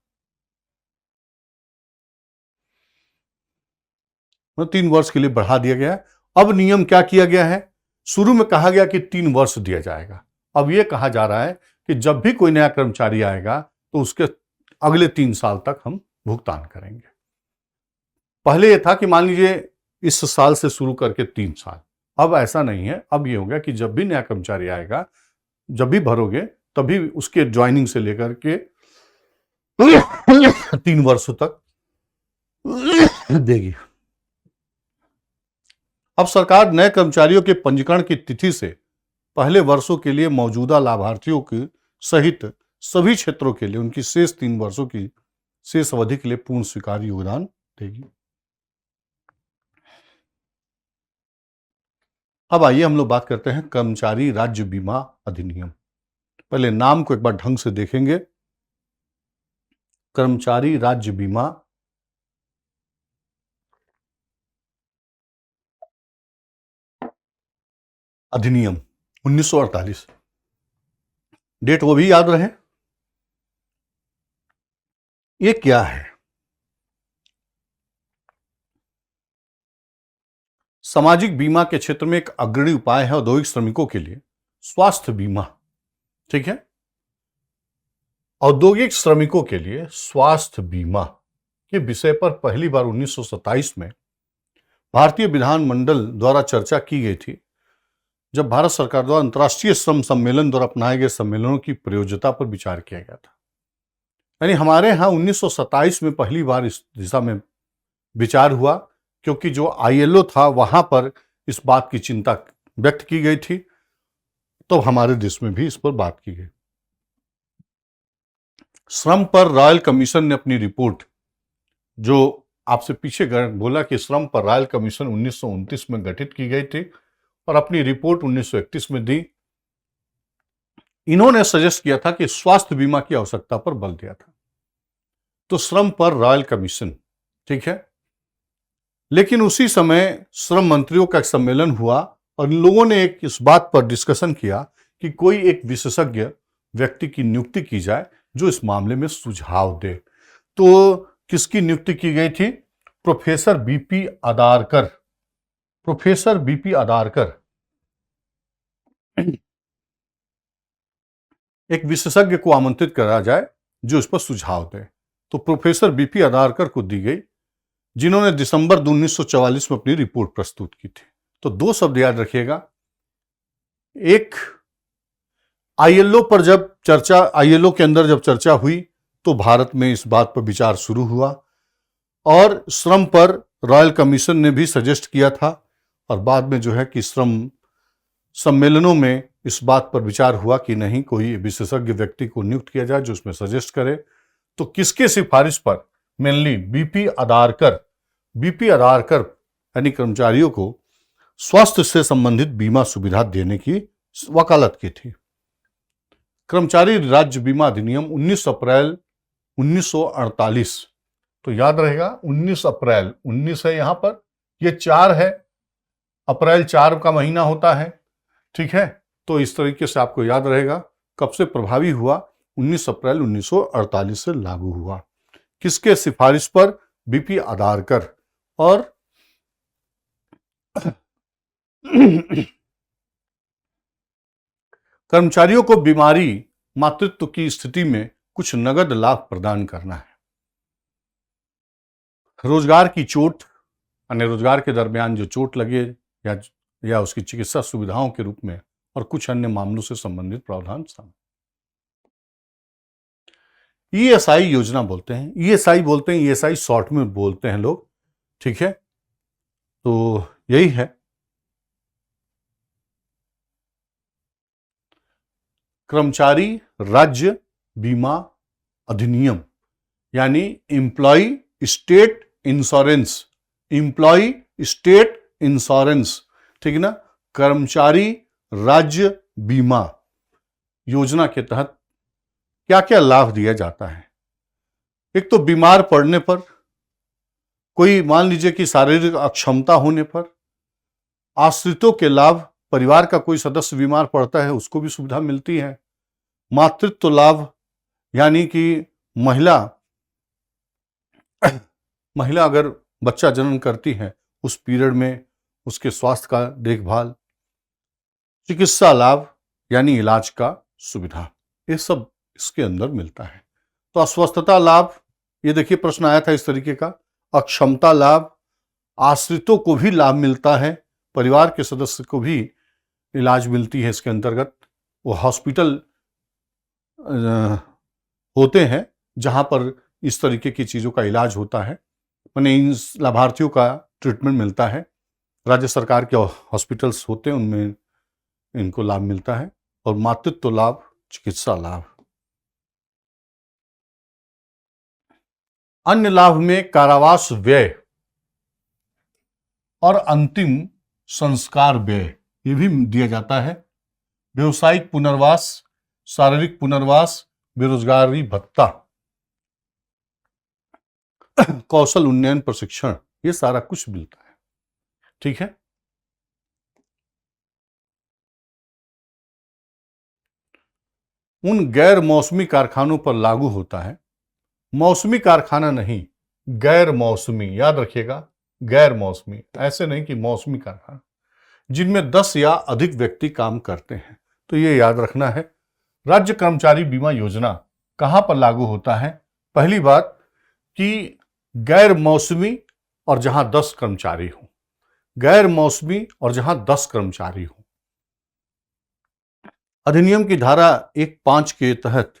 3 वर्ष के लिए बढ़ा दिया गया है। अब नियम क्या किया गया है? शुरू में कहा गया कि 3 वर्ष दिया जाएगा, अब यह कहा जा रहा है कि जब भी कोई नया कर्मचारी आएगा तो उसके अगले 3 साल तक हम भुगतान करेंगे। पहले यह था कि मान लीजिए इस साल से शुरू करके 3 साल, अब ऐसा नहीं है। अब यह हो गया कि जब भी नया कर्मचारी आएगा, जब भी भरोगे तभी उसके ज्वाइनिंग से लेकर के 3 वर्षों तक देगी। अब सरकार नए कर्मचारियों के पंजीकरण की तिथि से पहले वर्षों के लिए मौजूदा लाभार्थियों की सहित सभी क्षेत्रों के लिए उनकी शेष 3 वर्षों की शेष अवधि के लिए पूर्ण स्वीकार्य योगदान देगी। अब आइए हम लोग बात करते हैं कर्मचारी राज्य बीमा अधिनियम। पहले नाम को एक बार ढंग से देखेंगे। कर्मचारी राज्य बीमा अधिनियम 1948। डेट वो भी याद रहे। ये क्या है? सामाजिक बीमा के क्षेत्र में एक अग्रणी उपाय है औद्योगिक श्रमिकों के लिए स्वास्थ्य बीमा। ठीक है, औद्योगिक श्रमिकों के लिए स्वास्थ्य बीमा के विषय पर पहली बार 1927 में भारतीय विधानमंडल द्वारा चर्चा की गई थी, जब भारत सरकार द्वारा अंतर्राष्ट्रीय श्रम सम्मेलन द्वारा अपनाए गए सम्मेलनों की प्रयोज्यता पर विचार किया गया था। यानी हमारे यहाँ 1927 में पहली बार इस दिशा में विचार हुआ, क्योंकि जो आईएलओ था वहां पर इस बात की चिंता व्यक्त की गई थी, तो हमारे देश में भी इस पर बात की गई। श्रम पर रॉयल कमीशन ने अपनी रिपोर्ट, जो आपसे पीछे बोला कि श्रम पर रॉयल कमीशन 1929 में गठित की गई थी और अपनी रिपोर्ट 1931 में दी। इन्होंने सजेस्ट किया था कि स्वास्थ्य बीमा की आवश्यकता पर बल दिया था, तो श्रम पर रॉयल कमीशन। ठीक है, लेकिन उसी समय श्रम मंत्रियों का एक सम्मेलन हुआ और इन लोगों ने एक इस बात पर डिस्कशन किया कि कोई एक विशेषज्ञ व्यक्ति की नियुक्ति की जाए जो इस मामले में सुझाव दे। तो किसकी नियुक्ति की गई थी? Professor BP Adarkar. Professor BP Adarkar एक विशेषज्ञ को आमंत्रित करा जाए जो इस पर सुझाव दे। तो प्रोफेसर बीपी आदारकर को दी गई, जिन्होंने दिसंबर 1944 में अपनी रिपोर्ट प्रस्तुत की थी। तो दो शब्द याद रखिएगा, एक आईएलओ पर जब चर्चा, आईएलओ के अंदर जब चर्चा हुई तो भारत में इस बात पर विचार शुरू हुआ, और श्रम पर रॉयल कमीशन ने भी सजेस्ट किया था, और बाद में जो है कि श्रम सम्मेलनों में इस बात पर विचार हुआ कि नहीं, कोई विशेषज्ञ व्यक्ति को नियुक्त किया जाए जो उसमें सजेस्ट करे। तो किसके सिफारिश पर? मेनली बीपी आदारकर यानी कर्मचारियों को स्वास्थ्य से संबंधित बीमा सुविधा देने की वकालत की थी। कर्मचारी राज्य बीमा अधिनियम 19 अप्रैल 1948, तो याद रहेगा 19 अप्रैल, 19 है यहां पर, ये 4 है, अप्रैल 4 का महीना होता है, ठीक है। तो इस तरीके से आपको याद रहेगा कब से प्रभावी हुआ, 19 अप्रैल 1948 से लागू हुआ। किसके सिफारिश पर? बीपी आदारकर। और कर्मचारियों को बीमारी, मातृत्व की स्थिति में कुछ नगद लाभ प्रदान करना है। रोजगार की चोट, अन्य रोजगार के दरमियान जो चोट लगे या उसकी चिकित्सा सुविधाओं के रूप में, और कुछ अन्य मामलों से संबंधित प्रावधान शामिल। ईएसआई योजना बोलते हैं, ईएसआई शॉर्ट में बोलते हैं लोग, ठीक है। तो यही है कर्मचारी राज्य बीमा अधिनियम, यानी एम्प्लॉय स्टेट इंश्योरेंस, ठीक है ना। कर्मचारी राज्य बीमा योजना के तहत क्या क्या लाभ दिया जाता है? एक तो बीमार पड़ने पर, कोई मान लीजिए कि शारीरिक अक्षमता होने पर, आश्रितों के लाभ, परिवार का कोई सदस्य बीमार पड़ता है उसको भी सुविधा मिलती है। मातृत्व लाभ, यानी कि महिला अगर बच्चा जन्म करती है उस पीरियड में उसके स्वास्थ्य का देखभाल। चिकित्सा लाभ, यानी इलाज का सुविधा, ये सब इसके अंदर मिलता है। तो अस्वस्थता लाभ, ये देखिए प्रश्न आया था इस तरीके का। अक्षमता लाभ, आश्रितों को भी लाभ मिलता है, परिवार के सदस्य को भी इलाज मिलती है इसके अंतर्गत। वो हॉस्पिटल होते हैं जहां पर इस तरीके की चीजों का इलाज होता है, माने इन लाभार्थियों का ट्रीटमेंट मिलता है। राज्य सरकार के हॉस्पिटल्स होते हैं, उनमें इनको लाभ मिलता है। और मातृत्व लाभ, चिकित्सा लाभ। अन्य लाभ में कारावास व्यय और अंतिम संस्कार व्यय, ये भी दिया जाता है। व्यवसायिक पुनर्वास, शारीरिक पुनर्वास, बेरोजगारी भत्ता, कौशल उन्नयन प्रशिक्षण, ये सारा कुछ मिलता है, ठीक है। उन गैर मौसमी कारखानों पर लागू होता है, मौसमी कारखाना नहीं, गैर मौसमी, याद रखिएगा, गैर मौसमी, ऐसे नहीं कि मौसमी कारखाना, जिनमें 10 या अधिक व्यक्ति काम करते हैं। तो ये याद रखना है। राज्य कर्मचारी बीमा योजना कहां पर लागू होता है? पहली बात कि गैर मौसमी और जहां 10 कर्मचारी हो, गैर मौसमी और जहां 10 कर्मचारी हो। अधिनियम की धारा 1(5) के तहत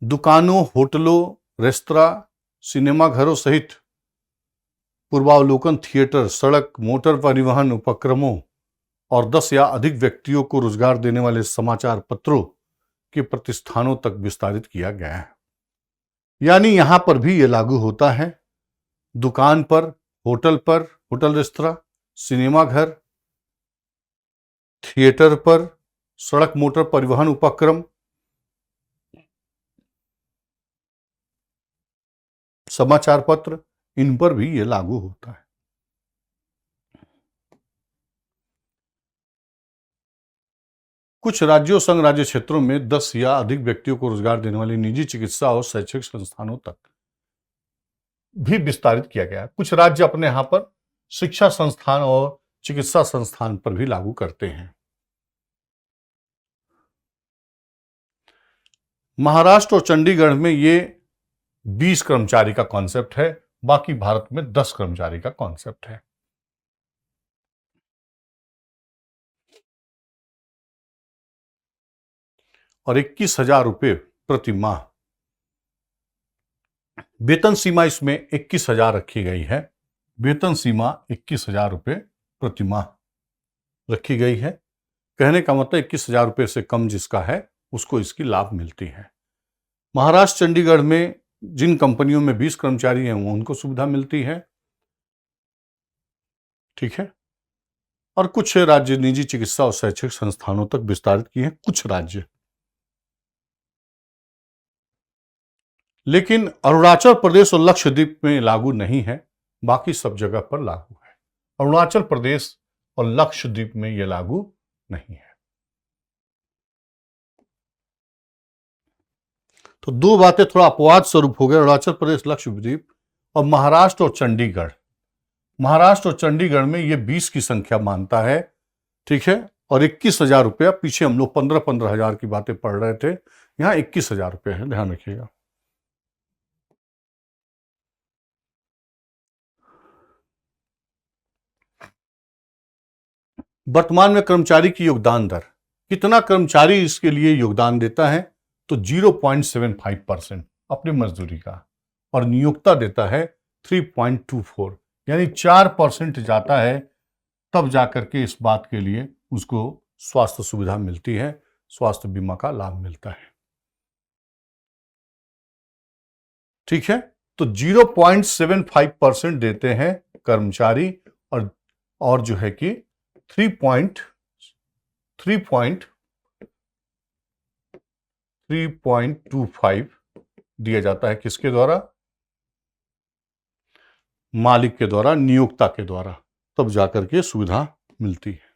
दुकानों, होटलों, रेस्तरां, सिनेमा घरों सहित पूर्वावलोकन थिएटर, सड़क, मोटर परिवहन उपक्रमों और 10 या अधिक व्यक्तियों को रोजगार देने वाले समाचार पत्रों के प्रतिष्ठानों तक विस्तारित किया गया है। यानी यहां पर भी यह लागू होता है। दुकान पर, होटल रेस्तरां, सिनेमा घर, थिएटर पर, सड़क मोटर परिवहन उपक्रम, समाचार पत्र, इन पर भी यह लागू होता है। कुछ राज्यों, संघ राज्य क्षेत्रों में 10 या अधिक व्यक्तियों को रोजगार देने वाली निजी चिकित्सा और शैक्षिक संस्थानों तक भी विस्तारित किया गया है। कुछ राज्य अपने यहां पर शिक्षा संस्थान और चिकित्सा संस्थान पर भी लागू करते हैं। महाराष्ट्र और चंडीगढ़ में ये 20 कर्मचारी का कॉन्सेप्ट है, बाकी भारत में 10 कर्मचारी का कॉन्सेप्ट है। और 21,000 रुपये प्रति माह वेतन सीमा इसमें 21,000 रखी गई है। वेतन सीमा 21,000 रुपये प्रति माह रखी गई है। कहने का मतलब 21,000 रुपये से कम जिसका है उसको इसकी लाभ मिलती है। महाराष्ट्र चंडीगढ़ में जिन कंपनियों में 20 कर्मचारी हैं वो उनको सुविधा मिलती है, ठीक है। और कुछ राज्य निजी चिकित्सा और शैक्षिक संस्थानों तक विस्तारित किए हैं, कुछ राज्य। लेकिन अरुणाचल प्रदेश और लक्षद्वीप में लागू नहीं है, बाकी सब जगह पर लागू है। अरुणाचल प्रदेश और लक्षद्वीप में यह लागू नहीं है। तो दो बातें थोड़ा अपवाद स्वरूप हो गए, अरुणाचल प्रदेश, लक्षद्वीप और महाराष्ट्र और चंडीगढ़। महाराष्ट्र और चंडीगढ़ में ये 20 की संख्या मानता है, ठीक है। और 21,000 रुपया, पीछे हम लोग 15-15 हजार की बातें पढ़ रहे थे, यहां 21,000 रुपये है, ध्यान रखिएगा। वर्तमान में कर्मचारी की योगदान दर, कितना कर्मचारी इसके लिए योगदान देता है, तो 0.75% अपनी मजदूरी का, और नियोक्ता देता है 3.24, यानी 4% जाता है, तब जाकर के इस बात के लिए उसको स्वास्थ्य सुविधा मिलती है, स्वास्थ्य बीमा का लाभ मिलता है, ठीक है। तो 0.75% देते हैं कर्मचारी, और जो है कि 3.25 दिया जाता है किसके द्वारा, मालिक के द्वारा, नियोक्ता के द्वारा, तब जाकर के सुविधा मिलती है।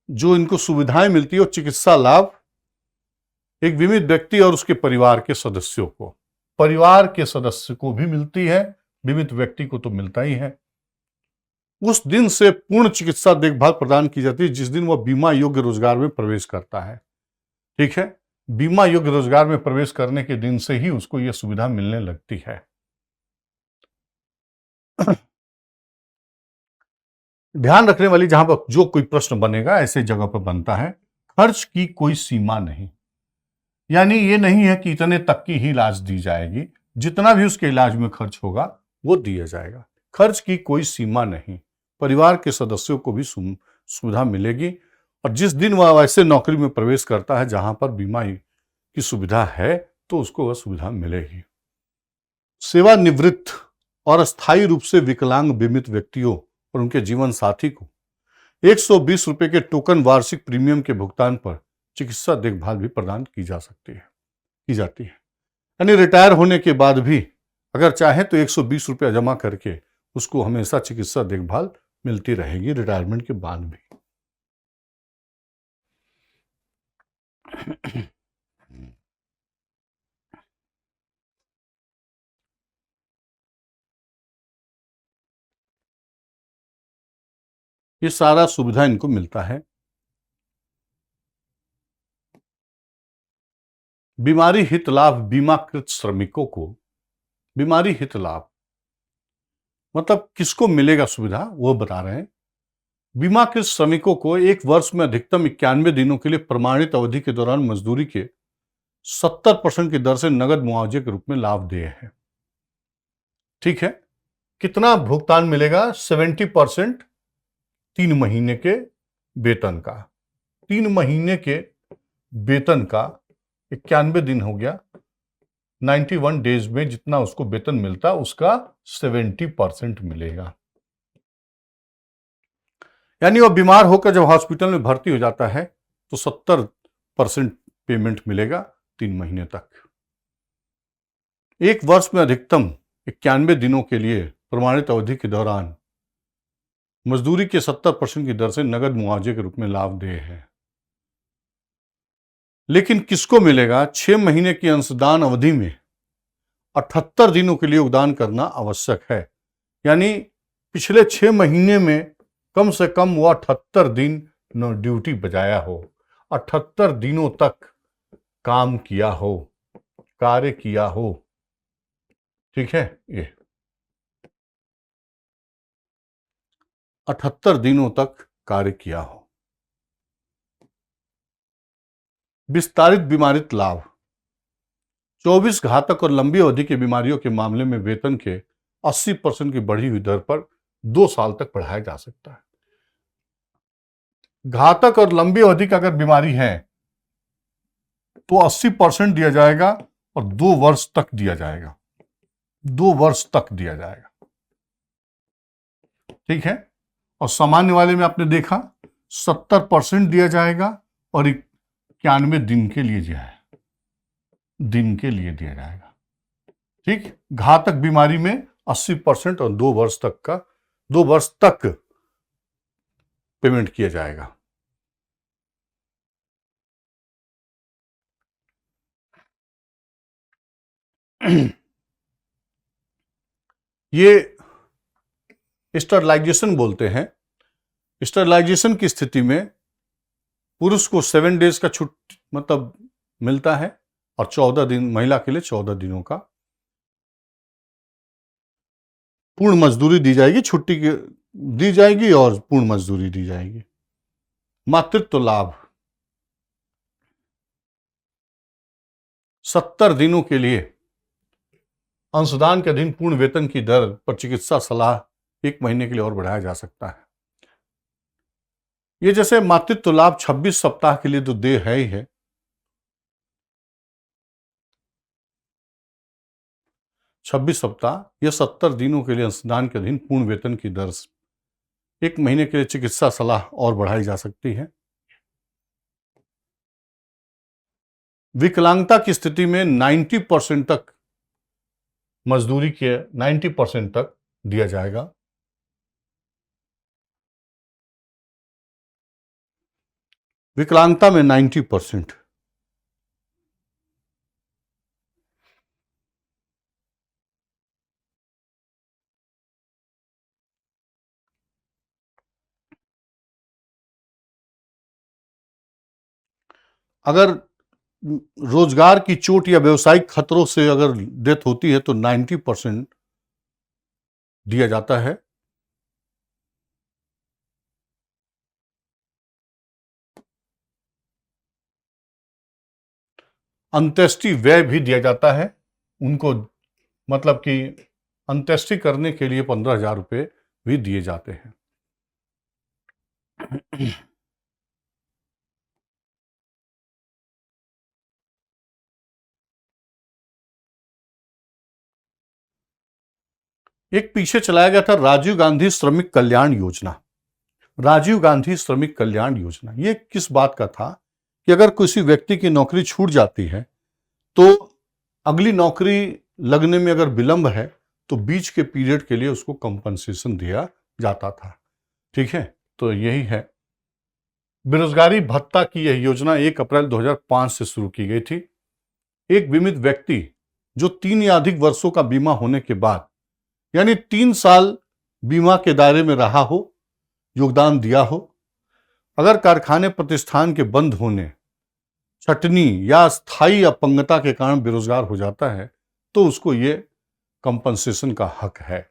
जो इनको सुविधाएं मिलती है वो चिकित्सा लाभ एक बीमित व्यक्ति और उसके परिवार के सदस्यों को, परिवार के सदस्य को भी मिलती है, बीमित व्यक्ति को तो मिलता ही है। उस दिन से पूर्ण चिकित्सा देखभाल प्रदान की जाती है जिस दिन वह बीमा योग्य रोजगार में प्रवेश करता है, ठीक है। बीमा योग्य रोजगार में प्रवेश करने के दिन से ही उसको यह सुविधा मिलने लगती है। ध्यान रखने वाली, जहां पर जो कोई प्रश्न बनेगा ऐसे जगह पर बनता है, खर्च की कोई सीमा नहीं, यानी ये नहीं है कि इतने तक की ही इलाज दी जाएगी, जितना भी उसके इलाज में खर्च होगा वो दिया जाएगा। खर्च की कोई सीमा नहीं, परिवार के सदस्यों को भी सुविधा मिलेगी। और जिस दिन वह ऐसे नौकरी में प्रवेश करता है जहां पर बीमा की सुविधा है तो उसको वह सुविधा मिलेगी। सेवानिवृत्त और अस्थायी रूप से विकलांग बीमित व्यक्तियों और उनके जीवन साथी को 120 रुपए के टोकन वार्षिक प्रीमियम के भुगतान पर चिकित्सा देखभाल भी प्रदान की जाती है। यानी रिटायर होने के बाद भी अगर चाहे तो 120 रुपया जमा करके उसको हमेशा चिकित्सा देखभाल मिलती रहेगी रिटायरमेंट के बाद भी। ये सारा सुविधा इनको मिलता है। बीमारी हित लाभ बीमाकृत श्रमिकों को, बीमारी हित लाभ मतलब किसको मिलेगा सुविधा वो बता रहे हैं। बीमाकृत श्रमिकों को एक वर्ष में अधिकतम 91 दिनों के लिए प्रमाणित अवधि के दौरान मजदूरी के 70% की दर से नगद मुआवजे के रूप में लाभ दिए हैं, ठीक है। कितना भुगतान मिलेगा, 70% 3 महीने के वेतन का, 3 महीने के वेतन का 91 दिन हो गया, 91 डेज में जितना उसको वेतन मिलता उसका 70% मिलेगा। यानी वह बीमार होकर जब हॉस्पिटल में भर्ती हो जाता है तो 70% पेमेंट मिलेगा 3 महीने तक। एक वर्ष में अधिकतम 91 दिनों के लिए प्रमाणित अवधि के दौरान मजदूरी के 70% की दर से नगद मुआवजे के रूप में लाभ दिए हैं। लेकिन किसको मिलेगा, 6 महीने की अंशदान अवधि में 78 दिनों के लिए योगदान करना आवश्यक है। यानी पिछले 6 महीने में कम से कम वो 78 दिन न ड्यूटी बजाया हो, 78 दिनों तक काम किया हो, कार्य किया हो। ठीक है, ये 78 दिनों तक कार्य किया हो। विस्तारित बीमारित लाभ। 24 घातक और लंबी अवधि की बीमारियों के मामले में वेतन के 80% की बढ़ी हुई दर पर 2 साल तक बढ़ाया जा सकता है। घातक और लंबी अवधि का अगर बीमारी है तो 80% दिया जाएगा और 2 वर्ष तक दिया जाएगा, 2 वर्ष तक दिया जाएगा। ठीक है, और सामान्य वाले में आपने देखा 70% दिया जाएगा और 91 दिन के लिए दिया जाएगा। ठीक, घातक बीमारी में 80% और 2 वर्ष तक पेमेंट किया जाएगा। ये स्टरलाइजेशन बोलते हैं। स्टरलाइजेशन की स्थिति में पुरुष को 7 डेज का छुट्टी मतलब मिलता है और 14 दिन महिला के लिए 14 दिनों का पूर्ण मजदूरी दी जाएगी, छुट्टी दी जाएगी और पूर्ण मजदूरी दी जाएगी। मातृत्व लाभ। 70 दिनों के लिए अंशदान के अधीन पूर्ण वेतन की दर पर चिकित्सा सलाह 1 महीने के लिए और बढ़ाया जा सकता है। ये जैसे मातृत्व लाभ 26 सप्ताह के लिए तो दे है ही है। 26 सप्ताह या 70 दिनों के लिए अंशदान के अधीन पूर्ण वेतन की दर 1 महीने के लिए चिकित्सा सलाह और बढ़ाई जा सकती है। विकलांगता की स्थिति में 90% तक मजदूरी के 90% तक दिया जाएगा। विकलांगता में 90%। अगर रोजगार की चोट या व्यवसायिक खतरों से अगर डेथ होती है तो 90% दिया जाता है। अंत्येष्टि व्यय भी दिया जाता है उनको, मतलब कि अंत्येष्टि करने के लिए 15,000 रुपये भी दिए जाते हैं। एक पीछे चलाया गया था राजीव गांधी श्रमिक कल्याण योजना। राजीव गांधी श्रमिक कल्याण योजना ये किस बात का था कि अगर किसी व्यक्ति की नौकरी छूट जाती है तो अगली नौकरी लगने में अगर विलंब है तो बीच के पीरियड के लिए उसको कंपनसेशन दिया जाता था। ठीक है, तो यही है। बेरोजगारी भत्ता की यह योजना 1 अप्रैल 2005 से शुरू की गई थी। एक बीमित व्यक्ति जो 3 या अधिक वर्षों का बीमा होने के बाद यानी 3 साल बीमा के दायरे में रहा हो, योगदान दिया हो, अगर कारखाने प्रतिष्ठान के बंद होने, छटनी या स्थायी अपंगता के कारण बेरोजगार हो जाता है तो उसको ये कंपनसेशन का हक है।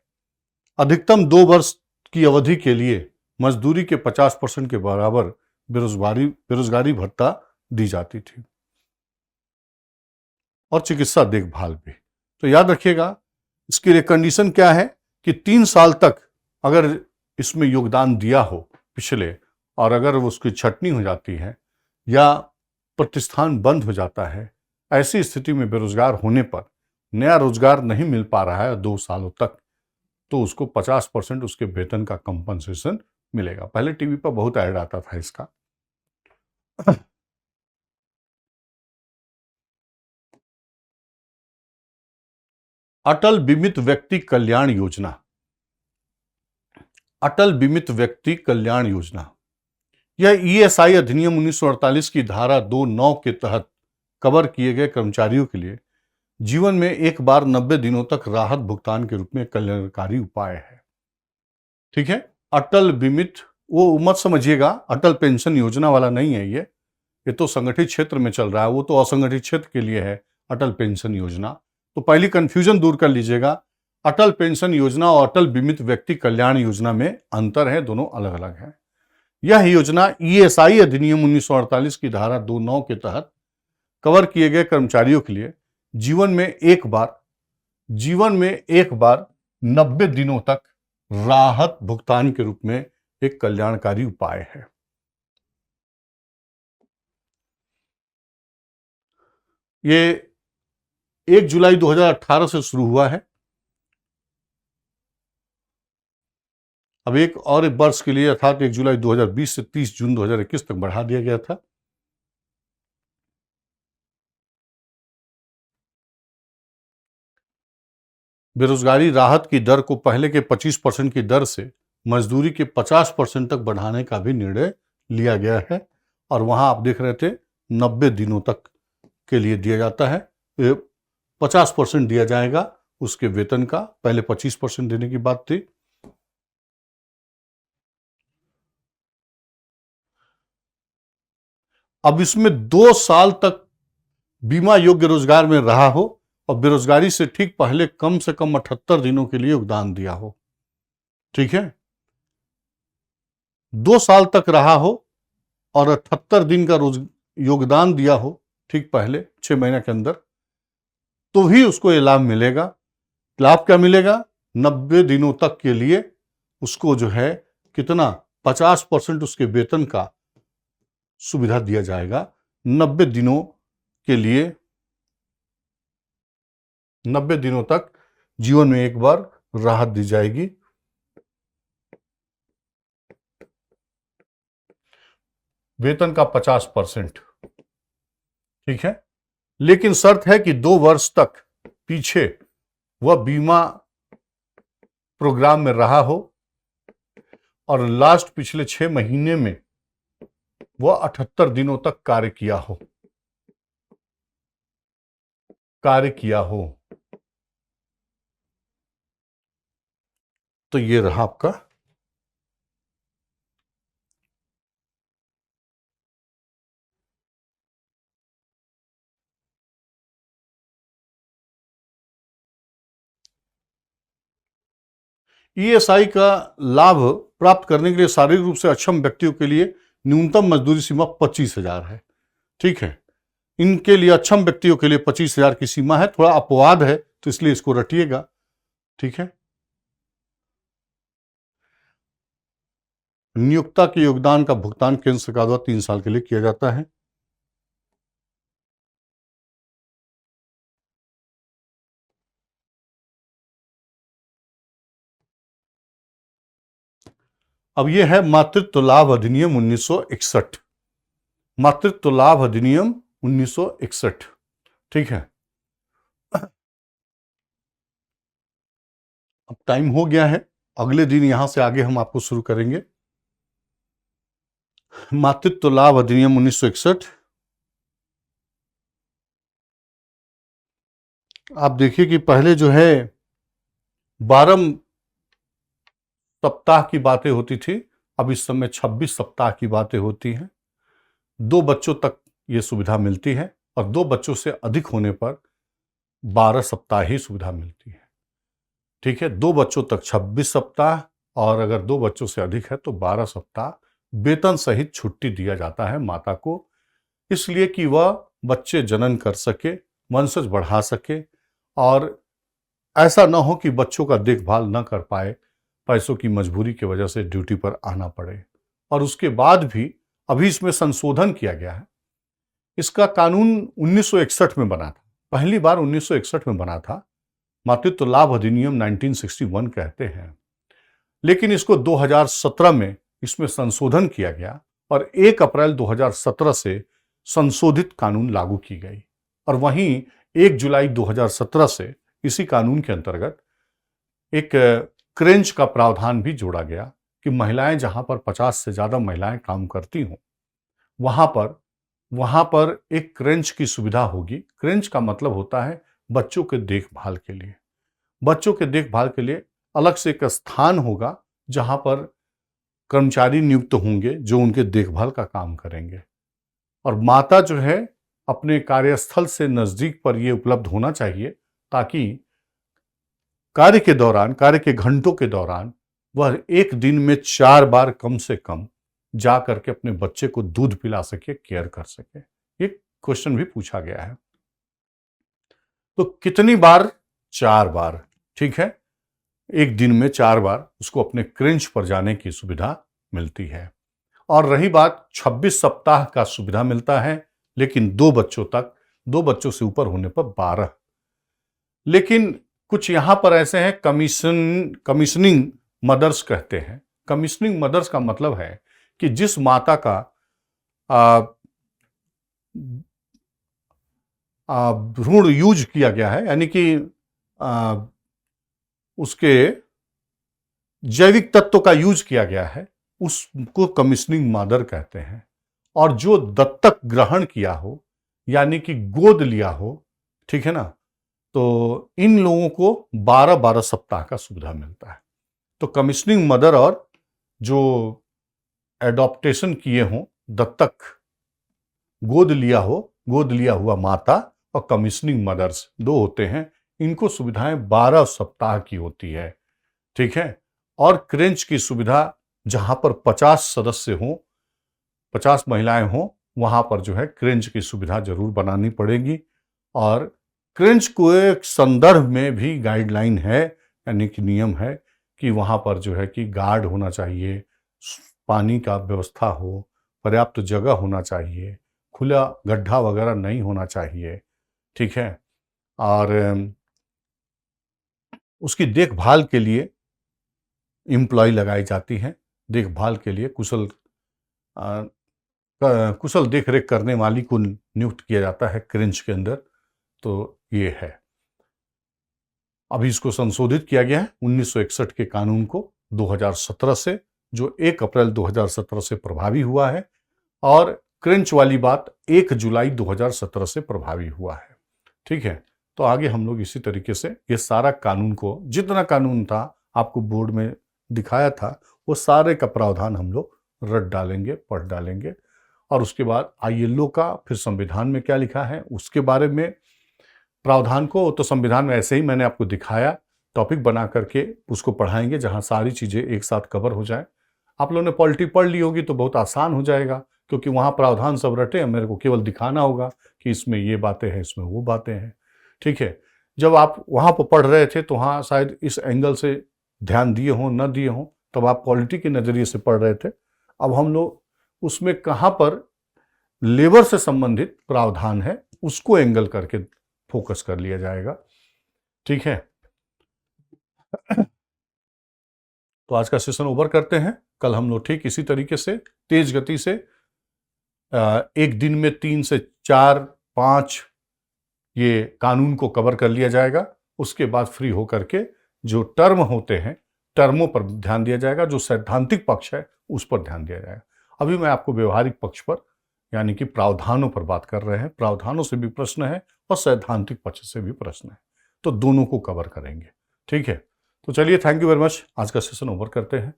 अधिकतम 2 वर्ष की अवधि के लिए मजदूरी के 50% के बराबर बेरोजगारी भत्ता दी जाती थी और चिकित्सा देखभाल भी। तो याद रखिएगा इसकी लिए कंडीशन क्या है कि 3 साल तक अगर इसमें योगदान दिया हो पिछले, और अगर उसकी छटनी हो जाती है या प्रतिष्ठान बंद हो जाता है, ऐसी स्थिति में बेरोजगार होने पर नया रोजगार नहीं मिल पा रहा है 2 सालों तक, तो उसको 50% उसके वेतन का कंपनसेशन मिलेगा। पहले टीवी पर बहुत ऐड आता था इसका। अटल बीमित व्यक्ति कल्याण योजना। अटल बीमित व्यक्ति कल्याण योजना यह ईएसआई अधिनियम 1948 की धारा 2(9) के तहत कवर किए गए कर्मचारियों के लिए जीवन में एक बार 90 दिनों तक राहत भुगतान के रूप में कल्याणकारी उपाय है। ठीक है, अटल बीमित वो मत समझिएगा अटल पेंशन योजना वाला नहीं है ये तो संगठित क्षेत्र में चल रहा है, वो तो असंगठित क्षेत्र के लिए है अटल पेंशन योजना। तो पहली कंफ्यूजन दूर कर लीजिएगा, अटल पेंशन योजना और अटल बीमित व्यक्ति कल्याण योजना में अंतर है, दोनों अलग अलग है। यह योजना ईएसआई अधिनियम 1948 की धारा 2(9) के तहत कवर किए गए कर्मचारियों के लिए जीवन में एक बार 90 दिनों तक राहत भुगतान के रूप में एक कल्याणकारी उपाय है। ये 1 जुलाई 2018 से शुरू हुआ है। अब एक वर्ष के लिए अर्थात 1 जुलाई 2020 से 30 जून 2021 तक बढ़ा दिया गया था। बेरोजगारी राहत की दर को पहले के 25% की दर से मजदूरी के 50% तक बढ़ाने का भी निर्णय लिया गया है और वहां आप देख रहे थे 90 दिनों तक के लिए दिया जाता है। 50% दिया जाएगा उसके वेतन का, पहले 25% देने की बात थी। अब इसमें 2 साल तक बीमा योग्य रोजगार में रहा हो और बेरोजगारी से ठीक पहले कम से कम 78 दिनों के लिए योगदान दिया हो। ठीक है, 2 साल तक रहा हो और 78 दिन का योगदान दिया हो ठीक पहले 6 महीने के अंदर, तो ही उसको ये लाभ मिलेगा। लाभ क्या मिलेगा? 90 दिनों तक के लिए उसको जो है कितना 50% उसके वेतन का सुविधा दिया जाएगा। 90 दिनों के लिए 90 दिनों तक जीवन में एक बार राहत दी जाएगी। वेतन का 50%। ठीक है, लेकिन शर्त है कि 2 वर्ष तक पीछे वह बीमा प्रोग्राम में रहा हो और लास्ट पिछले 6 महीने में वह 78 दिनों तक कार्य किया हो। तो ये रहा आपका ईएसआई का लाभ प्राप्त करने के लिए शारीरिक रूप से अक्षम व्यक्तियों के लिए न्यूनतम मजदूरी सीमा 25,000 है। ठीक है, इनके लिए अक्षम व्यक्तियों के लिए 25,000 की सीमा है। थोड़ा अपवाद है तो इसलिए इसको रटिएगा। ठीक है, नियोक्ता के योगदान का भुगतान केंद्र सरकार द्वारा 3 साल के लिए किया जाता है। अब यह है मातृत्व लाभ अधिनियम 1961। मातृत्व लाभ अधिनियम 1961। ठीक है, अब टाइम हो गया है, अगले दिन यहां से आगे हम आपको शुरू करेंगे। मातृत्व लाभ अधिनियम 1961। आप देखिए कि पहले जो है 12 सप्ताह की बातें होती थी, अब इस समय 26 सप्ताह की बातें होती हैं। 2 बच्चों तक ये सुविधा मिलती है और 2 बच्चों से अधिक होने पर 12 सप्ताह ही सुविधा मिलती है। ठीक है, 2 बच्चों तक 26 सप्ताह और अगर 2 बच्चों से अधिक है तो 12 सप्ताह वेतन सहित छुट्टी दिया जाता है माता को, इसलिए कि वह बच्चे जनन कर सके, वंशज बढ़ा सके और ऐसा ना हो कि बच्चों का देखभाल न कर पाए, पैसों की मजबूरी की वजह से ड्यूटी पर आना पड़े। और उसके बाद भी अभी इसमें संशोधन किया गया है। इसका कानून 1961 में बना था, पहली बार 1961 में बना था। मातृत्व लाभ अधिनियम 1961 कहते हैं, लेकिन इसको 2017 में इसमें संशोधन किया गया और 1 अप्रैल 2017 से संशोधित कानून लागू की गई और वहीं 1 जुलाई 2017 से इसी कानून के अंतर्गत एक क्रेंच का प्रावधान भी जोड़ा गया कि महिलाएं जहां पर 50 से ज्यादा महिलाएं काम करती हों वहां पर एक क्रेंच की सुविधा होगी। क्रेंच का मतलब होता है बच्चों के देखभाल के लिए। बच्चों के देखभाल के लिए अलग से एक स्थान होगा जहां पर कर्मचारी नियुक्त होंगे जो उनके देखभाल का काम करेंगे। और माता जो है अपने कार्यस्थल से नजदीक पर यह उपलब्ध होना चाहिए ताकि कार्य के दौरान, कार्य के घंटों के दौरान वह एक दिन में 4 बार कम से कम जा करके अपने बच्चे को दूध पिला सके, केयर कर सके। ये क्वेश्चन भी पूछा गया है। तो कितनी बार? 4 बार। ठीक है, एक दिन में 4 बार उसको अपने क्रेंच पर जाने की सुविधा मिलती है। और रही बात 26 सप्ताह का सुविधा मिलता है, लेकिन 2 बच्चों तक, 2 बच्चों से ऊपर होने पर 12। लेकिन कुछ यहां पर ऐसे हैं कमीशनिंग मदर्स कहते हैं। कमीशनिंग मदर्स का मतलब है कि जिस माता का भ्रूण यूज किया गया है, यानी कि उसके जैविक तत्व का यूज किया गया है, उसको कमीशनिंग मदर कहते हैं। और जो दत्तक ग्रहण किया हो, यानी कि गोद लिया हो, ठीक है ना, तो इन लोगों को 12-12 सप्ताह का सुविधा मिलता है। तो कमीशनिंग मदर और जो एडॉप्टेशन किए हों, दत्तक गोद लिया हुआ माता और कमीशनिंग मदर्स 2 होते हैं। इनको सुविधाएं 12 सप्ताह की होती है। ठीक है, और क्रेंच की सुविधा जहां पर 50 सदस्य हों, 50 महिलाएं हों, वहां पर जो है क्रेंच की सुविधा जरूर बनानी पड़ेगी। और क्रेंच को एक संदर्भ में भी गाइडलाइन है, यानी कि नियम है कि वहां पर जो है कि गार्ड होना चाहिए, पानी का व्यवस्था हो, पर्याप्त जगह होना चाहिए, खुला गड्ढा वगैरह नहीं होना चाहिए। ठीक है, और उसकी देखभाल के लिए एम्प्लॉय लगाई जाती हैं। देखभाल के लिए कुशल देखरेख करने वाली को नियुक्त किया जाता है क्रेंच के अंदर। तो ये है। अभी इसको संशोधित किया गया है 1961 के कानून को 2017 से, जो 1 अप्रैल 2017 से प्रभावी हुआ है। और क्रेंच वाली बात 1 जुलाई 2017 से प्रभावी हुआ है। ठीक है, तो आगे हम लोग इसी तरीके से ये सारा कानून को, जितना कानून था आपको बोर्ड में दिखाया था, वो सारे का प्रावधान हम लोग रट डालेंगे, पढ़ डालेंगे। और उसके बाद ILO का फिर संविधान में क्या लिखा है उसके बारे में प्रावधान को तो संविधान में ऐसे ही मैंने आपको दिखाया, टॉपिक बना करके उसको पढ़ाएंगे जहां सारी चीजें एक साथ कवर हो जाए। आप लोगों ने पॉलिटी पढ़ ली होगी तो बहुत आसान हो जाएगा, क्योंकि वहां प्रावधान सब रटे हैं, मेरे को केवल दिखाना होगा कि इसमें ये बातें हैं, इसमें वो बातें हैं। ठीक है, जब आप वहां पर पढ़ रहे थे तो वहां शायद इस एंगल से ध्यान दिए हों, न दिए हों, तब आप पॉलिटी के नजरिए से पढ़ रहे थे। अब हम लोग उसमें कहां पर लेबर से संबंधित प्रावधान है उसको एंगल करके फोकस कर लिया जाएगा। ठीक है, तो आज का सेशन ओवर करते हैं। कल हम लोग ठीक इसी तरीके से तेज गति से एक दिन में 3 से 4-5 ये कानून को कवर कर लिया जाएगा। उसके बाद फ्री होकर के जो टर्म होते हैं, टर्मों पर ध्यान दिया जाएगा, जो सैद्धांतिक पक्ष है उस पर ध्यान दिया जाएगा। अभी मैं आपको व्यवहारिक पक्ष पर, यानी कि प्रावधानों पर बात कर रहे हैं। प्रावधानों से भी प्रश्न है और सैद्धांतिक पक्ष से भी प्रश्न है, तो दोनों को कवर करेंगे। ठीक है, तो चलिए, थैंक यू वेरी मच। आज का सेशन ओवर करते हैं।